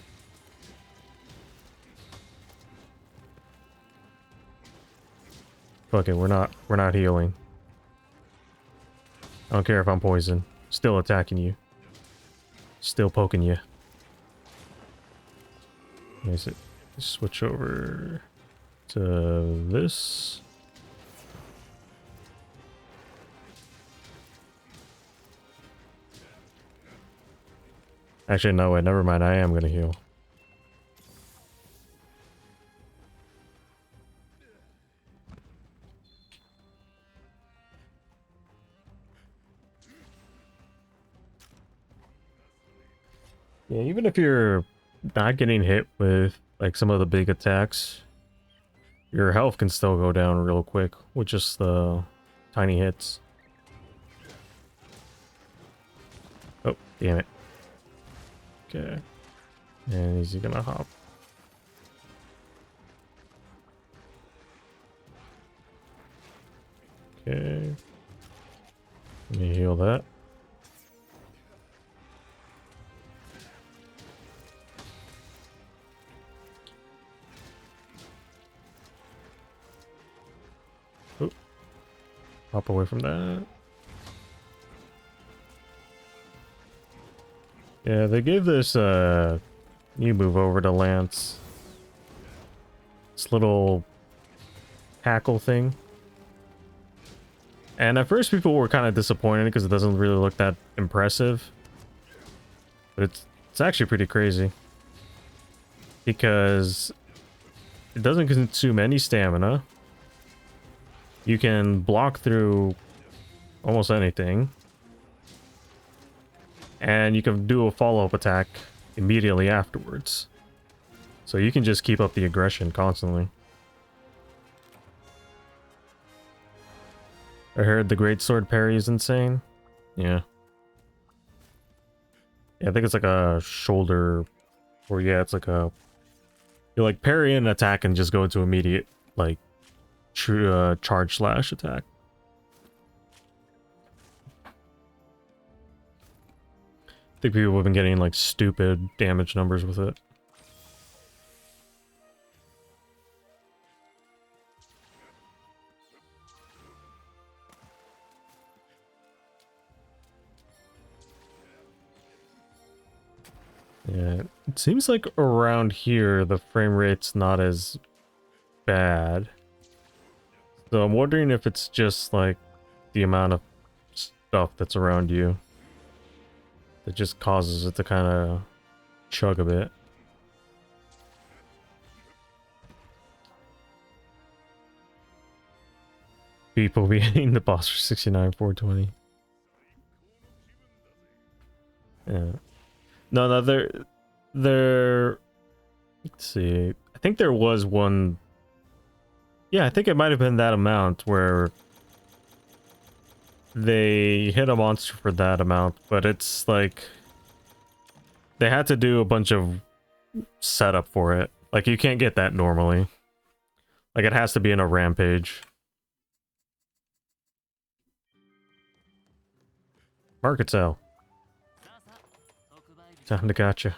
Fuck it, we're not healing. I don't care if I'm poisoned. Still attacking you. Still poking you. Let me switch over to this. Actually, no, wait, never mind. I am gonna heal. Yeah, even if you're not getting hit with like some of the big attacks, your health can still go down real quick with just the tiny hits. Oh, damn it. Okay. And is he gonna hop? Okay. Let me heal that. Oop. Hop away from that. Yeah, they gave this new move over to Lance. This little hackle thing. And at first people were kind of disappointed because it doesn't really look that impressive. But it's actually pretty crazy. Because it doesn't consume any stamina. You can block through almost anything. And you can do a follow-up attack immediately afterwards. So you can just keep up the aggression constantly. I heard the great sword parry is insane. Yeah. Yeah, I think it's like a shoulder, or yeah, it's like a, you like parry an attack and just go into immediate like true charge slash attack. I think people have been getting like stupid damage numbers with it. Yeah, it seems like around here the frame rate's not as bad. So I'm wondering if it's just like the amount of stuff that's around you that just causes it to kind of chug a bit. People beating the boss for 69, 420. Yeah. No, there. Let's see. I think there was one. Yeah, I think it might have been that amount where they hit a monster for that amount, but it's like they had to do a bunch of setup for it. Like you can't get that normally. Like it has to be in a rampage. Market sale. Time to gotcha.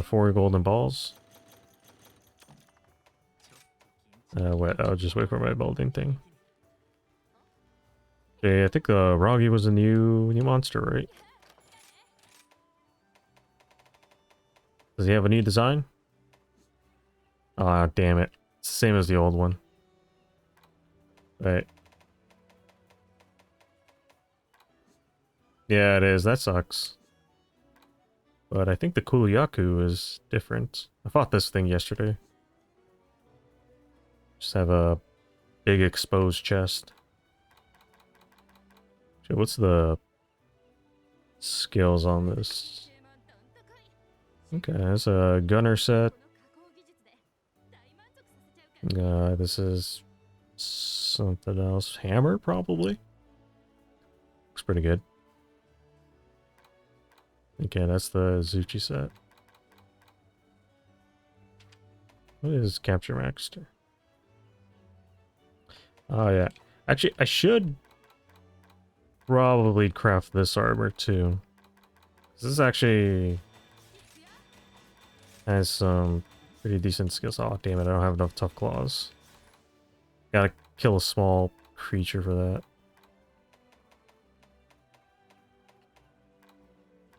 4 golden balls. Wait, I'll just wait for my building thing. Okay, I think the Roggy was a new monster, right? Does he have a new design? Ah, damn it. It's the same as the old one. Right. Yeah, it is. That sucks. But I think the Kuliyaku is different. I fought this thing yesterday. Just have a big exposed chest. Shit, what's the skills on this? Okay, it's a gunner set. This is something else. Hammer, probably? Looks pretty good. Okay, that's the Zuchi set. What is Capture Master? Oh, yeah. Actually, I should probably craft this armor, too. This actually has some pretty decent skills. Oh, damn it, I don't have enough tough claws. Gotta kill a small creature for that.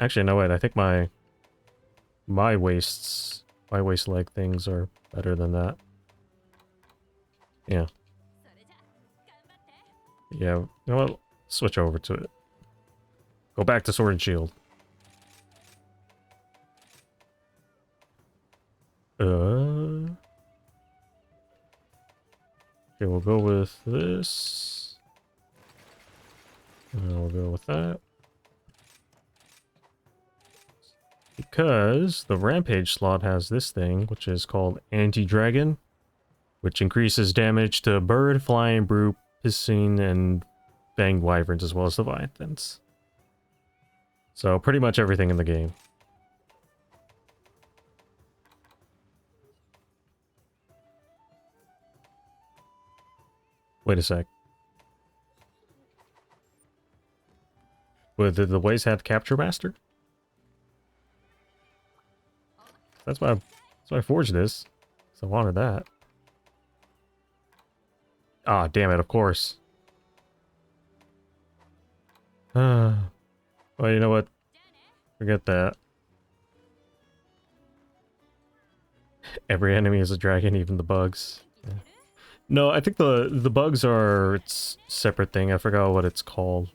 Actually, no, wait, I think my waist leg things are better than that. Yeah. Yeah, you know what? Switch over to it. Go back to Sword and Shield. Okay, we'll go with this. And we'll go with that. Because the Rampage slot has this thing, which is called Anti-Dragon, which increases damage to bird, flying, brute, piscine, and fanged wyverns, as well as leviathans. So pretty much everything in the game. Wait a sec. Did the Ways have Capture Master? That's why I forged this. So I wanted that. Ah, damn it, of course. Well, you know what? Forget that. Every enemy is a dragon, even the bugs. Yeah. No, I think the bugs are its separate thing. I forgot what it's called.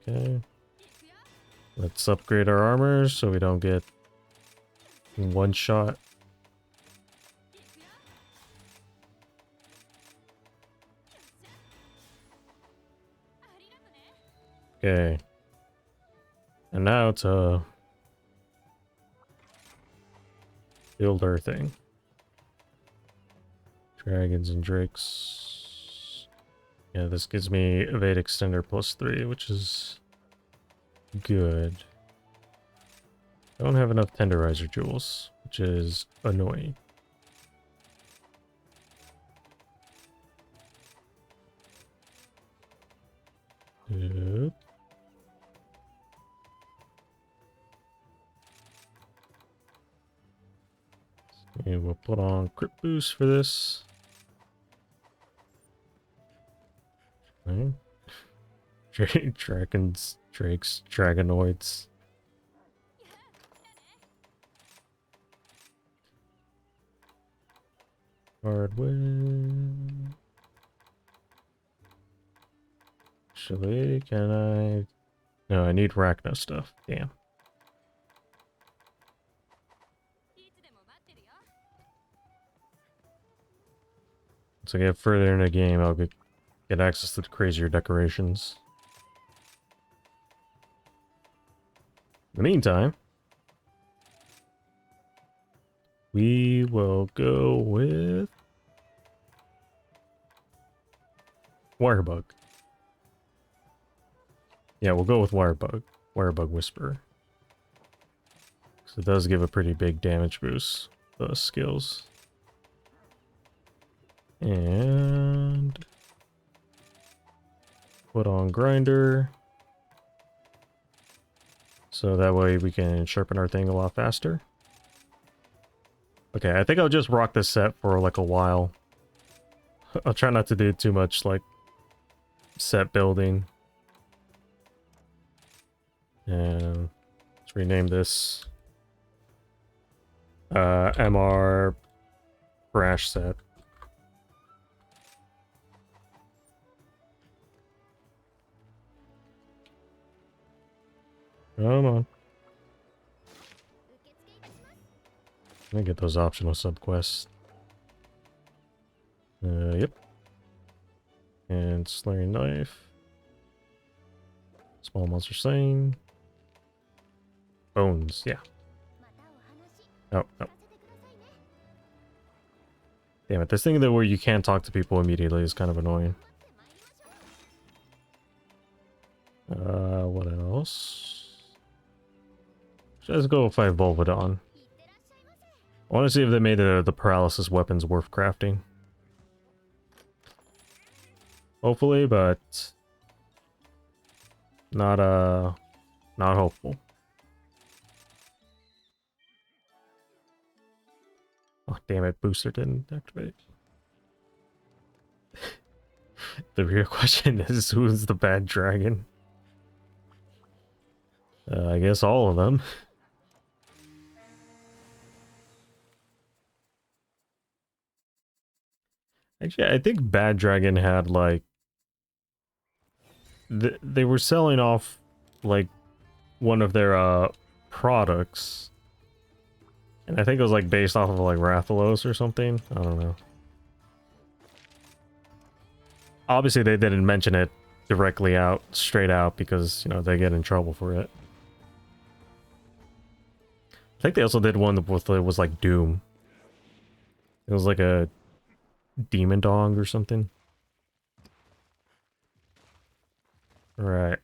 Okay. Let's upgrade our armor so we don't get one shot. Okay. And now to build our thing. Dragons and drakes. Yeah, this gives me evade extender +3, which is good. I don't have enough tenderizer jewels, which is annoying. Yep. And we'll put on crit boost for this. Okay. Dragons, drakes, dragonoids. Hardware. Actually, can I? No, I need Rachno stuff. Damn. Once I get further in the game, I'll get access to the crazier decorations. In the meantime, we will go with Wirebug. Yeah, we'll go with Wirebug. Wirebug Whisperer. So it does give a pretty big damage boost, the skills. And put on Grinder. So that way we can sharpen our thing a lot faster. Okay, I think I'll just rock this set for like a while. I'll try not to do too much like set building. And let's rename this MR Crash set. Come on. Let me get those optional subquests. Yep. And Slaying Knife. Small Monster Slaying. Bones, yeah. Oh, no. Damn it, this thing that where you can't talk to people immediately is kind of annoying. What else? Let's go if I Volvodon. I want to see if they made the paralysis weapons worth crafting. Hopefully, but not hopeful. Oh damn it, booster didn't activate. The real question is, who's the bad dragon? I guess all of them. Actually, I think Bad Dragon had like they were selling off like one of their products, and I think it was like based off of like Rathalos or something. I don't know. Obviously, they didn't mention it directly out, straight out, because you know they get in trouble for it. I think they also did one with it was like Doom. It was like a demon dog or something. Right.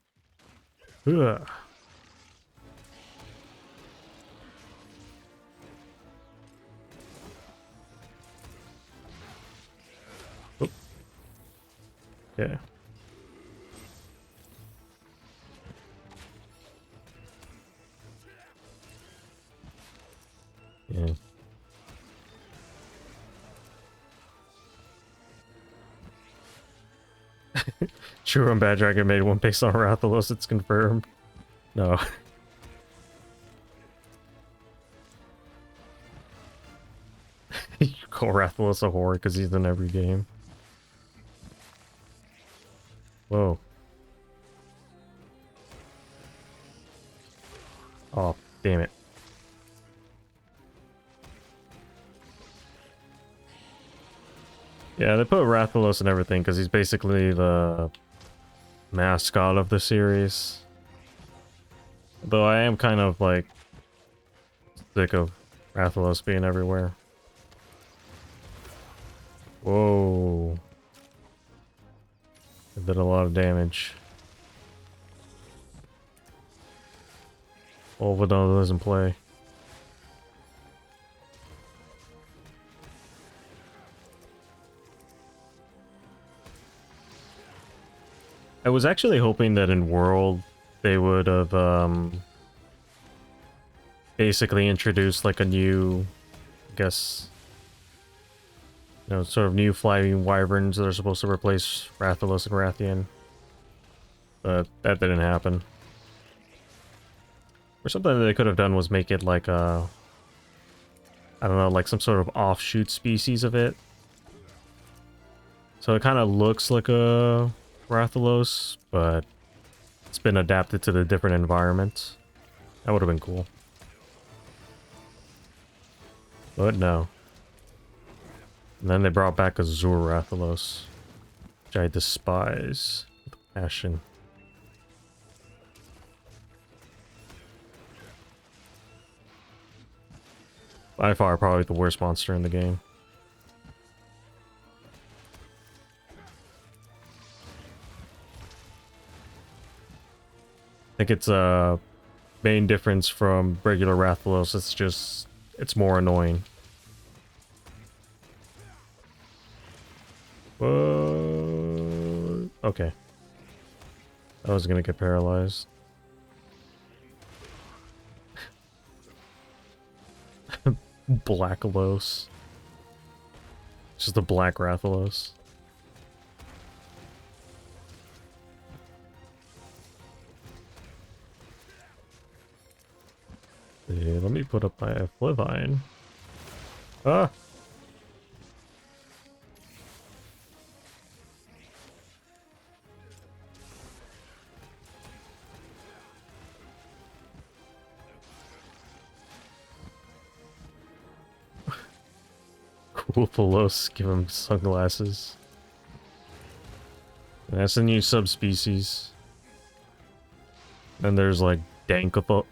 Ugh. Oop. Yeah. Yeah. True and Bad Dragon made one based on Rathalos, it's confirmed. No. You call Rathalos a whore because he's in every game. Whoa. Oh, damn it. Yeah, they put Rathalos and everything because he's basically the mascot of the series. Though I am kind of like sick of Rathalos being everywhere. Whoa. It did a lot of damage. Volvodon doesn't play. I was actually hoping that in World they would have basically introduced like a new, I guess, you know, sort of new flying wyverns that are supposed to replace Rathalos and Rathian. But that didn't happen. Or something that they could have done was make it like a, I don't know, like some sort of offshoot species of it. So it kind of looks like a Rathalos, but it's been adapted to the different environment. That would have been cool. But no. And then they brought back Azure Rathalos, which I despise with passion. By far, probably the worst monster in the game. I think it's a main difference from regular Rathalos. It's just, it's more annoying. Whoa. Okay. I was gonna get paralyzed. Blackalos. Just a black Rathalos. Yeah, let me put up my Flivine. Ah! Cool Pelos, give him sunglasses. That's a new subspecies. Then there's like Dankalos.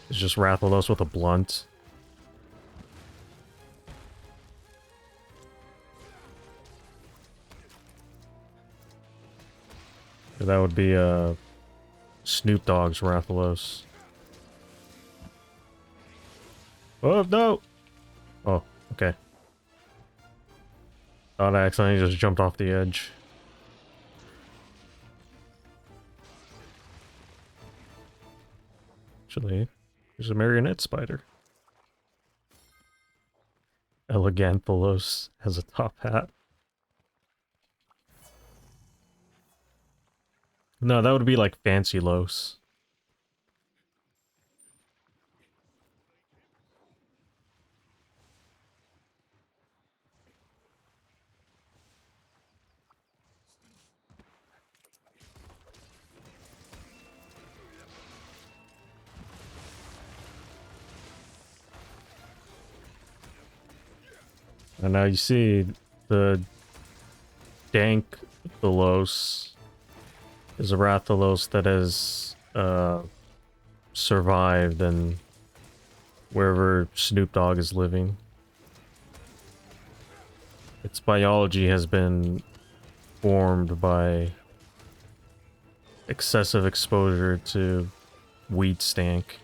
It's just Rathalos with a blunt. That would be Snoop Dogg's Rathalos. Oh no! Oh, okay. Thought I accidentally just jumped off the edge. Actually, there's a marionette spider. Eleganthalos has a top hat. No, that would be like Fancy Los. And now you see the Dankthalos is a Rathalos that has survived and wherever Snoop Dogg is living. Its biology has been formed by excessive exposure to weed stank.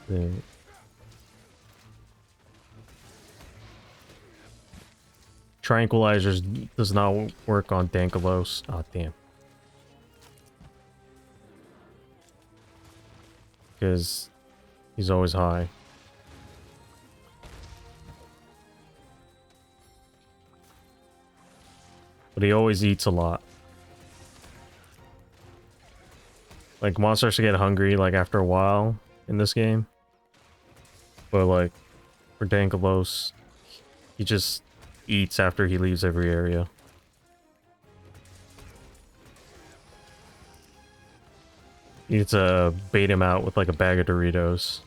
Yeah. Tranquilizers does not work on Dankalos. Oh, damn. Because he's always high. But he always eats a lot. Like, monsters get hungry, like, after a while in this game. But, like, for Dankalos, he just eats after he leaves every area. You need to bait him out with, like, a bag of Doritos.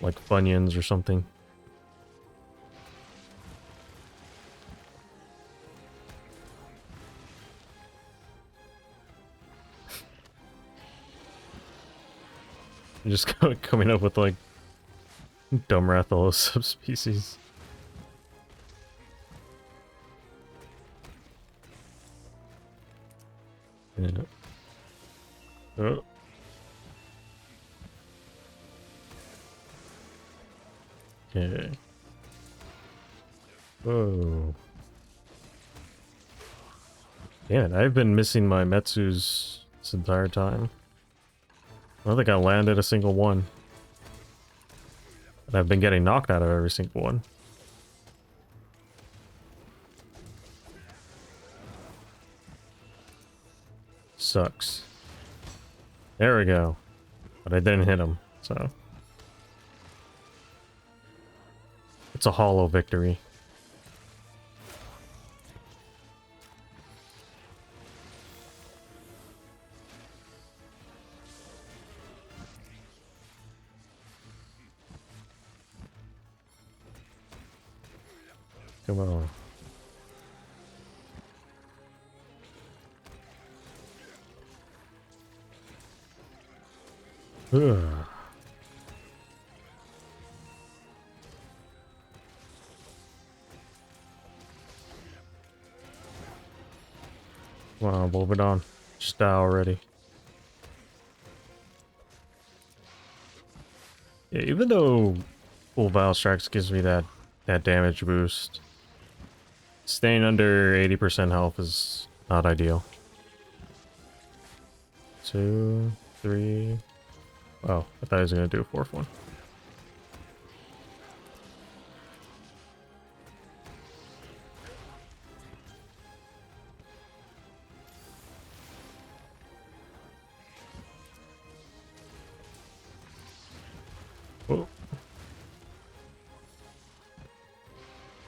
Like Funyuns or something. I'm just coming up with, like, dumb Rathalos subspecies. Yeah. Oh. Okay. Whoa. Damn it, I've been missing my Metsus this entire time. I don't think I landed a single one. And I've been getting knocked out of every single one. Sucks. There we go. But I didn't hit him, so... It's a hollow victory. Come on. Ugh. Wow, move it on. Just die already. Yeah, even though full Valstrax gives me that damage boost, Staying under 80% health is not ideal. 2, 3. Oh, I thought I was gonna do a fourth one. Oh.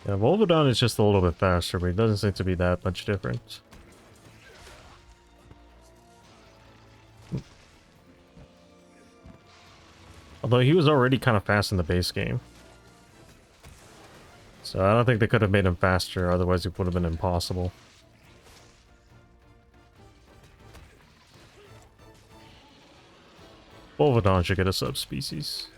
Yeah, Volvodon is just a little bit faster, but it doesn't seem to be that much different. Although he was already kind of fast in the base game. So I don't think they could have made him faster, otherwise it would have been impossible. Volvodon should get a subspecies.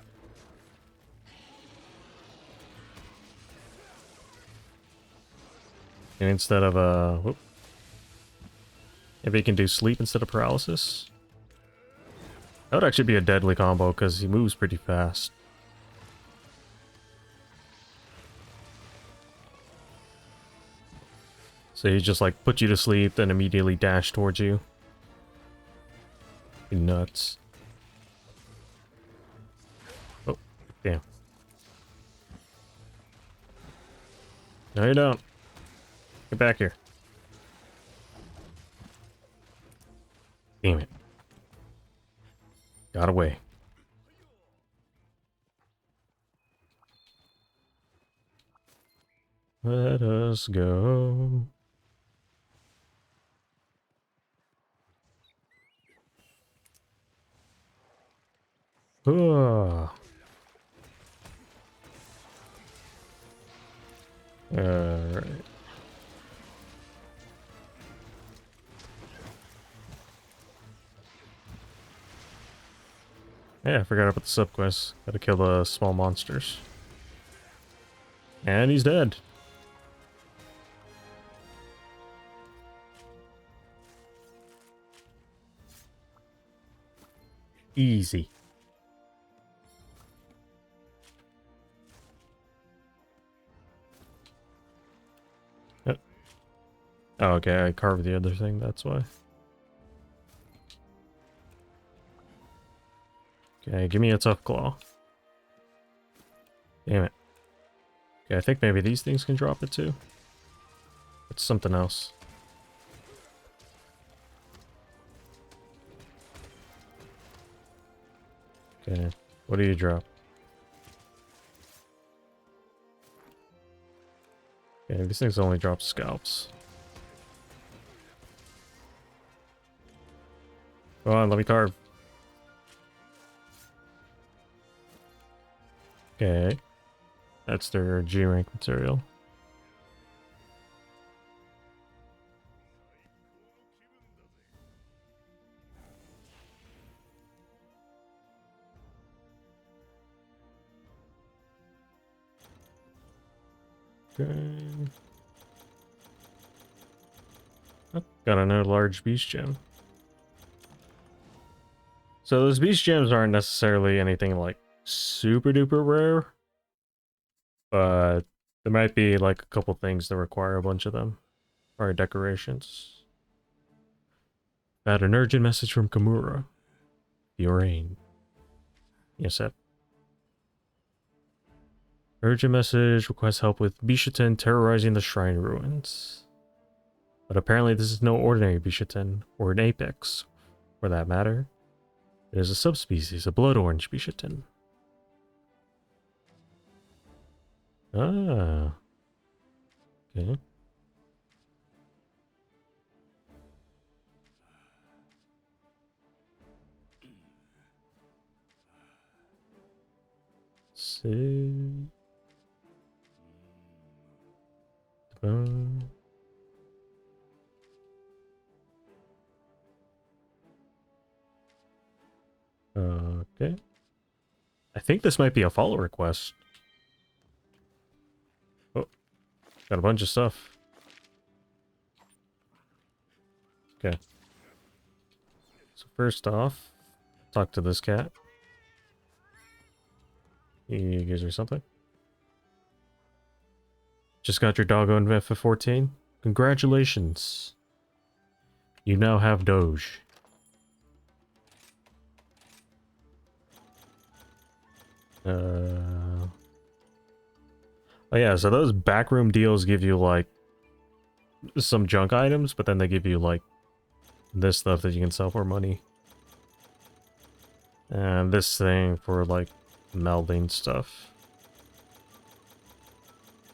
And instead of whoop. Maybe he can do sleep instead of paralysis. That would actually be a deadly combo because he moves pretty fast. So he just like put you to sleep, then immediately dash towards you. You nuts. Oh, damn. No, you don't. Get back here. Damn it. Got away. Let us go. Alright. Yeah, I forgot about the subquest. Gotta kill the small monsters. And he's dead. Easy. Yep. Oh, okay, I carved the other thing, that's why. Okay, give me a tough claw. Damn it. Okay, I think maybe these things can drop it too. It's something else. Okay, what do you drop? Okay, these things only drop scalps. Come on, let me carve. Okay. That's their G rank material. Okay. Oh, got another large beast gem. So those beast gems aren't necessarily anything like super duper rare, but there might be like a couple things that require a bunch of them. Or decorations. Got an urgent message from Kamura. Your aim. Yes, sir. Urgent message requests help with Bishaten terrorizing the shrine ruins. But apparently this is no ordinary Bishaten, or an apex, for that matter. It is a subspecies, a blood orange Bishaten. Ah. Okay. See. Okay. I think this might be a follow request. Oh, got a bunch of stuff. Okay. So first off, talk to this cat. He gives me something. Just got your doggone FF14? Congratulations. You now have Doge. Oh yeah, so those backroom deals give you, like, some junk items, but then they give you, like, this stuff that you can sell for money. And this thing for, like, melding stuff.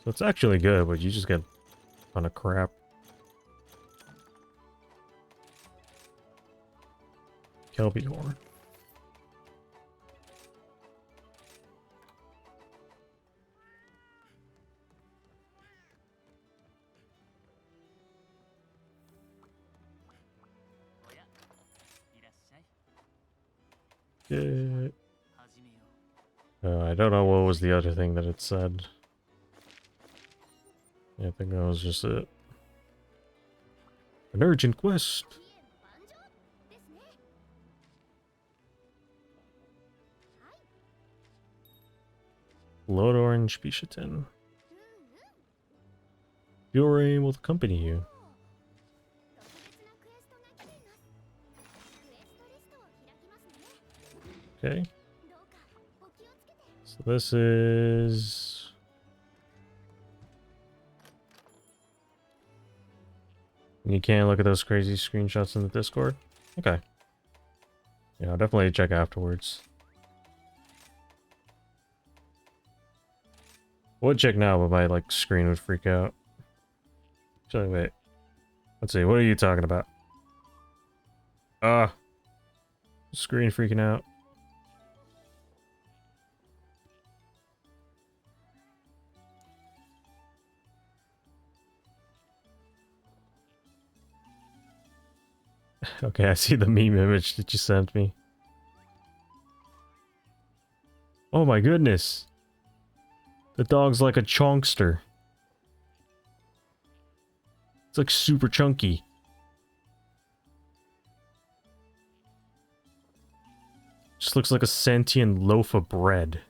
So it's actually good, but you just get a ton of crap. Kelby horn. Yeah. I don't know what was the other thing that it said. Yeah, I think that was just it. An urgent quest. Blood Orange Bishatin. Your aim will accompany you. Okay. So this is... You can't look at those crazy screenshots in the Discord? Okay. Yeah, I'll definitely check afterwards. Would check now, but my, like, screen would freak out. Actually, wait. Let's see, what are you talking about? Screen freaking out. Okay, I see the meme image that you sent me. Oh my goodness. The dog's like a chonkster. It's like super chunky. Just looks like a sentient loaf of bread.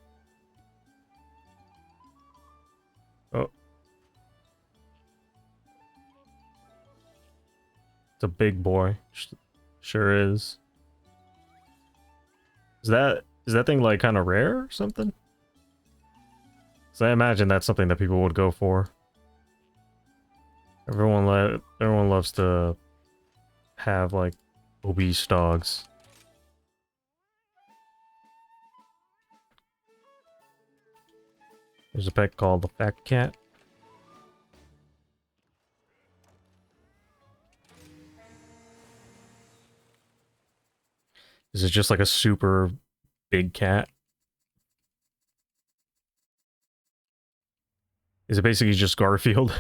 Oh. It's a big boy. Sure is. Is that thing like kind of rare or something? So I imagine that's something that people would go for. Everyone loves to have like obese dogs. There's a pet called the Fat Cat. Is it just like a super big cat? Is it basically just Garfield?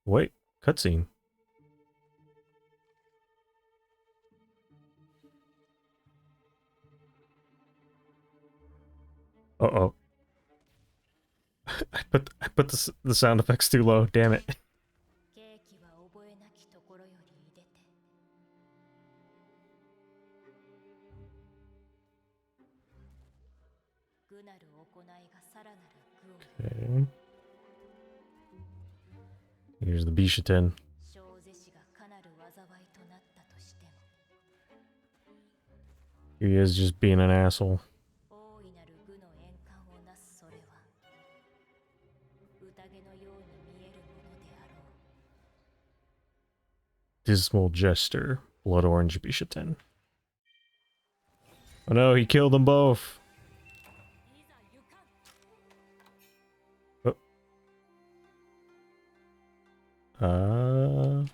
Wait, cutscene. Uh-oh. I put the sound effects too low, damn it. Okay. Here's the Bishaten. Here he is just being an asshole. Dismal Jester. Blood Orange Bishaten. Oh no, he killed them both. Oh.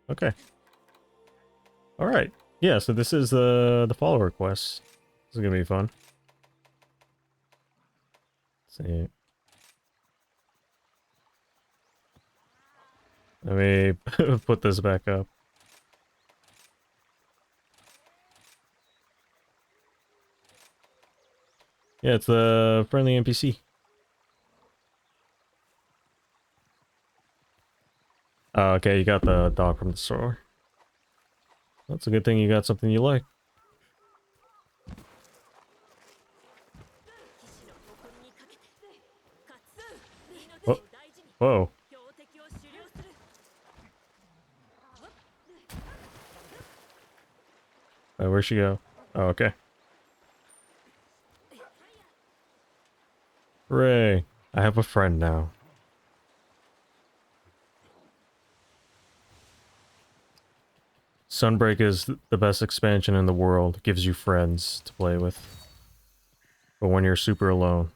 Okay. Alright. Yeah, so this is the follower quest. This is gonna be fun. Let's see. Let me put this back up. Yeah, it's the friendly NPC. Oh, okay, you got the dog from the store. That's a good thing you got something you like. Where'd she go? Oh, okay. Hooray. I have a friend now. Sunbreak is the best expansion in the world. Gives you friends to play with. But when you're super alone.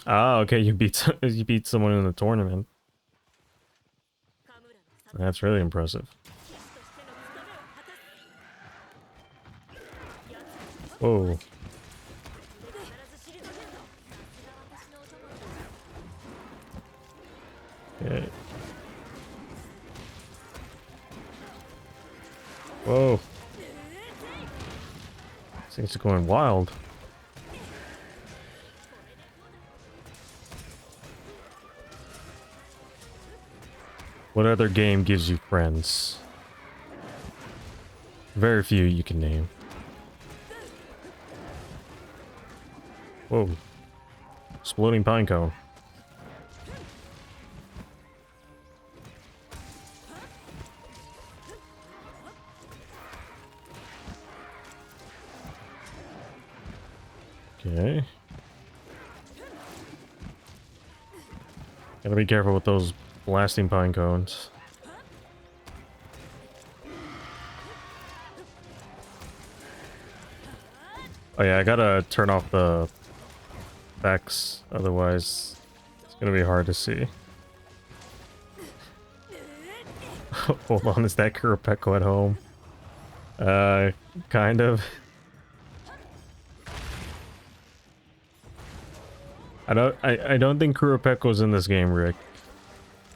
Ah, okay, you beat you beat someone in the tournament. That's really impressive. Whoa. Okay. Whoa. Things are going wild. What other game gives you friends? Very few you can name. Whoa. Exploding pine cone. Okay. Gotta be careful with those blasting pine cones. Oh yeah, I gotta turn off the effects, otherwise it's gonna be hard to see. Hold on, is that Kurapeko at home? Kind of. I don't think Kuropeko's in this game, Rick.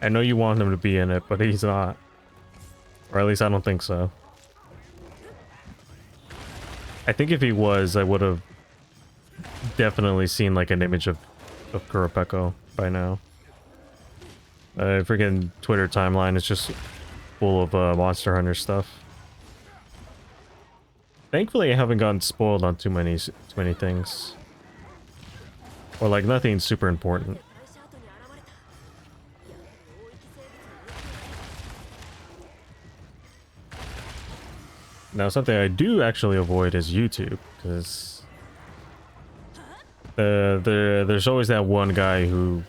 I know you want him to be in it, but he's not. Or at least I don't think so. I think if he was, I would have definitely seen like an image of Kuropeko by now. Freaking Twitter timeline is just full of Monster Hunter stuff. Thankfully, I haven't gotten spoiled on too many things. Or like nothing super important. Now, something I do actually avoid is YouTube, because there's always that one guy who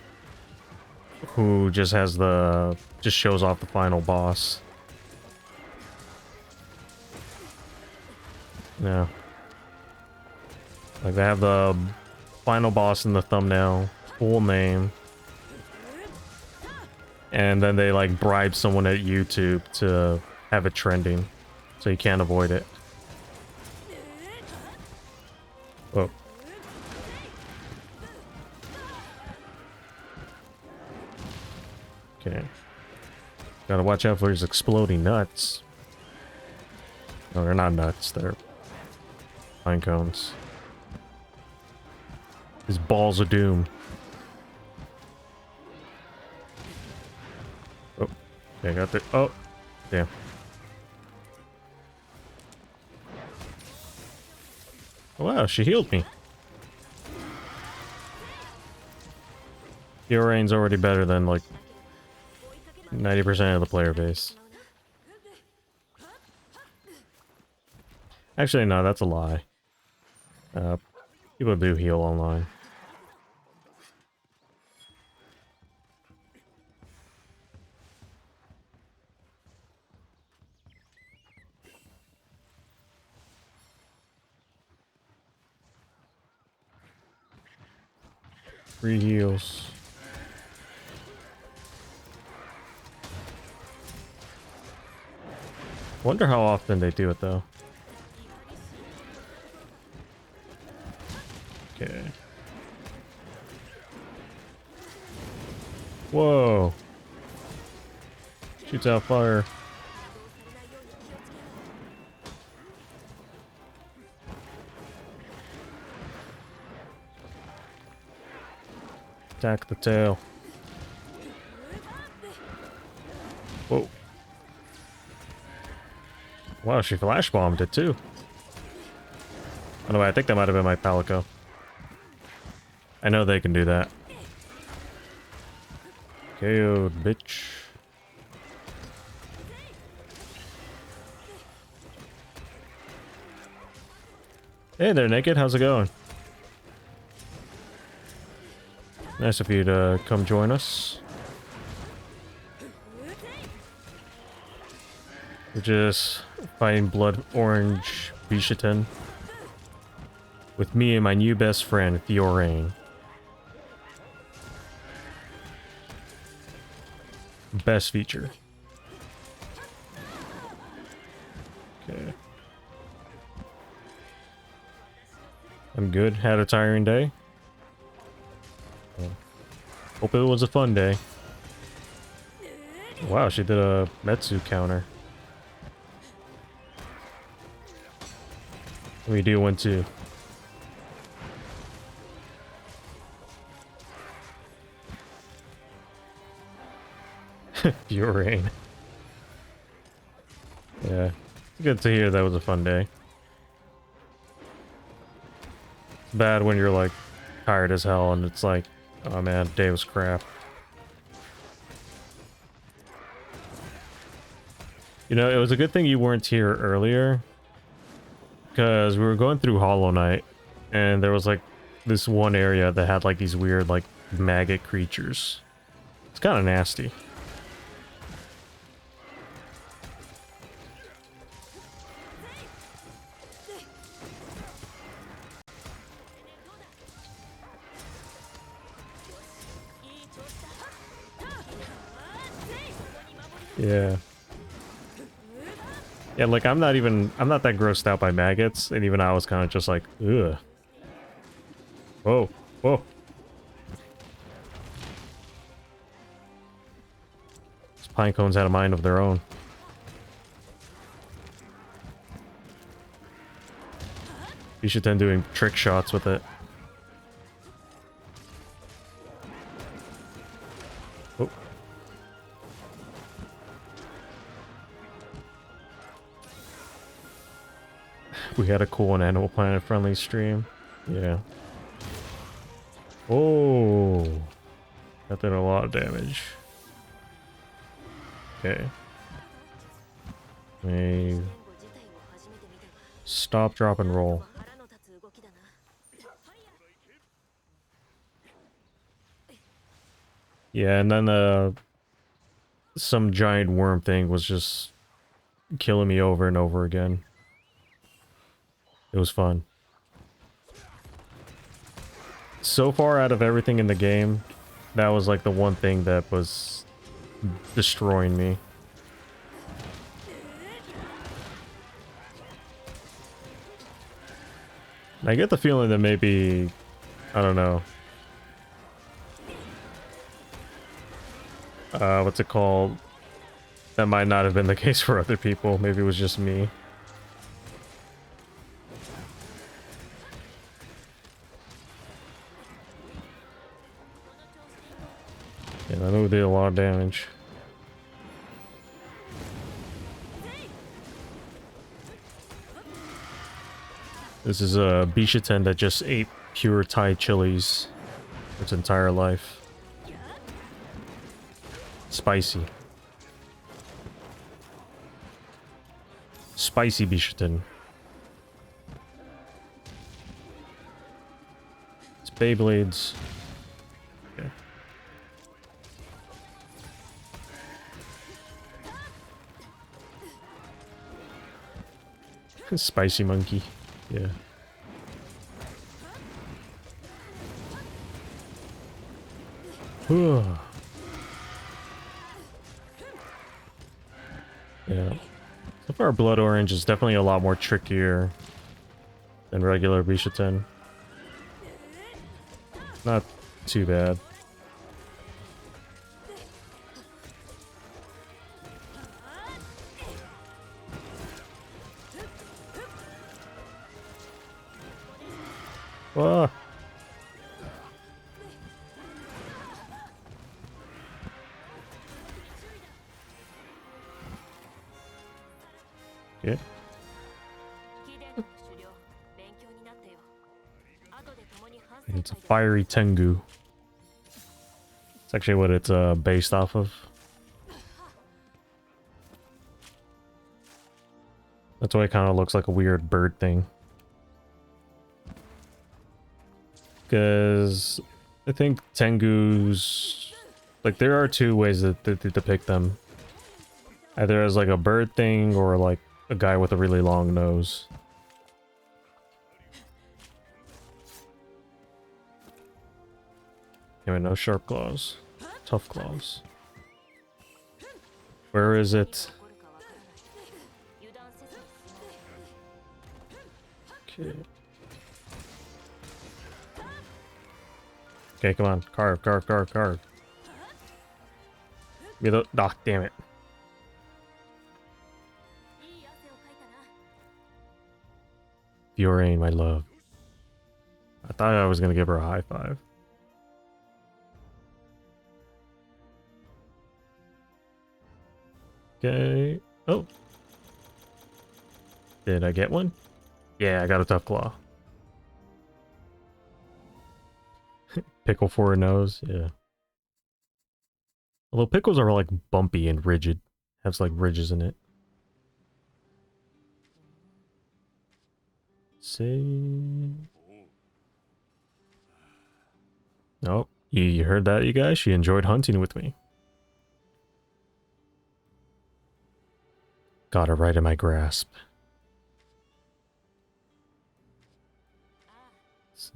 just has just shows off the final boss. Yeah. Like they have the final boss in the thumbnail, full name. And then they like bribe someone at YouTube to have it trending. So you can't avoid it. Whoa. Okay. Gotta watch out for his exploding nuts. No, they're not nuts, they're pine cones. His balls of doom. Oh, okay, I got the. Oh, damn. Oh, wow, she healed me. Yorain's already better than like 90% of the player base. Actually, no, that's a lie. People do heal online. Free heals. Wonder how often they do it though. Okay. Whoa. Shoots out fire. Attack the tail. Whoa. Wow, she flash bombed it too. Oh no, I think that might have been my Palico. I know they can do that. KO'd, bitch. Hey there, Naked. How's it going? Nice of you to come join us. We're just fighting Blood Orange Bishaten with me and my new best friend, Fiorain. Best feature. Okay. I'm good. Had a tiring day. Hope it was a fun day. Wow, she did a Metsu counter. Let me do one too. Fiorain. Yeah. Good to hear that was a fun day. It's bad when you're like tired as hell and it's like, oh man, day was crap. You know, it was a good thing you weren't here earlier, because we were going through Hollow Knight and there was like this one area that had like these weird like maggot creatures. It's kind of nasty. Yeah. Yeah, like I'm not that grossed out by maggots, and even I was kind of just like, ugh. Whoa, whoa. These pine cones had a mind of their own. You should then doing trick shots with it. Oh. We had a cool and Animal Planet friendly stream. Yeah. Oh. That did a lot of damage. Okay. May stop, drop, and roll. Yeah, and then some giant worm thing was just killing me over and over again. It was fun. So far out of everything in the game, that was like the one thing that was destroying me. I get the feeling that maybe, I don't know. What's it called? That might not have been the case for other people. Maybe it was just me. Yeah, that move did a lot of damage. This is a Bishaten that just ate pure Thai chilies its entire life. Spicy. Spicy Bishaten. It's Beyblades. Okay. Spicy monkey. Yeah. Yeah. So far, Blood Orange is definitely a lot more trickier than regular Bishaten. Not too bad. Whoa. Okay. It's a fiery Tengu. It's actually what it's based off of. That's why it kind of looks like a weird bird thing. Because I think Tengu's... Like, there are two ways that to depict them. Either as, like, a bird thing or, like, a guy with a really long nose. Anyway, no sharp claws. Tough claws. Where is it? Okay. Okay, come on. Carve, carve, carve, carve. Be the... Ah, damn it. Fiorine, my love. I thought I was gonna give her a high five. Okay. Oh. Did I get one? Yeah, I got a tough claw. Pickle for a nose, yeah. Although pickles are like bumpy and rigid. Has like ridges in it. Let's see. Oh, you heard that, you guys? She enjoyed hunting with me. Got her right in my grasp. Sit.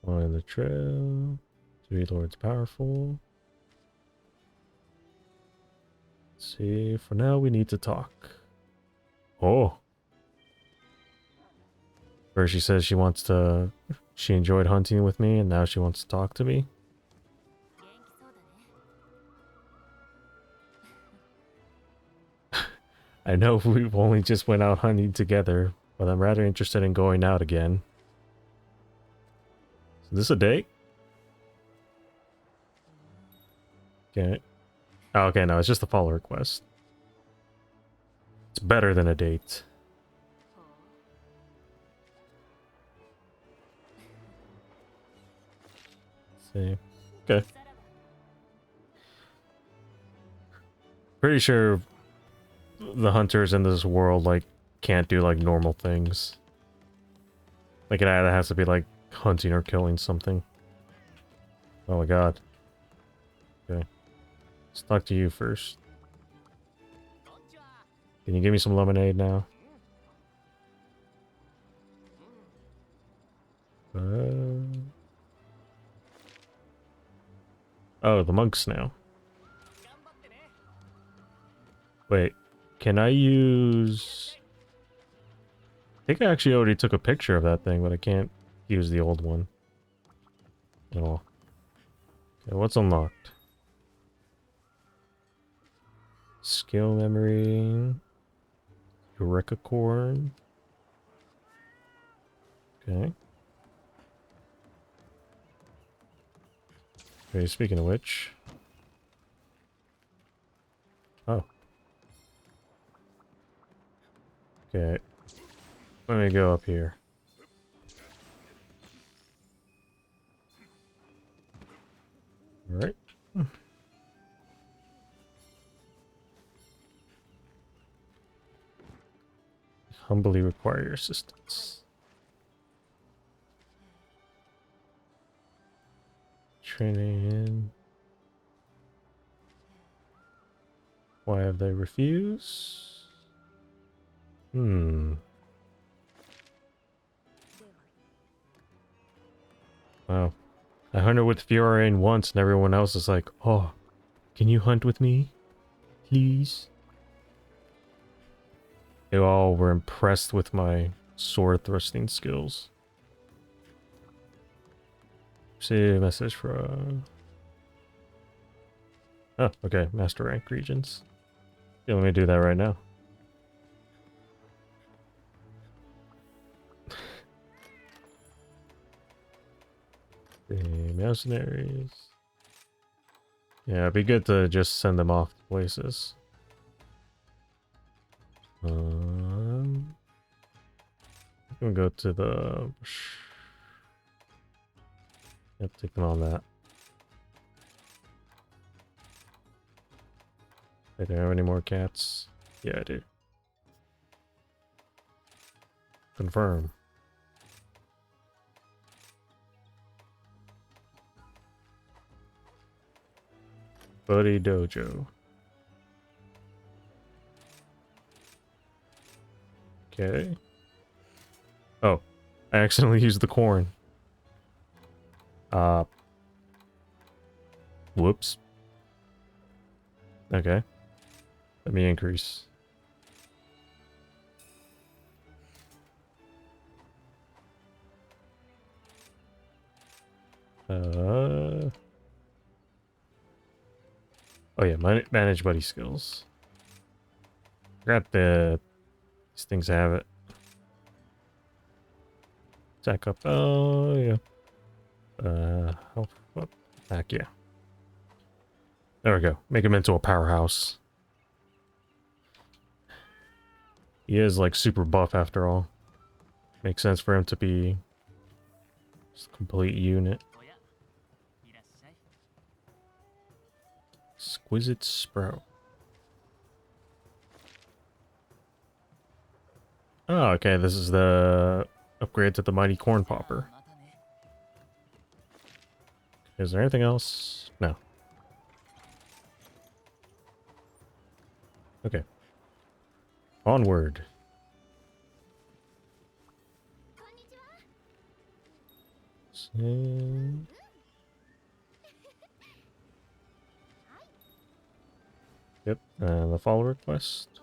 On the trail. Three lords powerful. Let's see, for now we need to talk. Oh. Where she says she wants to... She enjoyed hunting with me and now she wants to talk to me. I know we've only just went out hunting together, but I'm rather interested in going out again. Is this a date? Okay. Oh, okay, no, it's just a follow request. It's better than a date. Let's see. Okay. Pretty sure the hunters in this world, like, can't do, like, normal things. Like, it either has to be, like, hunting or killing something. Oh my god. Okay. Let's talk to you first. Can you give me some lemonade now? Oh, the monks now. Wait, can I use... I think I actually already took a picture of that thing, but I can't use the old one. Oh. Okay, what's unlocked? Skill memory. Eureka corn. Okay. Okay, speaking of which. Oh. Okay. Let me go up here. Alright. Humbly require your assistance. Training in. Why have they refused? Hmm. Wow. I hunted with Fiorine once and everyone else is like, oh, can you hunt with me? Please? They all were impressed with my sword thrusting skills. See a message from... Oh, okay. Master rank regions. Yeah, let me do that right now. The mercenaries. Yeah, it'd be good to just send them off to places. I'm gonna go to the... Yep, take them on that. Wait, do I have any more cats? Yeah, I do. Confirm. Buddy Dojo. Okay. Oh, I accidentally used the corn. Whoops. Okay. Let me increase. Oh yeah, manage buddy skills. Forgot these things have it. Attack up. Oh yeah. Health up. Back, yeah. There we go. Make him into a powerhouse. He is like super buff after all. Makes sense for him to be just a complete unit. Exquisite Sprout. Oh, okay. This is the upgrade to the Mighty Corn Popper. Is there anything else? No. Okay. Onward. So... Yep, and the follow request.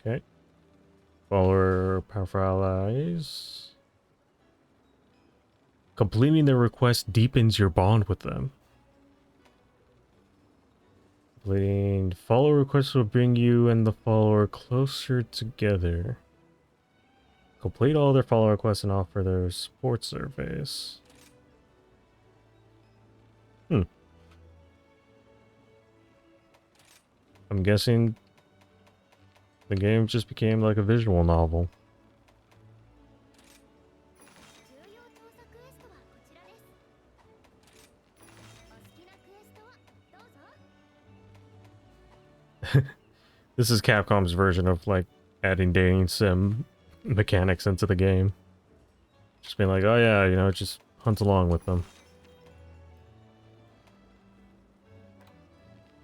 Okay. Follower powerful allies. Completing the request deepens your bond with them. Completing follow requests will bring you and the follower closer together. Complete all their follow requests and offer their support surveys. I'm guessing the game just became like a visual novel. This is Capcom's version of like adding dating sim mechanics into the game. Just being like, oh yeah, you know, just hunt along with them.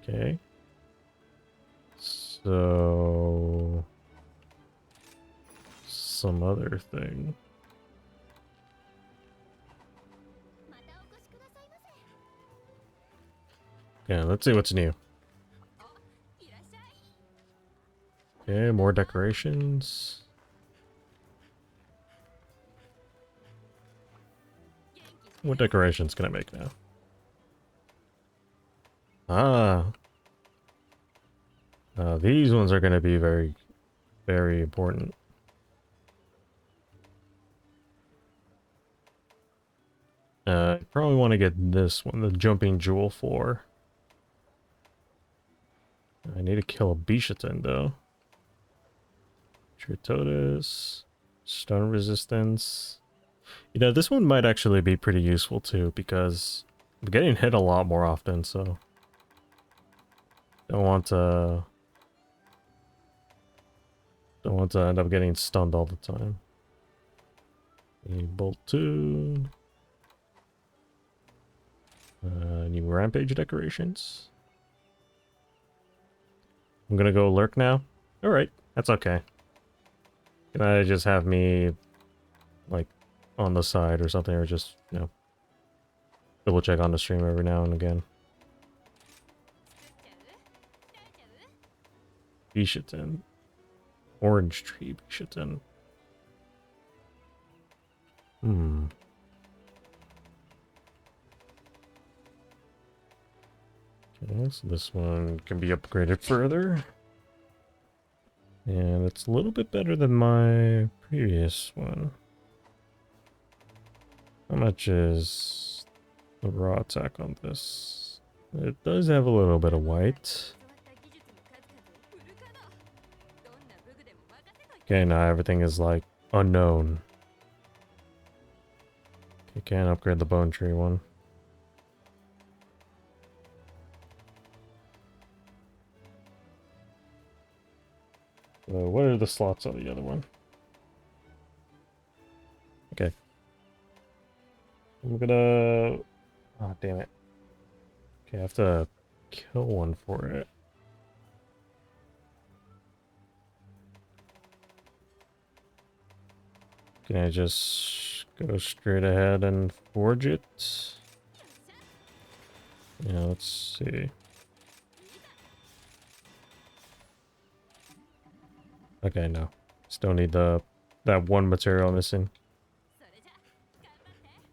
Okay. So... some other thing. Yeah, let's see what's new. Okay, more decorations. What decorations can I make now? Ah. These ones are going to be very, very important. I probably want to get this one, the jumping jewel 4. I need to kill a Bishaten though. Tritotis, stun resistance. You know, this one might actually be pretty useful too, because I'm getting hit a lot more often, so don't want to end up getting stunned all the time. Bolt 2. New rampage decorations. I'm gonna go lurk now. Alright, that's okay. Can I just have me, like, on the side or something, or just, you know, double check on the stream every now and again. Bishaten. Orange tree Bishaten. Hmm. Okay, so this one can be upgraded further. And it's a little bit better than my previous one. How much is the raw attack on this? It does have a little bit of white. Okay, now everything is like unknown. Okay, can't upgrade the bone tree one. What are the slots on the other one? Okay. I'm gonna... Oh, damn it. Okay, I have to kill one for it. Can I just go straight ahead and forge it? Yeah, let's see. Okay, no. Still need that one material missing.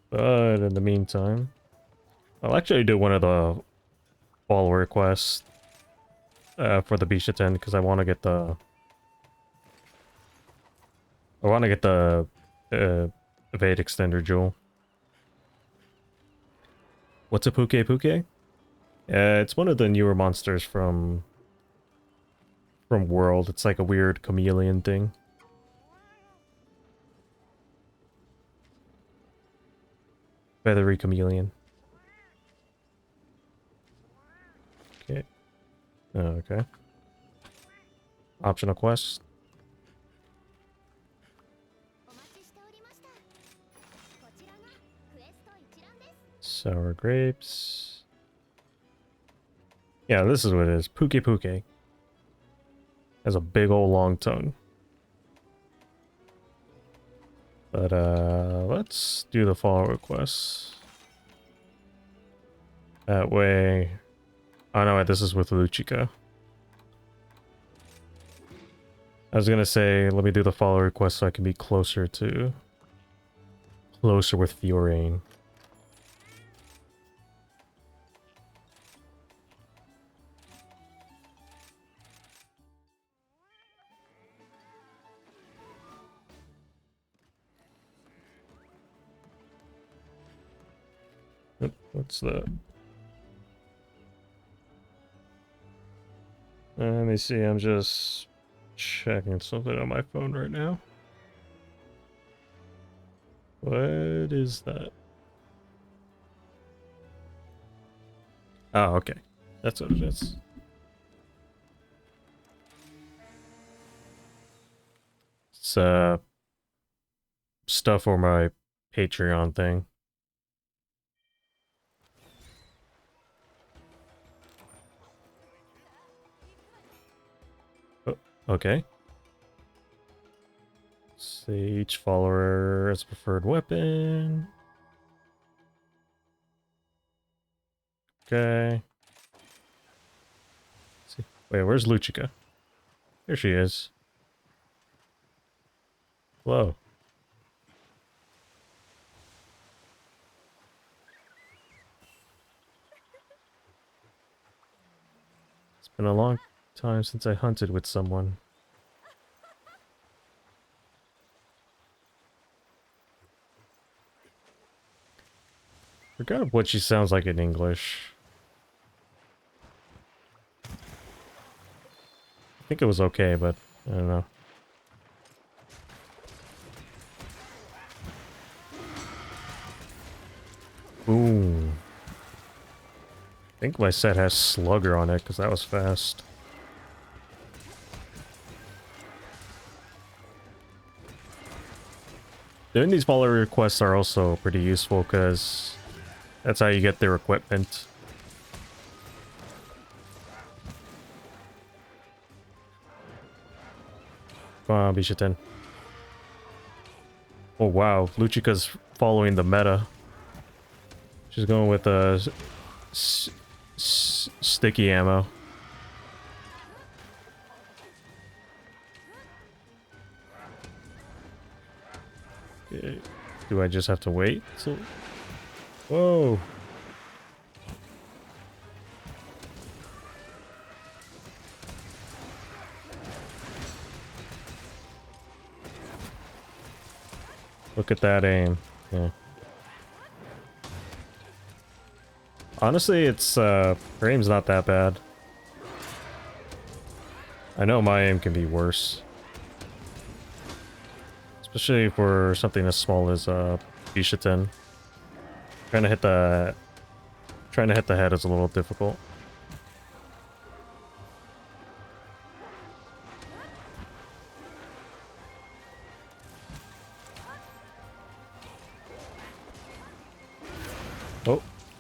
But in the meantime, I'll actually do one of the follower quests for the Bishaten because I want to get the evade extender jewel. What's a Puke Puke? It's one of the newer monsters from World. It's like a weird chameleon thing. Feathery chameleon. Okay. Okay. Optional quest. Sour grapes. Yeah, this is what it is. Puke Puke. Has a big old long tongue. But let's do the follower quests. That way... Oh no, wait, this is with Luchika. I was gonna say, let me do the follower quest so I can be closer with Fiorane. Oop, what's that? Let me see, I'm just checking something on my phone right now. What is that? Oh, okay. That's what it is. It's stuff for my Patreon thing. Oh, okay. See, each follower has a preferred weapon. Okay. Let's see. Wait, where's Luchika? Here she is. Hello. It's been a long time since I hunted with someone. Forgot what she sounds like in English. I think it was okay, but I don't know. Ooh. I think my set has Slugger on it, because that was fast. Doing these follower requests are also pretty useful, because that's how you get their equipment. Come on, Bishaten. Oh wow, Luchika's following the meta. She's going with sticky ammo. Okay. Do I just have to wait? Whoa. Look at that aim. Yeah. Honestly, it's her aim's not that bad. I know my aim can be worse. Especially for something as small as Bishaten. Trying to hit the head is a little difficult.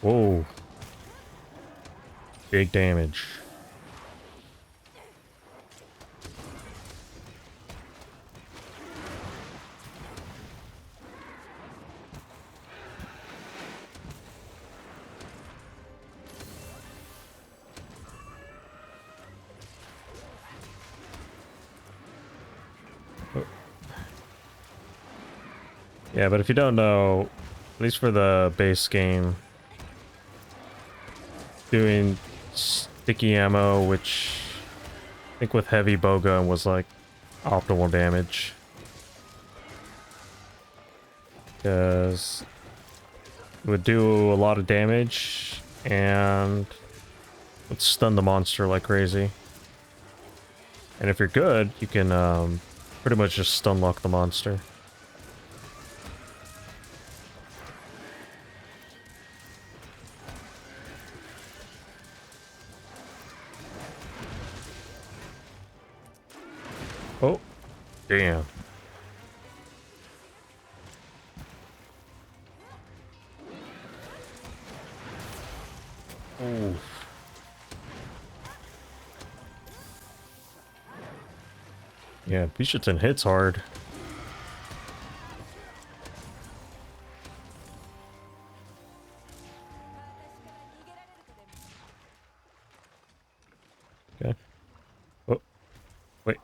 Whoa. Big damage. Yeah, but if you don't know, at least for the base game, doing sticky ammo, which I think with heavy bowgun was like optimal damage. Because it would do a lot of damage and would stun the monster like crazy. And if you're good, you can pretty much just stun lock the monster. Oh, damn. Ooh. Yeah, Bishatin hits hard. Okay. Oh, wait.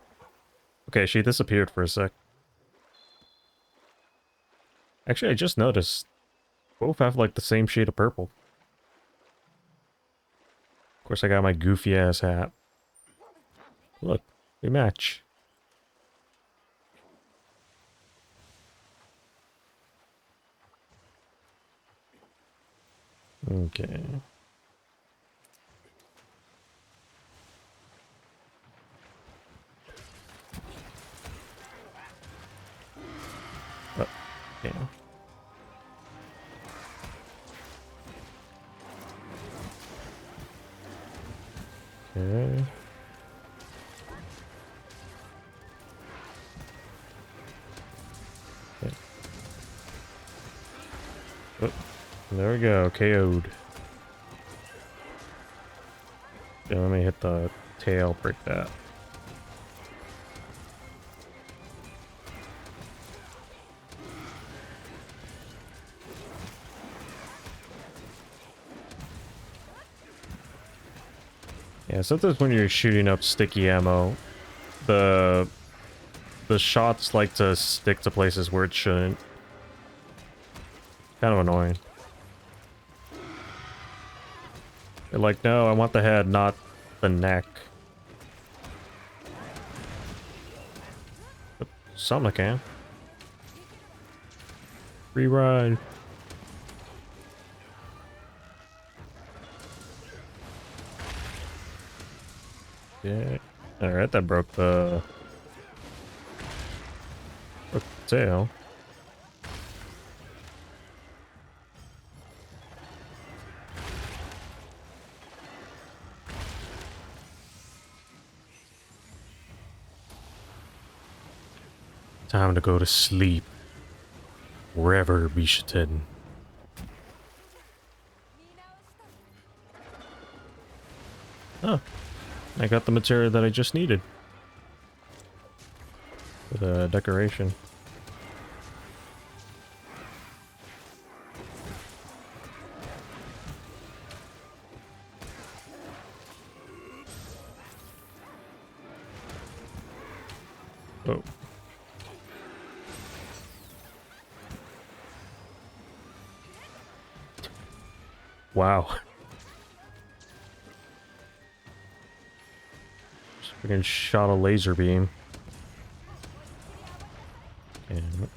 Okay, she disappeared for a sec. Actually, I just noticed both have like the same shade of purple. Of course, I got my goofy ass hat. Look, we match. Okay. Oh, yeah. Okay. Okay. Oh, there we go, KO'd. Yeah, let me hit the tail, break that. Yeah, sometimes when you're shooting up sticky ammo, the shots like to stick to places where it shouldn't. Kind of annoying. They're like, no, I want the head, not the neck. But something I can. Rerun. Yeah. Alright, that broke the tail. Time to go to sleep. Wherever we should head. Oh, I got the material that I just needed. For the decoration. Oh. Wow. Just freaking shot a laser beam. And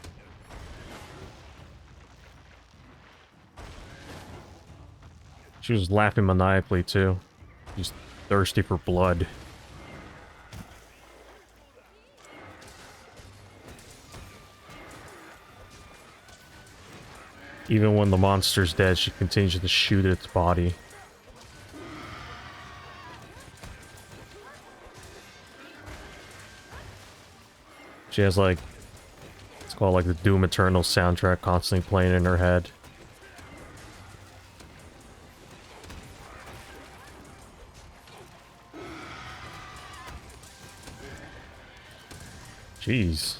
she was laughing maniacally too. She's thirsty for blood. Even when the monster's dead, she continues to shoot at its body. She has like, it's called like the Doom Eternal soundtrack constantly playing in her head. Jeez.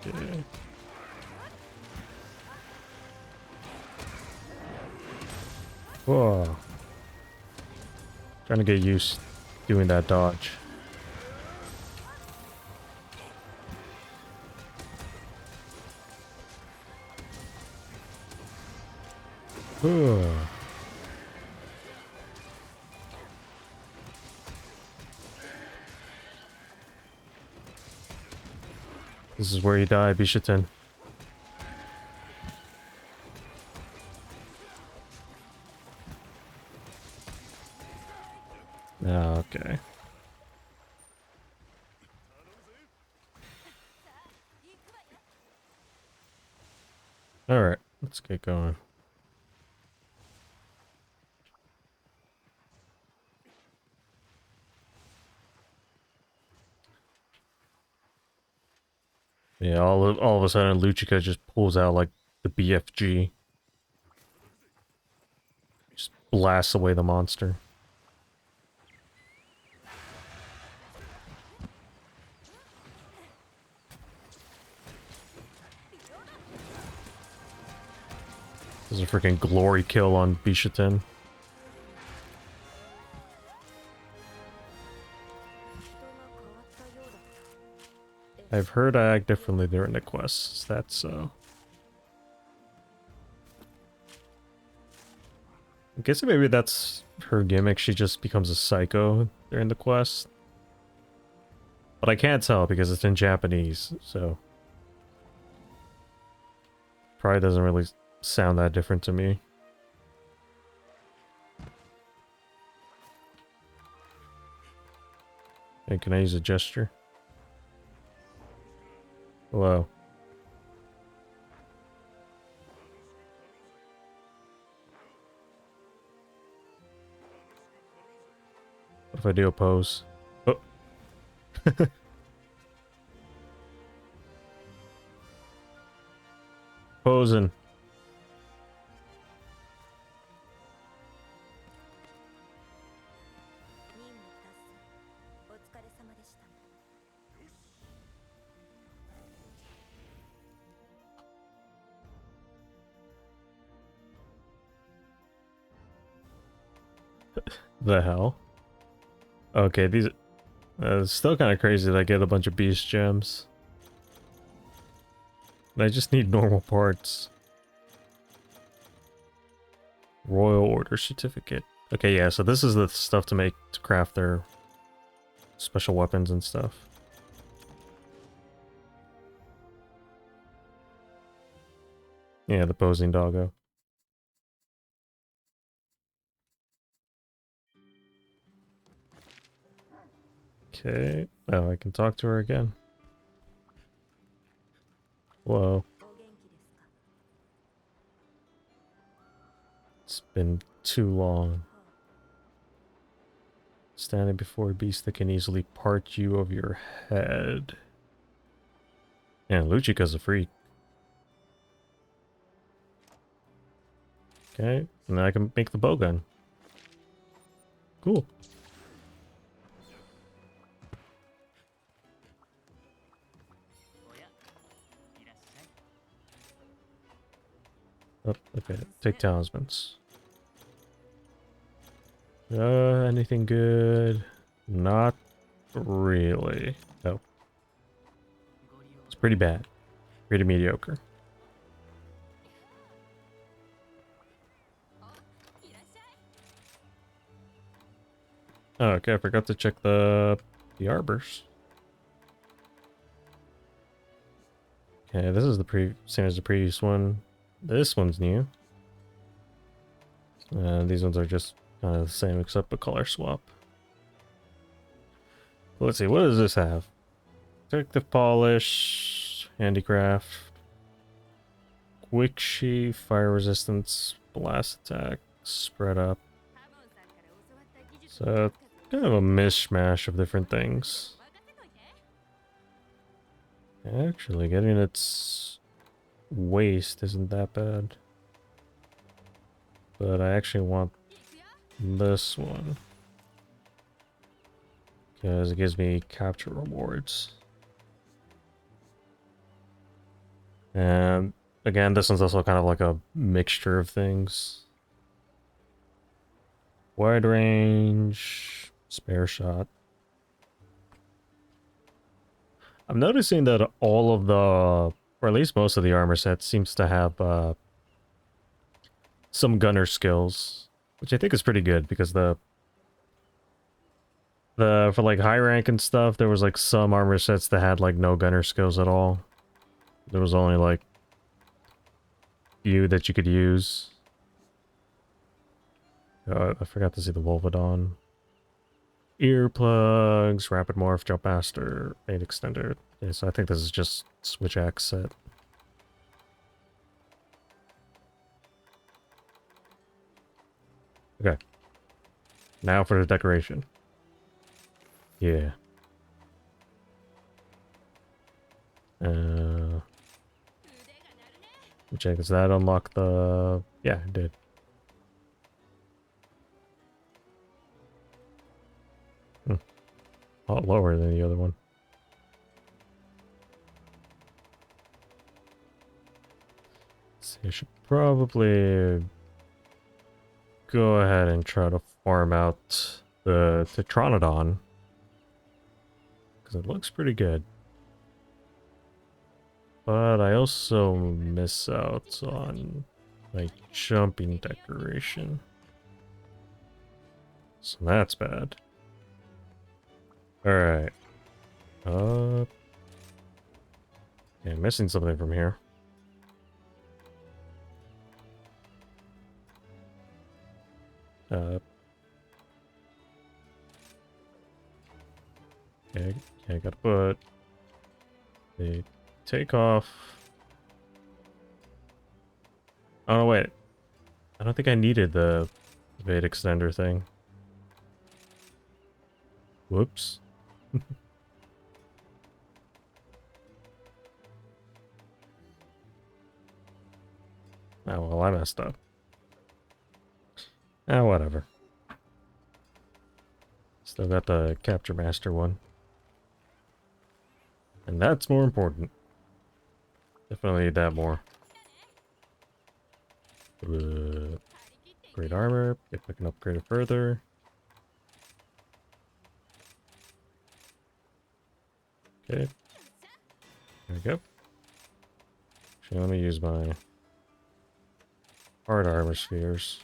Okay. Whoa. Trying to get used doing that dodge. Whoa. This is where you die, Bishaten. Okay. Alright, let's get going. Yeah, all of a sudden Luchika just pulls out like the BFG. Just blasts away the monster. This is a freaking glory kill on Bishaten. I've heard I act differently during the quests. That's so. I'm guessing maybe that's her gimmick. She just becomes a psycho during the quest. But I can't tell because it's in Japanese, so. Probably doesn't really sound that different to me. Hey, can I use a gesture? Hello. What if I do a pose? Oh. Posing. The hell? Okay, these... it's still kind of crazy that I get a bunch of beast gems. And I just need normal parts. Royal Order Certificate. Okay, yeah, so this is the stuff to craft their special weapons and stuff. Yeah, the posing doggo. Okay. Oh, I can talk to her again. Whoa. It's been too long. Standing before a beast that can easily part you of your head. Yeah, Luchika's a freak. Okay, and now I can make the bowgun. Cool. Oh, okay, take talismans. Anything good? Not really. No. It's pretty bad. Pretty mediocre. Oh, okay, I forgot to check the arbors. Okay, this is the same as the previous one. This one's new. These ones are just kind of the same except a color swap. Let's see, what does this have? Protective polish, handicraft, quick sheath, fire resistance, blast attack, spread up. So kind of a mishmash of different things. Actually, getting its waist isn't that bad. But I actually want this one. Because it gives me capture rewards. And again, this one's also kind of like a mixture of things. Wide range, spare shot. I'm noticing that all of the, or at least most of the armor sets seems to have some gunner skills, which I think is pretty good because for like high rank and stuff, there was like some armor sets that had like no gunner skills at all. There was only like few that you could use. I forgot to see the Wolvedon. Earplugs, rapid morph, jump master, fade extender. Okay, so I think this is just switch axe set. Okay. Now for the decoration. Yeah. Check, does that unlock the... Yeah, it did. A lot lower than the other one. Let's see, I should probably go ahead and try to farm out the Tetranodon. Because it looks pretty good. But I also miss out on my jumping decoration. So that's bad. Alright. Okay, I'm missing something from here. Okay, I gotta put the takeoff. Oh, no, wait. I don't think I needed the Vade extender thing. Whoops. Oh, well, I messed up. Ah, whatever. Still got the Capture Master one. And that's more important. Definitely need that more. Great armor. If I can upgrade it further. Okay. There we go. Actually, let me use my hard armor spheres.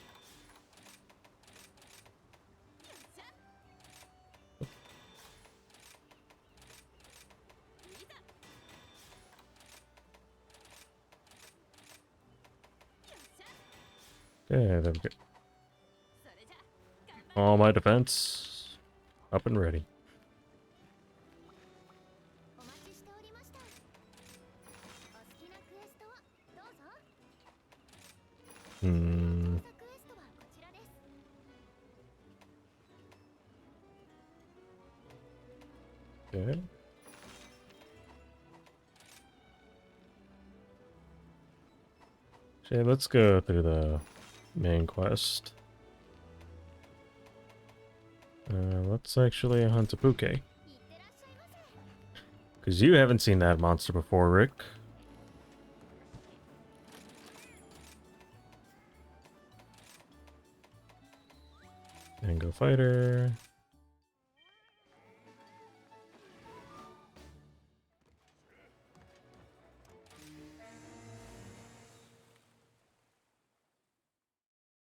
Okay, there we go. All my defense up and ready. Hmm. Okay. Okay, let's go through the main quest. Let's actually hunt a Puke. Because you haven't seen that monster before, Rick. Mango Fighter.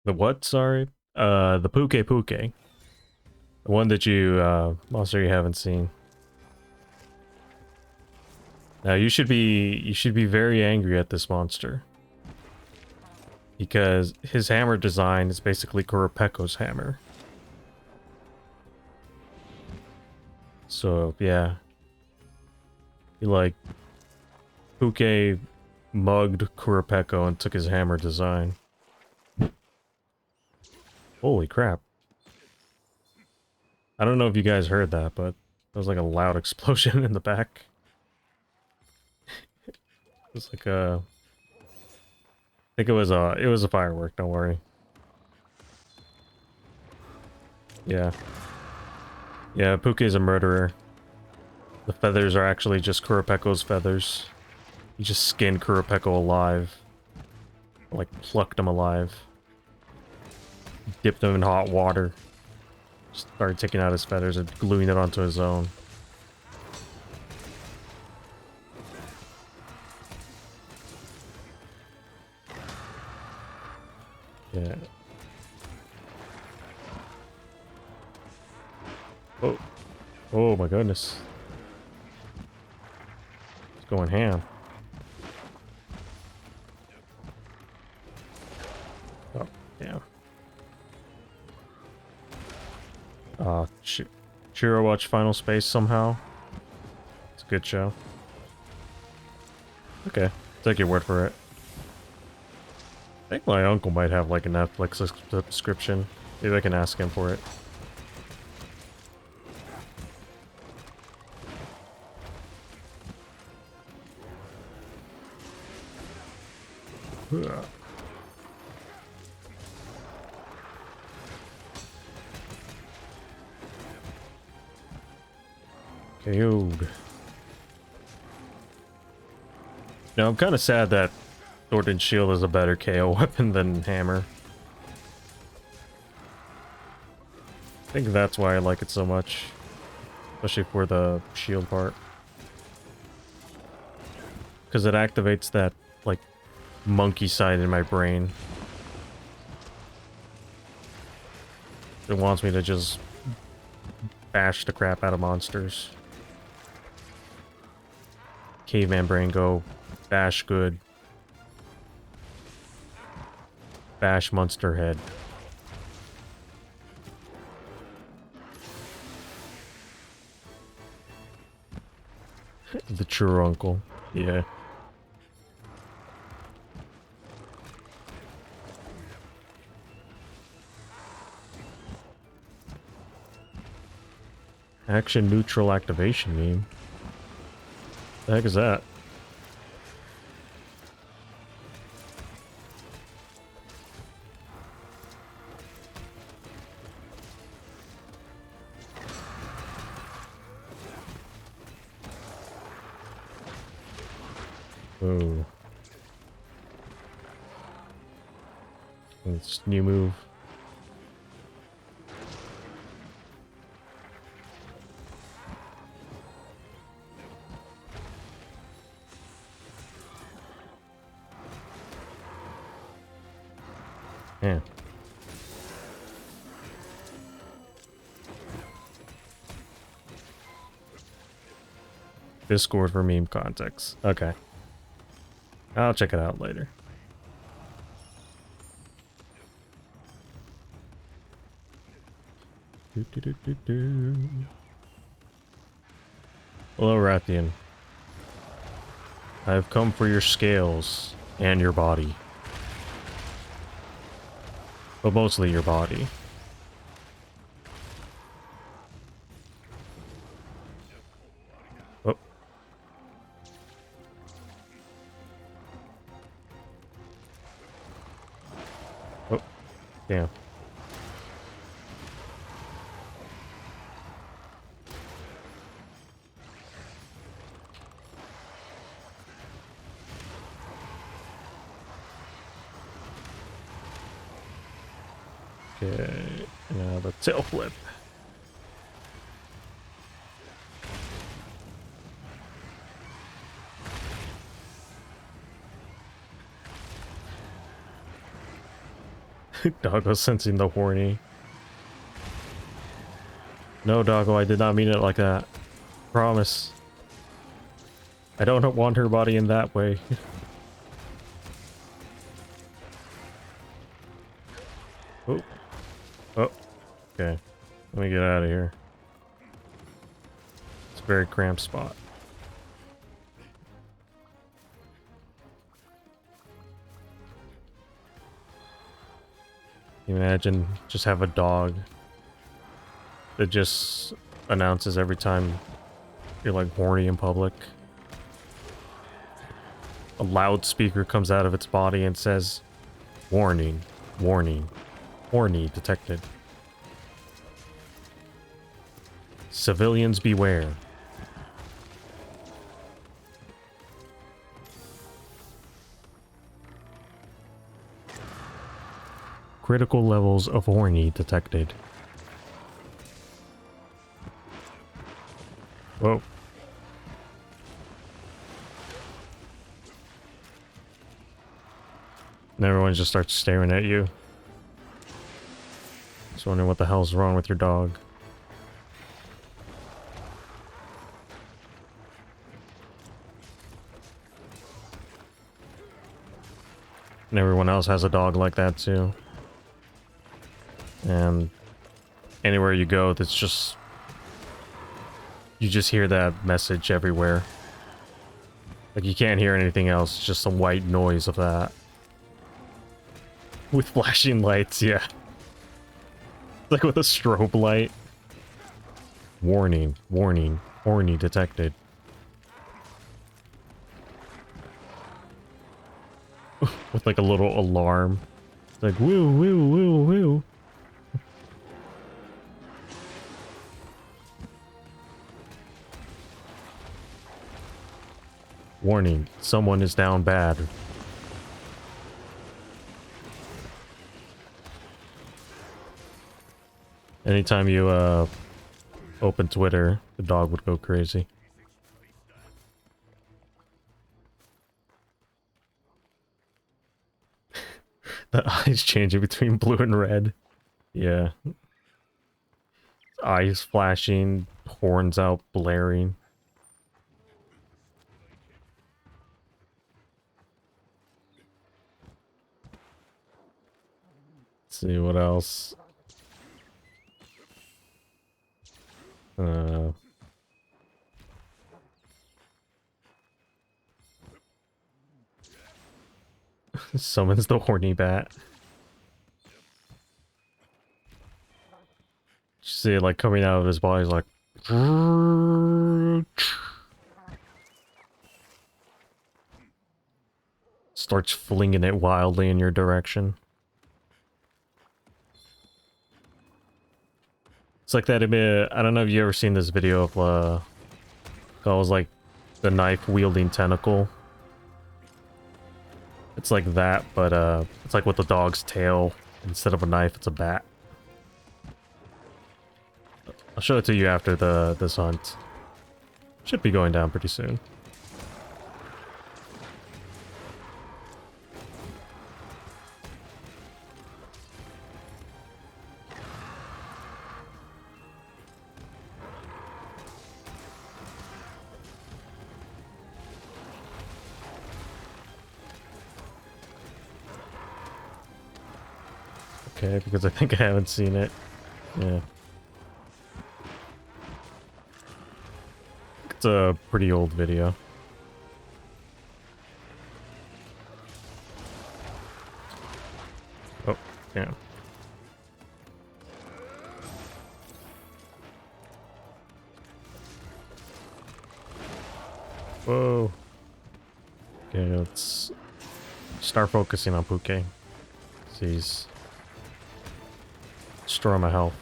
The what? Sorry. The Puke Puke. The one that monster you haven't seen. Now you should be very angry at this monster. Because his hammer design is basically Kuropeko's hammer. So, yeah. He, like, Puke mugged Kuropeko and took his hammer design. Holy crap. I don't know if you guys heard that, but there was like a loud explosion in the back. It was like a... I think it was a firework, don't worry. Yeah. Yeah, Puke is a murderer. The feathers are actually just Kuropeko's feathers. He just skinned Kuropeko alive. Like, plucked him alive. Dipped him in hot water. Started taking out his feathers and gluing it onto his own. Yeah. Oh. Oh my goodness. It's going ham. Oh, damn. Chiro watched Final Space somehow. It's a good show. Okay, take your word for it. I think my uncle might have like a Netflix subscription. Maybe I can ask him for it. KO'd. Now, I'm kind of sad that Sword and Shield is a better KO weapon than Hammer. I think that's why I like it so much. Especially for the shield part. Because it activates that, like, monkey side in my brain. It wants me to just bash the crap out of monsters. Caveman brain go, bash good. Bash monster head. The true uncle. Yeah. Action neutral activation meme. The heck is that? Oh. It's new move. Yeah. Discord for meme context. Okay. I'll check it out later. Hello, Rathian. I have come for your scales and your body. But mostly your body. Oh. Oh. Damn. Okay, now the tail flip. Doggo sensing the horny. No, Doggo, I did not mean it like that. Promise. I don't want her body in that way. Oh. Oh. Okay. Let me get out of here. It's a very cramped spot. Imagine just have a dog that just announces every time you're like horny in public. A loudspeaker comes out of its body and says, "Warning, warning, horny detected." Civilians beware. Critical levels of horny detected. Whoa. And everyone just starts staring at you. Just wondering what the hell's wrong with your dog. And everyone else has a dog like that too. And anywhere you go, that's just... You just hear that message everywhere. Like, you can't hear anything else, just some white noise of that. With flashing lights, yeah. Like with a strobe light. Warning, warning, horny detected. With like a little alarm. It's like, woo, woo, woo, woo. Warning, someone is down bad. Anytime you open Twitter, the dog would go crazy. The eyes changing between blue and red. Yeah. Eyes flashing, horns out, blaring. Let's see what else. Summons the horny bat. See it like coming out of his body, he's like... Starts flinging it wildly in your direction. It's like that, I don't know if you ever seen this video of, it was like the knife wielding tentacle. It's like that, but it's like with the dog's tail. Instead of a knife, it's a bat. I'll show it to you after this hunt. Should be going down pretty soon. Okay, because I think I haven't seen it. Yeah. It's a pretty old video. Oh, yeah. Whoa. Okay, let's start focusing on Puke. He's destroying my health.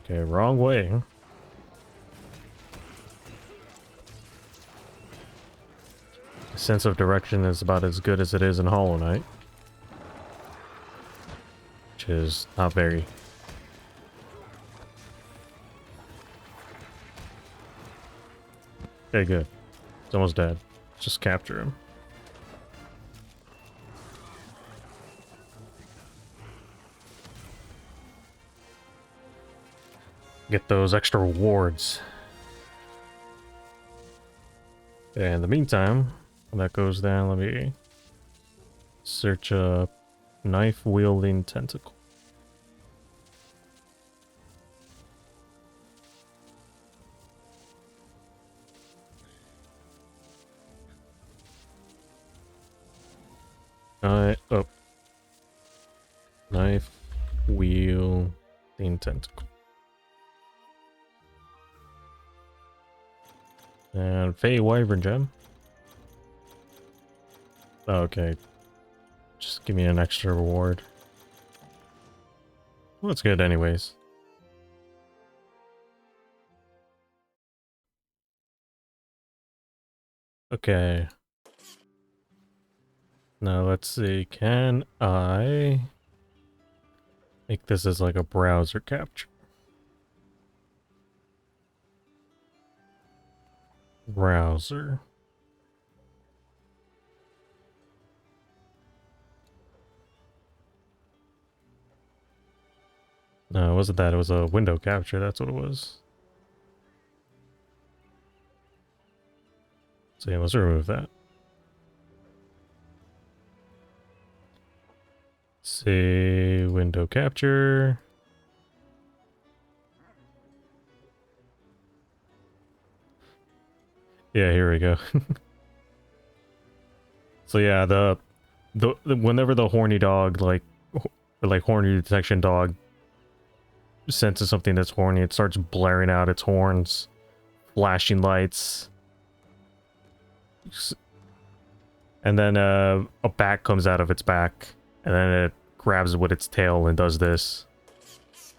Okay, wrong way. Sense of direction is about as good as it is in Hollow Knight. Which is not very. Okay, good. He's almost dead. Just capture him. Get those extra rewards. In the meantime, when that goes down, let me search a knife wielding tentacle. Oh. Knife wielding tentacle. And Fey Wyvern Gem. Okay. Just give me an extra reward. Well, it's good anyways. Okay. Now let's see, can I make this as like a browser capture? Browser. No, it wasn't that. It was a window capture. That's what it was. So yeah, let's remove that. Say window capture. Yeah, here we go. So yeah, the whenever the horny dog like horny detection dog senses something that's horny, it starts blaring out its horns, flashing lights, and then a bat comes out of its back, and then it grabs it with its tail and does this.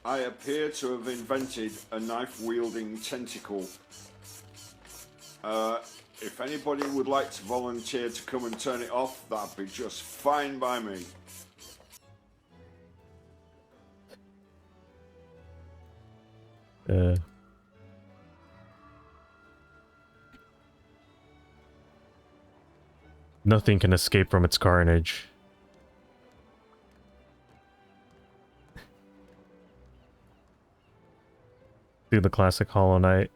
I appear to have invented a knife-wielding tentacle. If anybody would like to volunteer to come and turn it off, that'd be just fine by me. Nothing can escape from its carnage. Do the classic Hollow Knight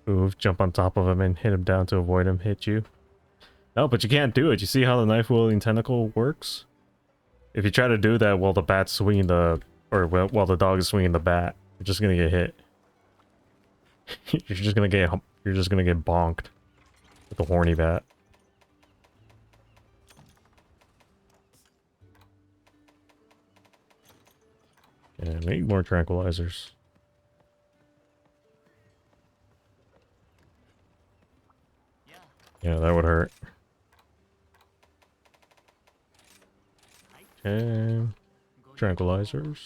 move, jump on top of him and hit him down to avoid him hit you. No, but you can't do it. You see how the knife-wielding tentacle works? If you try to do that while the bat's swinging while the dog is swinging the bat, you're just gonna get hit. You're just gonna get bonked with the horny bat. Yeah, make more tranquilizers. Yeah, that would hurt. Okay. Tranquilizers.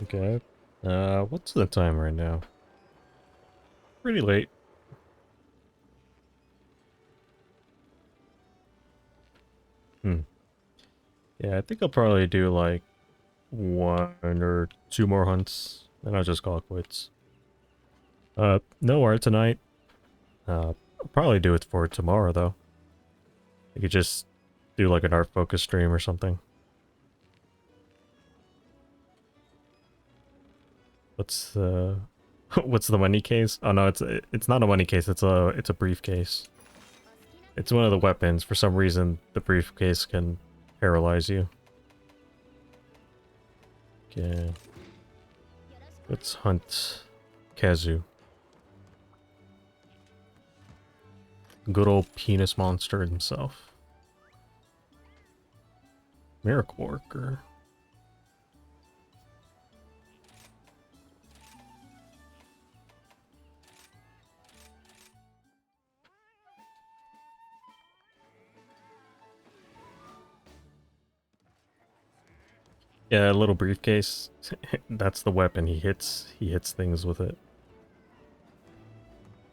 Okay. What's the time right now? Pretty late. Yeah, I think I'll probably do like 1 or 2 more hunts, and I'll just call it quits. No art tonight. I'll probably do it for tomorrow though. I could just do like an art focus stream or something. What's the what's the money case? Oh no, it's not a money case. It's a briefcase. It's one of the weapons. For some reason, the briefcase can paralyze you. Okay. Let's hunt Kazu. Good old penis monster himself. Miracle Worker. Yeah, a little briefcase. That's the weapon. He hits things with it.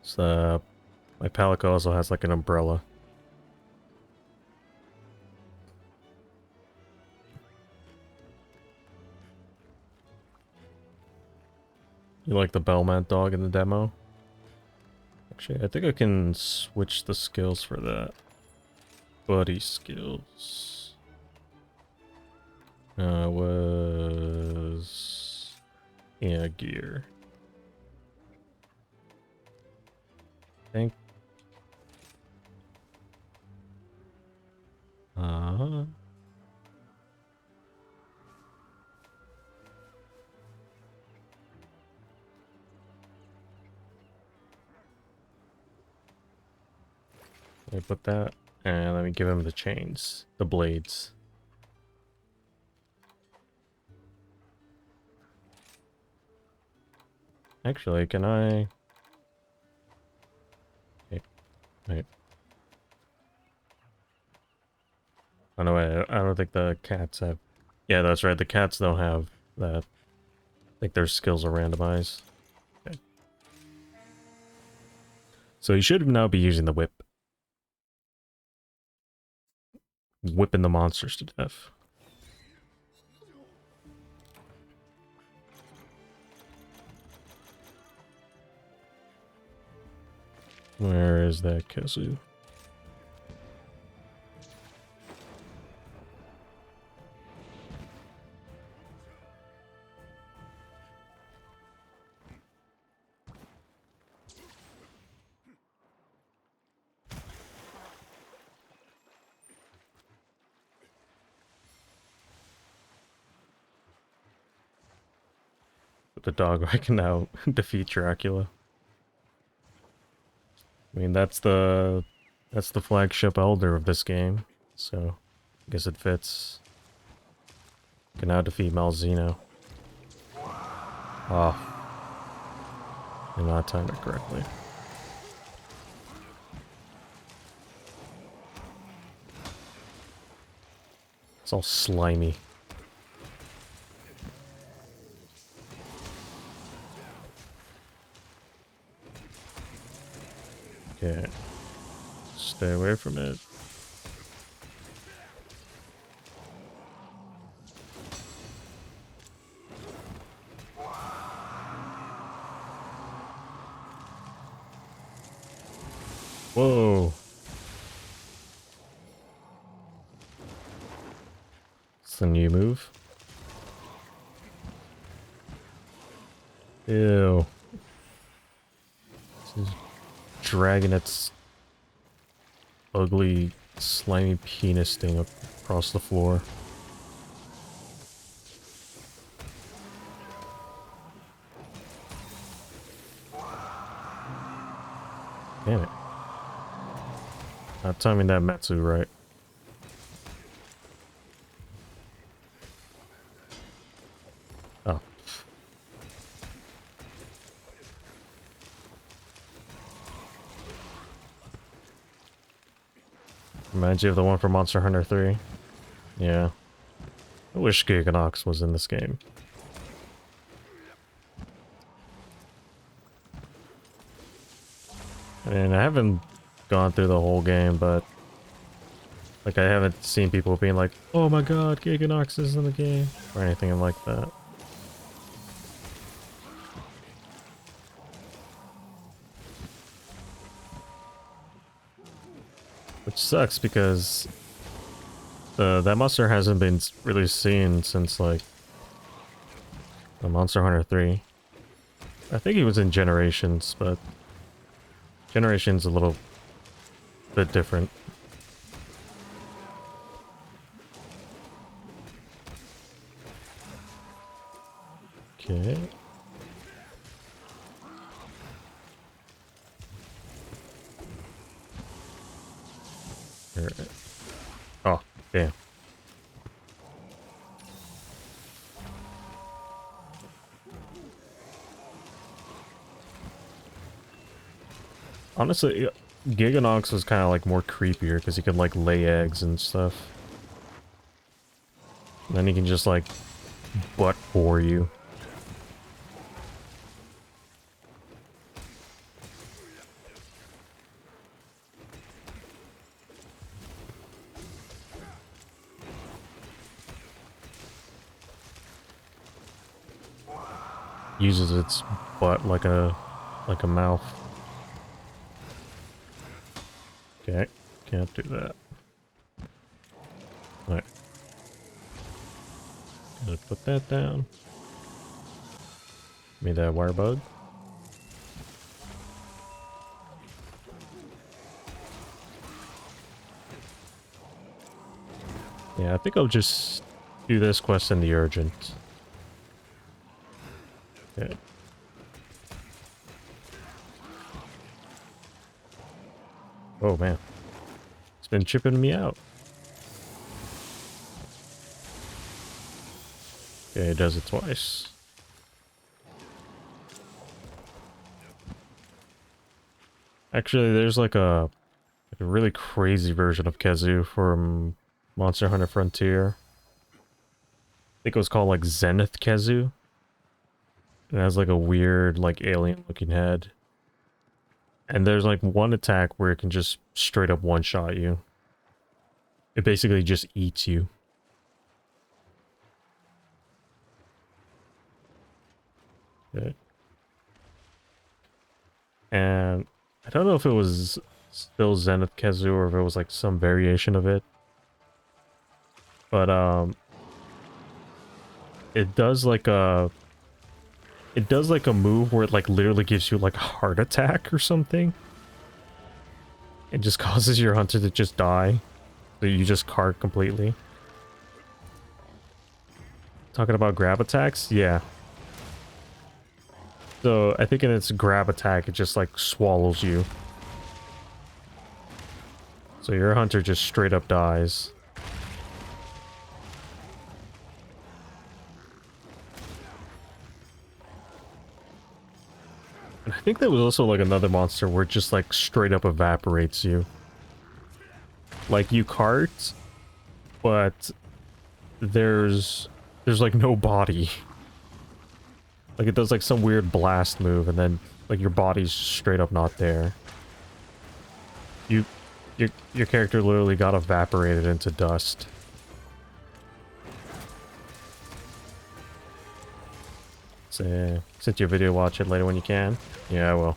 So my Palico also has like an umbrella. You like the Bellman dog in the demo? Actually, I think I can switch the skills for that. Buddy skills. Was... Yeah, gear. I think... Let me put that, and let me give him the chains, the blades. Actually, can I... Wait. Oh no, wait, I don't think the cats have... Yeah, that's right, the cats don't have that. I think their skills are randomized. Okay. So you should now be using the whip. Whipping the monsters to death. Where is that Kesu? With the dog, I can now defeat Dracula. I mean, that's the flagship elder of this game, so I guess it fits. Can now defeat Malzeno. Oh, did not time it correctly. It's all slimy. Okay. Stay away from it. Whoa. It's the new move. Ew. This is dragging its ugly, slimy penis thing across the floor. Damn it. Not timing that Metsu right. Oh. Reminds you of the one from Monster Hunter 3. Yeah. I wish Giganox was in this game. I mean, I haven't gone through the whole game, but like I haven't seen people being like, "Oh my god, Giganox is in the game," or anything like that. Which sucks because that monster hasn't been really seen since like the Monster Hunter 3. I think he was in Generations, but Generations a little bit different. Okay. Alright. Oh, damn. Honestly, Giganox was kind of like more creepier because he could like lay eggs and stuff. And then he can just like butt bore you. Uses its butt like a mouth. Okay, can't do that. Alright. Gonna put that down. Give me that wire bug. Yeah, I think I'll just do this quest in the urgent. Okay. Oh man. It's been chipping me out. Okay, it does it twice. Actually, there's like a really crazy version of Kezu from Monster Hunter Frontier. I think it was called like Zenith Kezu. It has like a weird, like alien looking head. And there's like one attack where it can just straight up one-shot you. It basically just eats you. Okay. And I don't know if it was still Zenith Kezu or if it was like some variation of it. But it does like a move where it like literally gives you like a heart attack or something. It just causes your hunter to just die. So you just cart completely. Talking about grab attacks? Yeah. So I think in its grab attack, it just like swallows you. So your hunter just straight up dies. And I think there was also like another monster where it just like straight up evaporates you. Like you cart, but there's like no body. Like it does like some weird blast move and then like your body's straight up not there. Your character literally got evaporated into dust. So, sent you a video, watch it later when you can. Yeah, I will.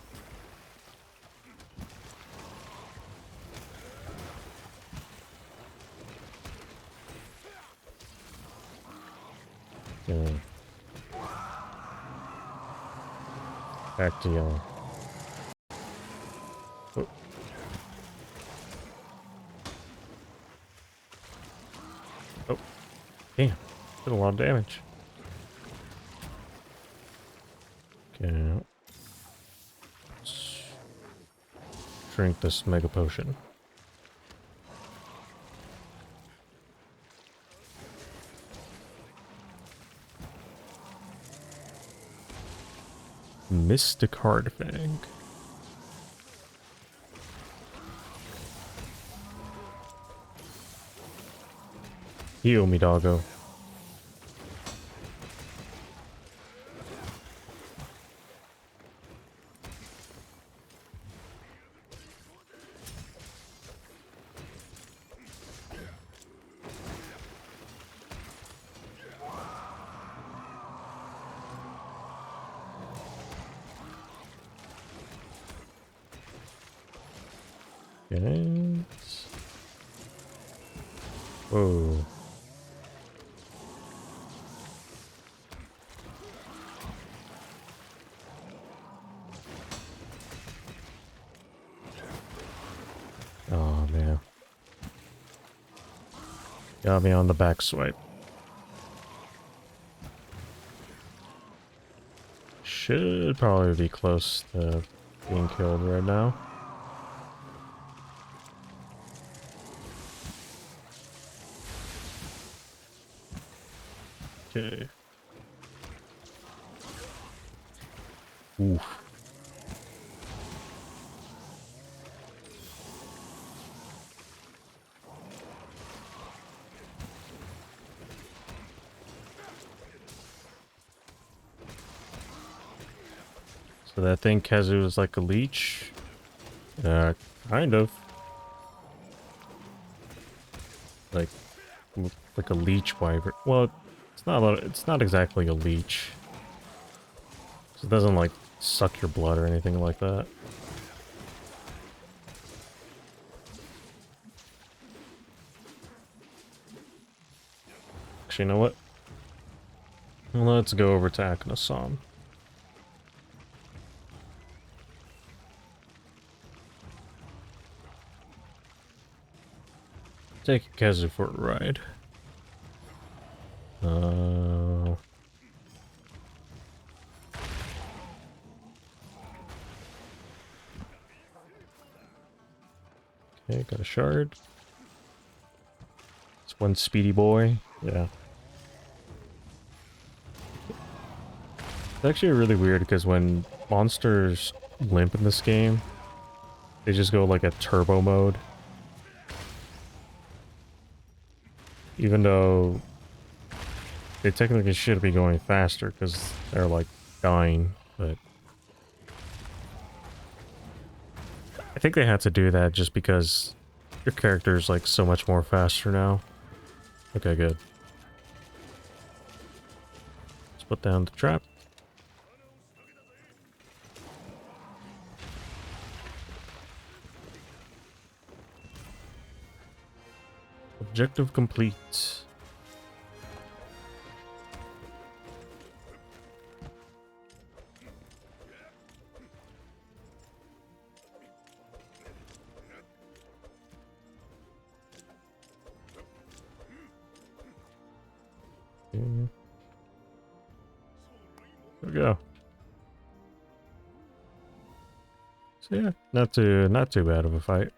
Yeah. Back to yellow. Oh. Oh. Damn. Did a lot of damage. Okay. Let's drink this mega potion. Mystic Hardfang. Heal me, doggo. Okay. Whoa. Oh, man. Got me on the back swipe. Should probably be close to being killed right now. Okay. Oof. So that thing Kazu is like a leech? Kind of. Like a leech wyvern. Well, it's not exactly a leech. So it doesn't like suck your blood or anything like that. Actually, you know what? Let's go over to Akhenasom. Take Kazu for a ride. Okay, got a shard. It's one speedy boy. Yeah. It's actually really weird because when monsters limp in this game, they just go like a turbo mode. Even though they technically should be going faster because they're like dying, but I think they had to do that just because your character is like so much more faster now. Okay, good. Let's put down the trap. Objective complete. There we go. So yeah, not too bad of a fight.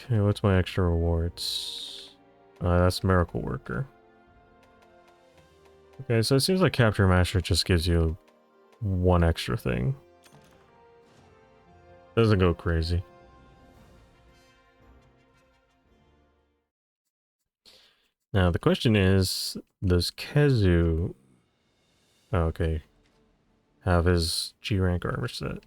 Okay, what's my extra rewards? That's Miracle Worker. Okay, so it seems like Capture Master just gives you one extra thing. Doesn't go crazy. Now the question is, does Kezu, oh, okay, have his G rank armor set?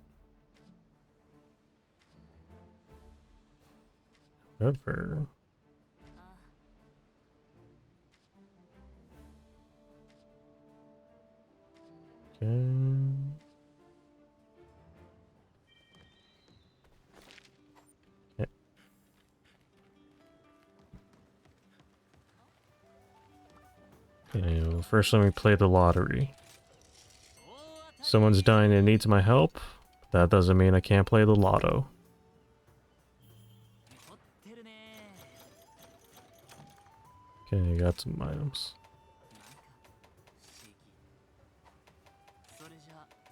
However, okay. Okay, well, first let me play the lottery. Someone's dying and needs my help. That doesn't mean I can't play the lotto. Okay, got some items.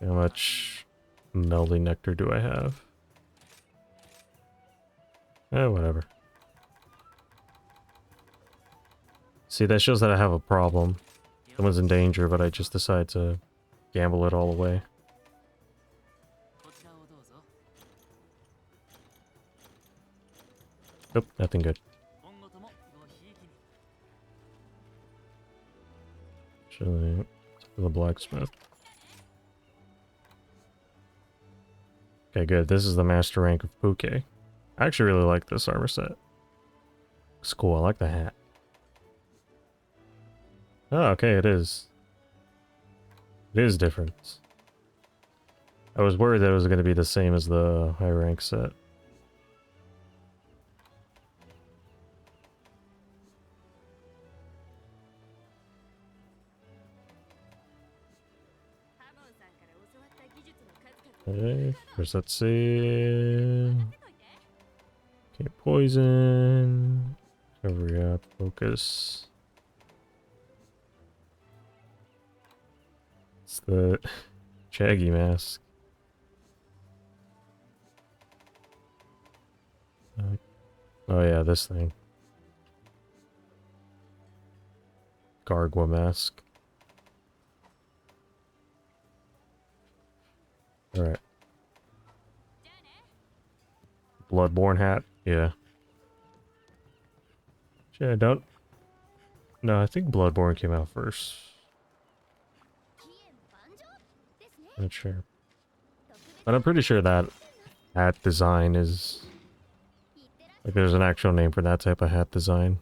How much Melody Nectar do I have? Whatever. See, that shows that I have a problem. Someone's in danger, but I just decide to gamble it all away. Nope, nothing good. Actually, the blacksmith. Okay, good. This is the master rank of Puke. I actually really like this armor set. It's cool. I like the hat. Oh, okay, it is. It is different. I was worried that it was going to be the same as the high rank set. Okay, first let's see. Okay, poison. Hurry up, focus. It's the Shaggy mask. Oh yeah, this thing. Gargwa mask. Alright. Bloodborne hat, yeah. Shit, I don't... No, I think Bloodborne came out first. Not sure. But I'm pretty sure that hat design is... Like, there's an actual name for that type of hat design.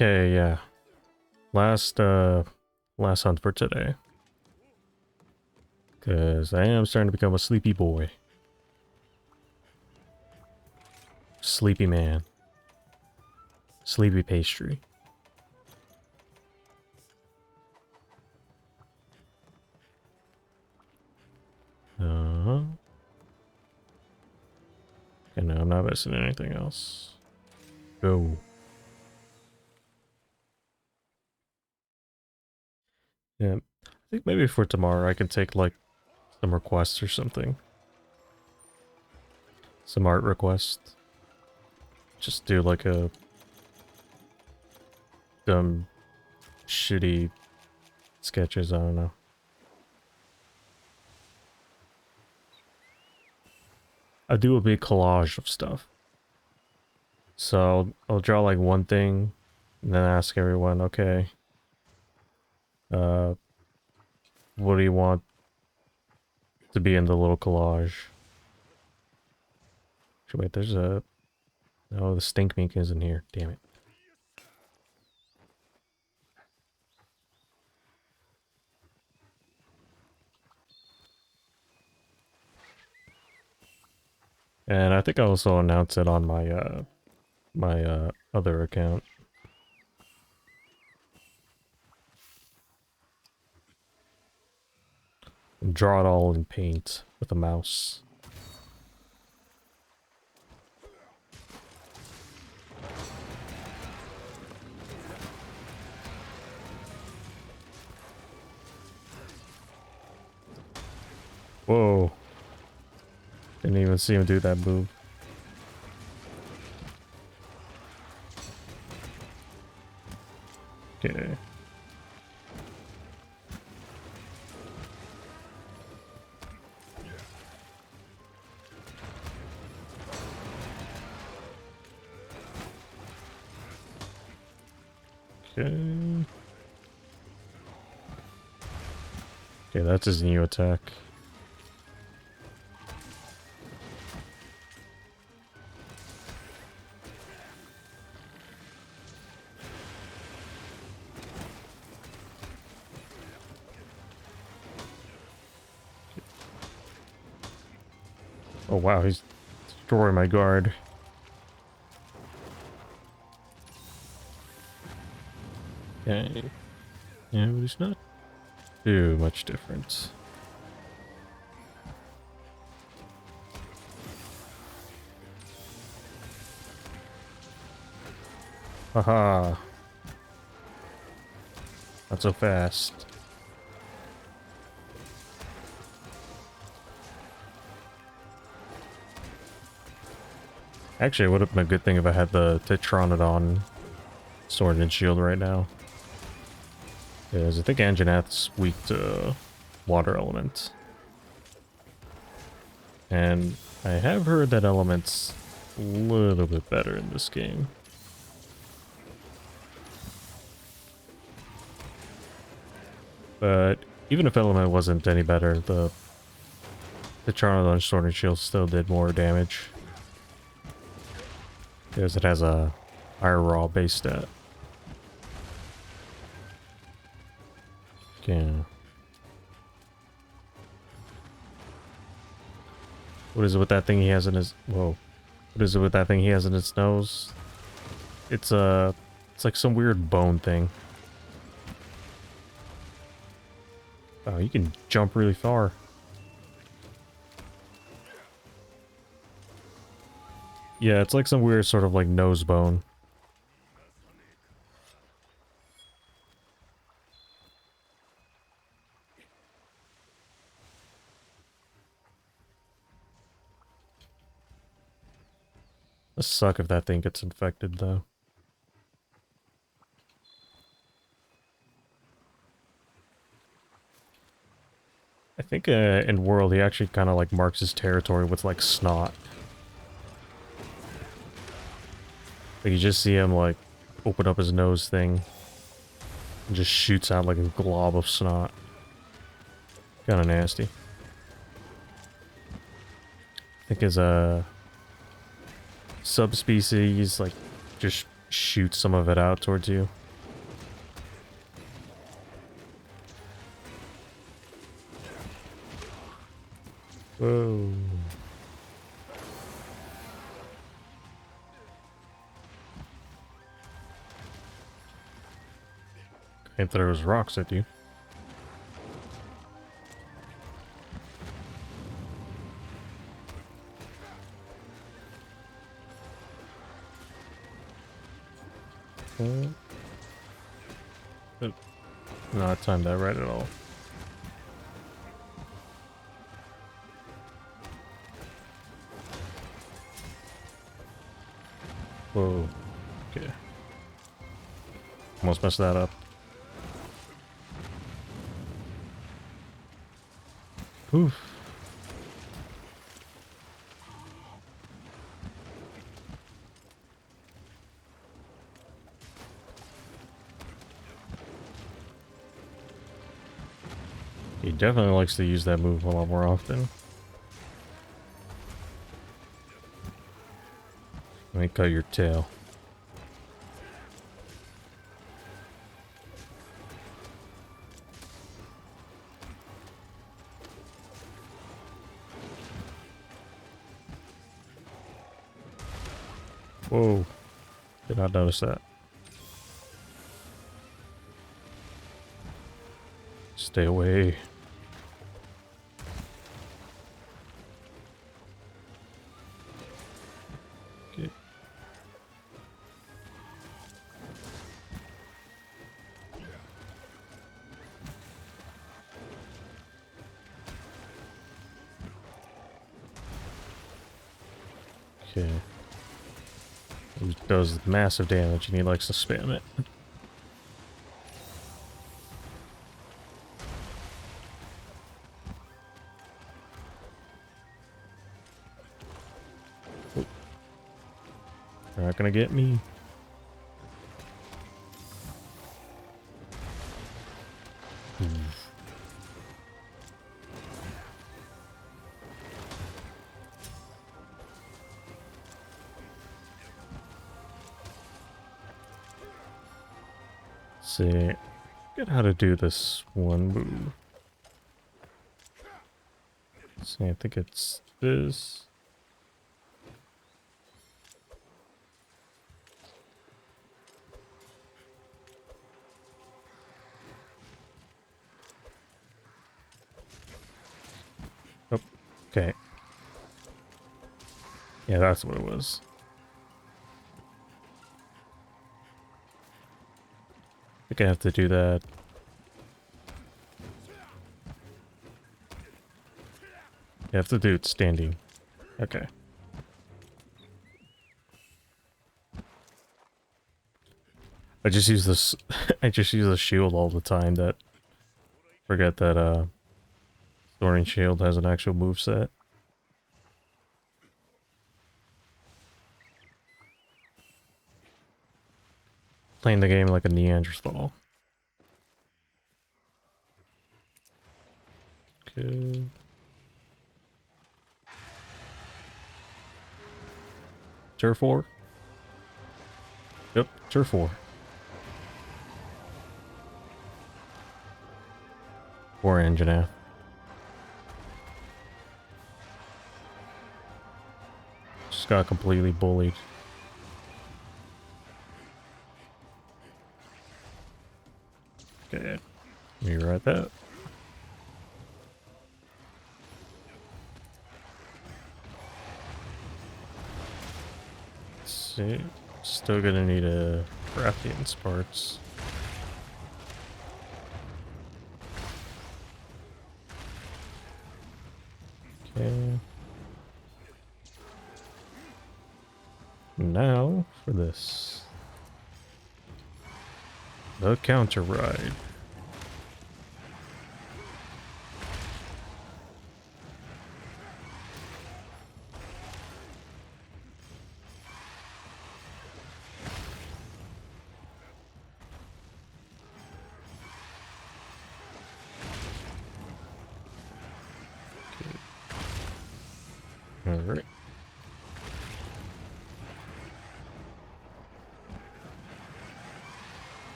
Okay, yeah. Last hunt for today. Because I am starting to become a sleepy boy. Sleepy man. Sleepy pastry. Uh-huh. Okay, no, I'm not missing anything else. Go. Yeah, I think maybe for tomorrow I can take like some requests or something. Some art requests. just do like a dumb, shitty sketches. I don't know. I do a big collage of stuff. So I'll draw like one thing and then ask everyone, okay, what do you want to be in the little collage? Wait, there's a... Oh, the stink mink isn't here. Damn it. And I think I also announced it on my other account. Draw it all in paint with a mouse. Whoa. Didn't even see him do that move. Okay. Okay. Okay, that's his new attack. Oh wow, he's destroying my guard. Okay. Yeah, but it's not too much difference. Haha. Not so fast. Actually, it would have been a good thing if I had the Tetronodon sword and shield right now. Because I think Anjanath's weak to water element. And I have heard that element's a little bit better in this game. But even if element wasn't any better, the Tetronodon sword and shield still did more damage. Because it has a higher raw base stat. Yeah. What is it with that thing he has in his... Whoa. What is it with that thing he has in his nose? It's like some weird bone thing. Oh, you can jump really far. Yeah, it's like some weird sort of like nose bone. It'll suck if that thing gets infected, though. I think in World, he actually kind of like marks his territory with like snot. Like you just see him like open up his nose thing and just shoots out like a glob of snot. Kind of nasty. I think his subspecies like just shoots some of it out towards you. Whoa. Can't throw his rocks at you. Not timed that right at all. Whoa. Okay. Almost messed that up. Oof. He definitely likes to use that move a lot more often. Let me cut your tail. Whoa. Did not notice that. Stay away. Okay. Okay. He does massive damage and he likes to spam it. They're not gonna get me. See, get how to do this one move. See, I think it's this. Oh, okay. Yeah, that's what it was. I think I have to do that. You have to do it standing. Okay. I just use this I just use a shield all the time that forget that Thorny Shield has an actual moveset. Playing the game like a Neanderthal. Okay. Tier 4? Yep, tier 4. 4 Engineer. Just got completely bullied. Okay. Rewrite that. Let's see. Still gonna need a Rathian's parts. Okay. Now for this. The counter ride. Alright.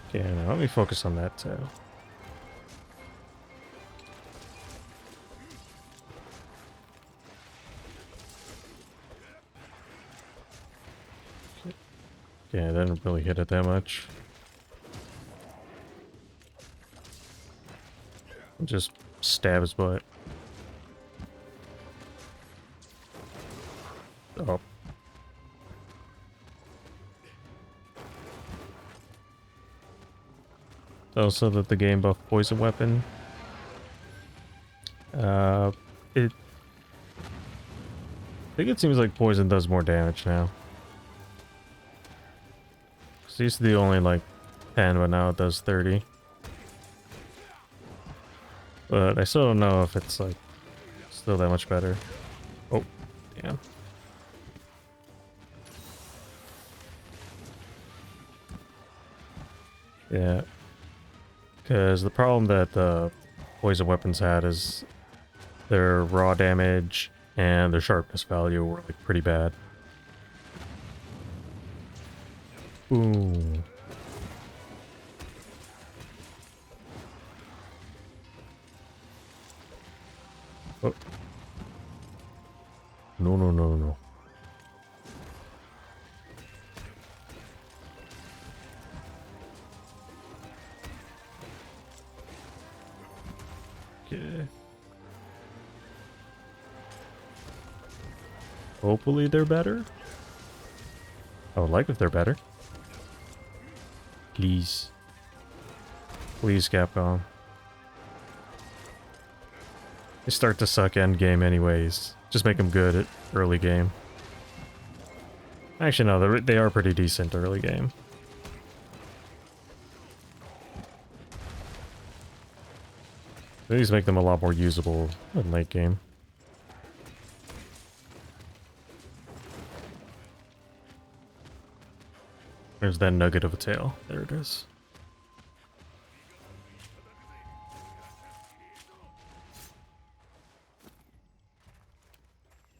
Okay, now let me focus on that tail. Yeah, I didn't really hit it that much. Just stab his butt. Oh. Also that the game buff poison weapon. I think it seems like poison does more damage now. It used to be only like 10, but now it does 30. But I still don't know if it's like still that much better. Oh, damn. Yeah. Because the problem that the poison weapons had is their raw damage and their sharpness value were like pretty bad. Ooh. Oh. No, no, no, no. Okay. Hopefully they're better. I would like if they're better. Please. Please, Capcom. They start to suck end game anyways. Just make them good at early game. Actually, no, they are pretty decent early game. These make them a lot more usable in late game. There's that nugget of a tail. There it is.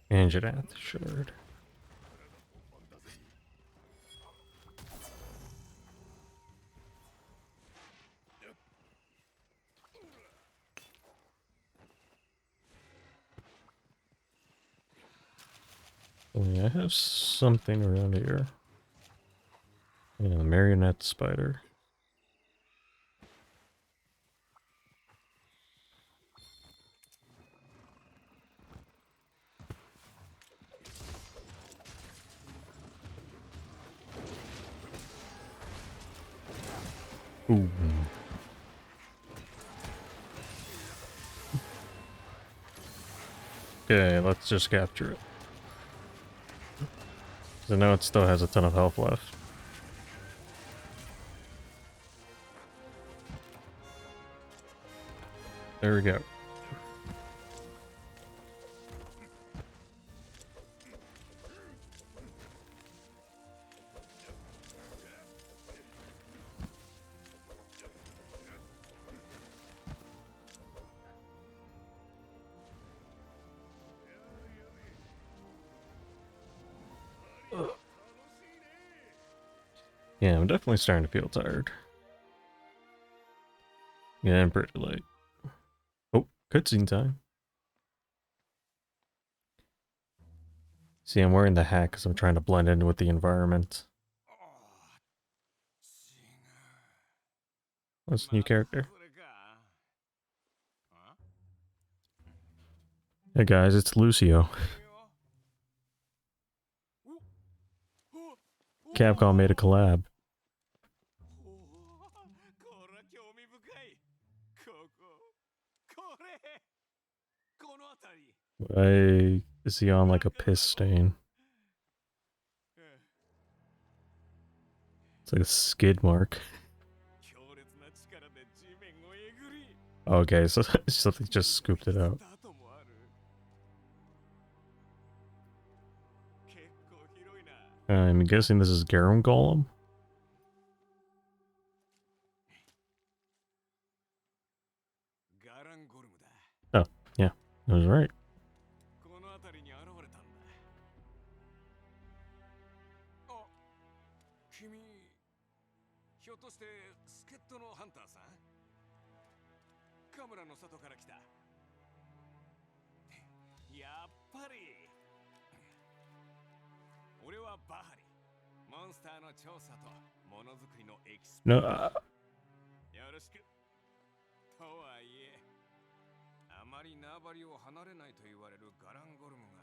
Anjanath Shard. Oh yeah, I have something around here. Yeah, marionette spider. Ooh. Okay, let's just capture it. So now it still has a ton of health left. There we go. Yeah, I'm definitely starting to feel tired. Yeah, I'm pretty late. Oh, cutscene time. See, I'm wearing the hat because I'm trying to blend in with the environment. What's the new character? Hey guys, it's Lucio. Capcom made a collab. Why is he on like a piss stain? It's like a skid mark. Okay, so something just scooped it out. I'm guessing this is Garum Golem. Oh, yeah, I was right. No, あまり縄張りを離れないと言われるガランゴルムが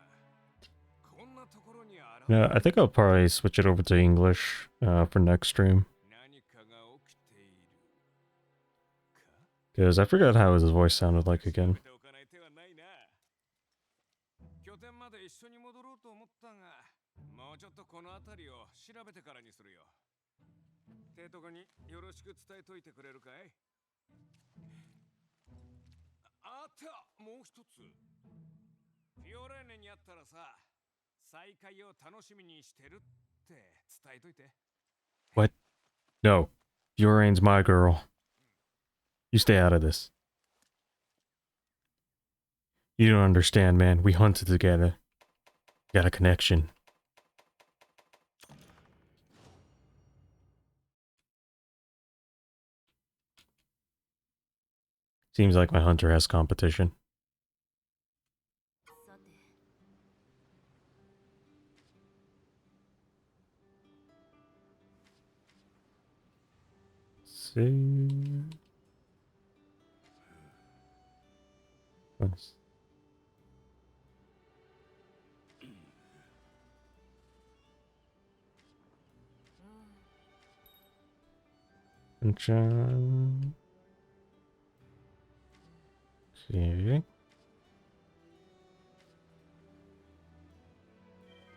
こんなところに現れ no, I think I'll probably switch it over to English for next stream. 何かが起きているか Because I forgot how his voice sounded like again. ておかない手はないな拠点まで一緒に戻ろうと思ったがもうちょっとこの辺りを調べてからにするよ提督によろしく伝えといてくれるかい？あった、もう一つ。フィオレーネに会ったらさ、再会を楽しみにしてるって伝えといて。What? No. Urane's my girl. You stay out of this. You don't understand, man. We hunted together. Got a connection. Seems like my hunter has competition. See. Nice. John. Okay.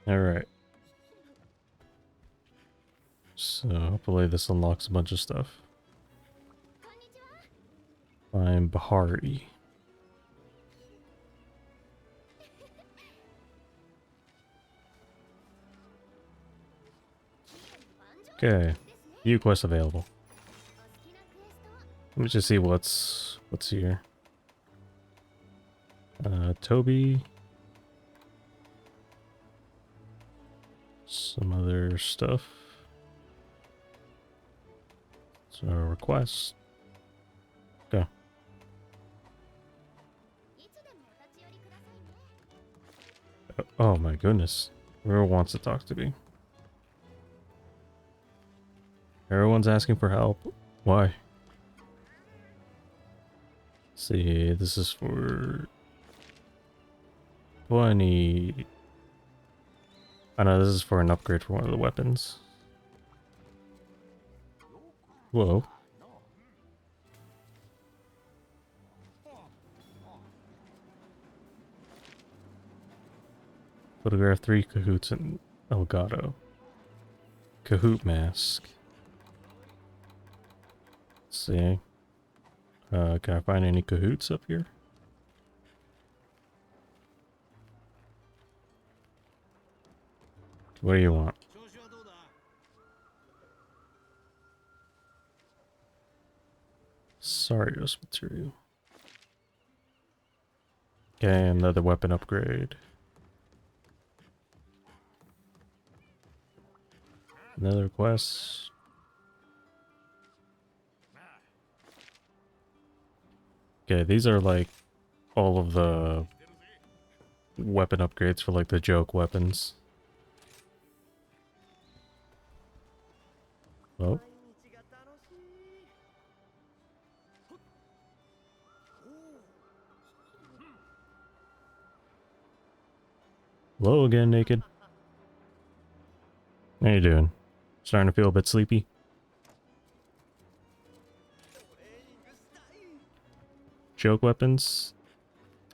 All right. So hopefully this unlocks a bunch of stuff. I'm Bahari. Okay. View quest available. Let me just see what's here. Toby. Some other stuff. So request. Go. Oh my goodness. Whoever wants to talk to me. Everyone's asking for help. Why? Let's see, this is for 20. I know this is for an upgrade for one of the weapons. Whoa. Photograph 3 Cahoots and Elgato. Cahoot mask. Let's see. Can I find any Cahoots up here? What do you want? Sarios material. Okay, another weapon upgrade. Another quest. Okay, these are like all of the weapon upgrades for like the joke weapons. Oh. Hello again, Naked. How you doing? Starting to feel a bit sleepy? Joke weapons?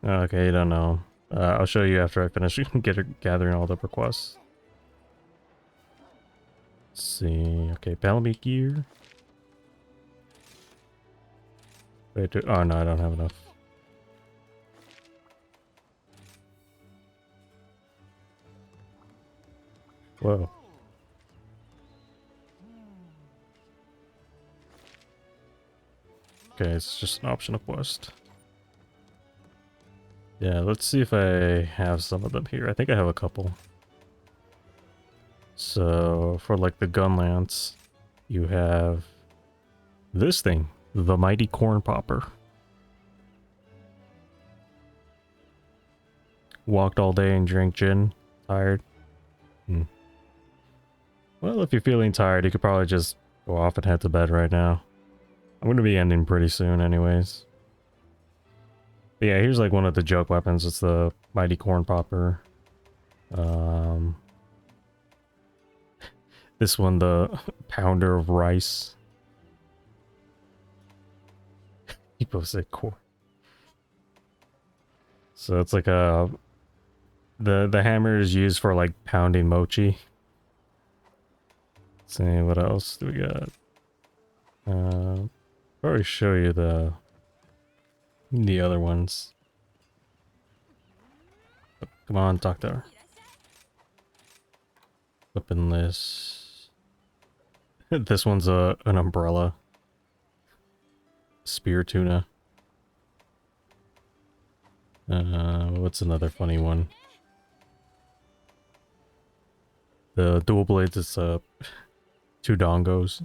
Okay, I don't know. I'll show you after I finish gathering all the requests. Let's see. Okay, Palamute gear. Wait, oh no, I don't have enough. Whoa. Okay, it's just an optional quest. Yeah, let's see if I have some of them here. I think I have a couple. So, for like the gun lance, you have this thing, the Mighty Corn Popper. Walked all day and drank gin. Tired? Well, if you're feeling tired, you could probably just go off and head to bed right now. I'm going to be ending pretty soon anyways. But yeah, here's like one of the joke weapons. It's the Mighty Corn Popper. This one, the Pounder of Rice. People say corn. So it's like a... The hammer is used for like pounding mochi. Let's see, what else do we got? Probably show you the other ones. Oh, come on, talk to her. Weapon list. This one's an umbrella. Spear tuna. What's another funny one? The dual blades is 2 dongos.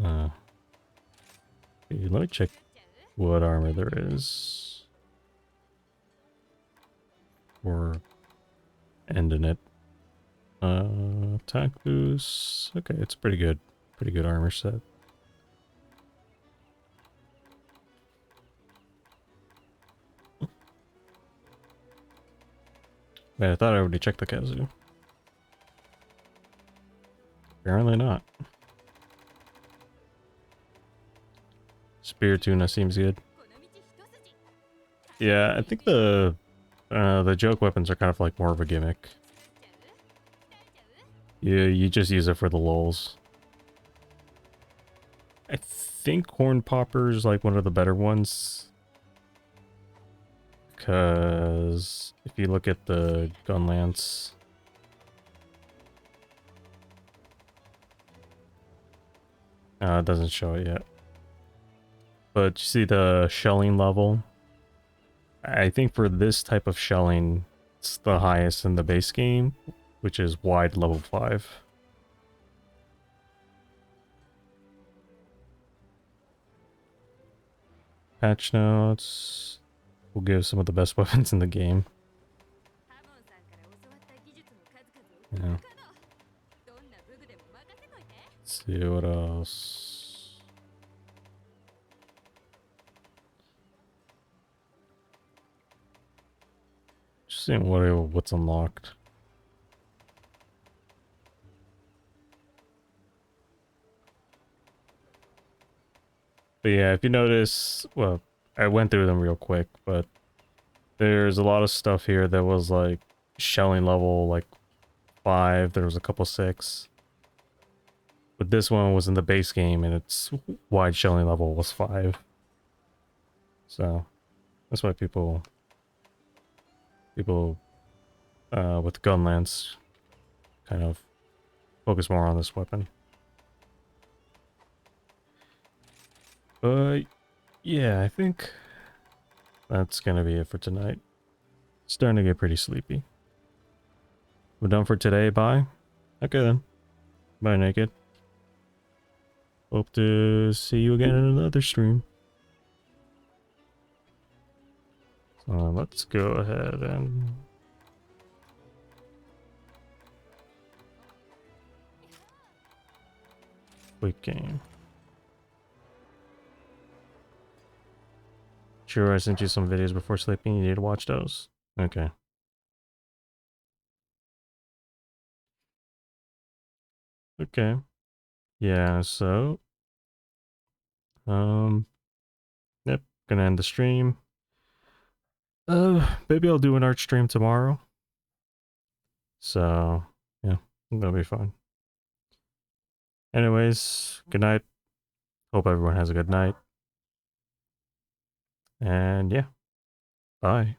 Okay, let me check what armor there is. Or ending it. Attack boost. Okay, it's pretty good. Pretty good armor set. Man, I thought I already checked the kazoo. Apparently not. Spear tuna seems good. Yeah, I think the joke weapons are kind of like more of a gimmick. You just use it for the lulz. I think Horn Popper's like one of the better ones. Because if you look at the gun lance, it doesn't show it yet. But you see the shelling level? I think for this type of shelling, it's the highest in the base game, which is wide level 5. Patch notes will give some of the best weapons in the game. Yeah. Let's see what else. Just seeing what's unlocked. But yeah, if you notice, well, I went through them real quick, but there's a lot of stuff here that was like shelling level like 5, there was a couple 6. But this one was in the base game and its wide shelling level was 5. So that's why people with gun lance kind of focus more on this weapon. But yeah, I think that's gonna be it for tonight. Starting to get pretty sleepy. We're done for today. Bye. Okay then. Bye, Naked. Hope to see you again in another stream. So let's go ahead and quit game. Sure, I sent you some videos before sleeping. You need to watch those. Okay. Okay. Yeah, so yep, gonna end the stream. Maybe I'll do an art stream tomorrow. So, yeah, that'll be fun. Anyways, good night. Hope everyone has a good night. And yeah, bye.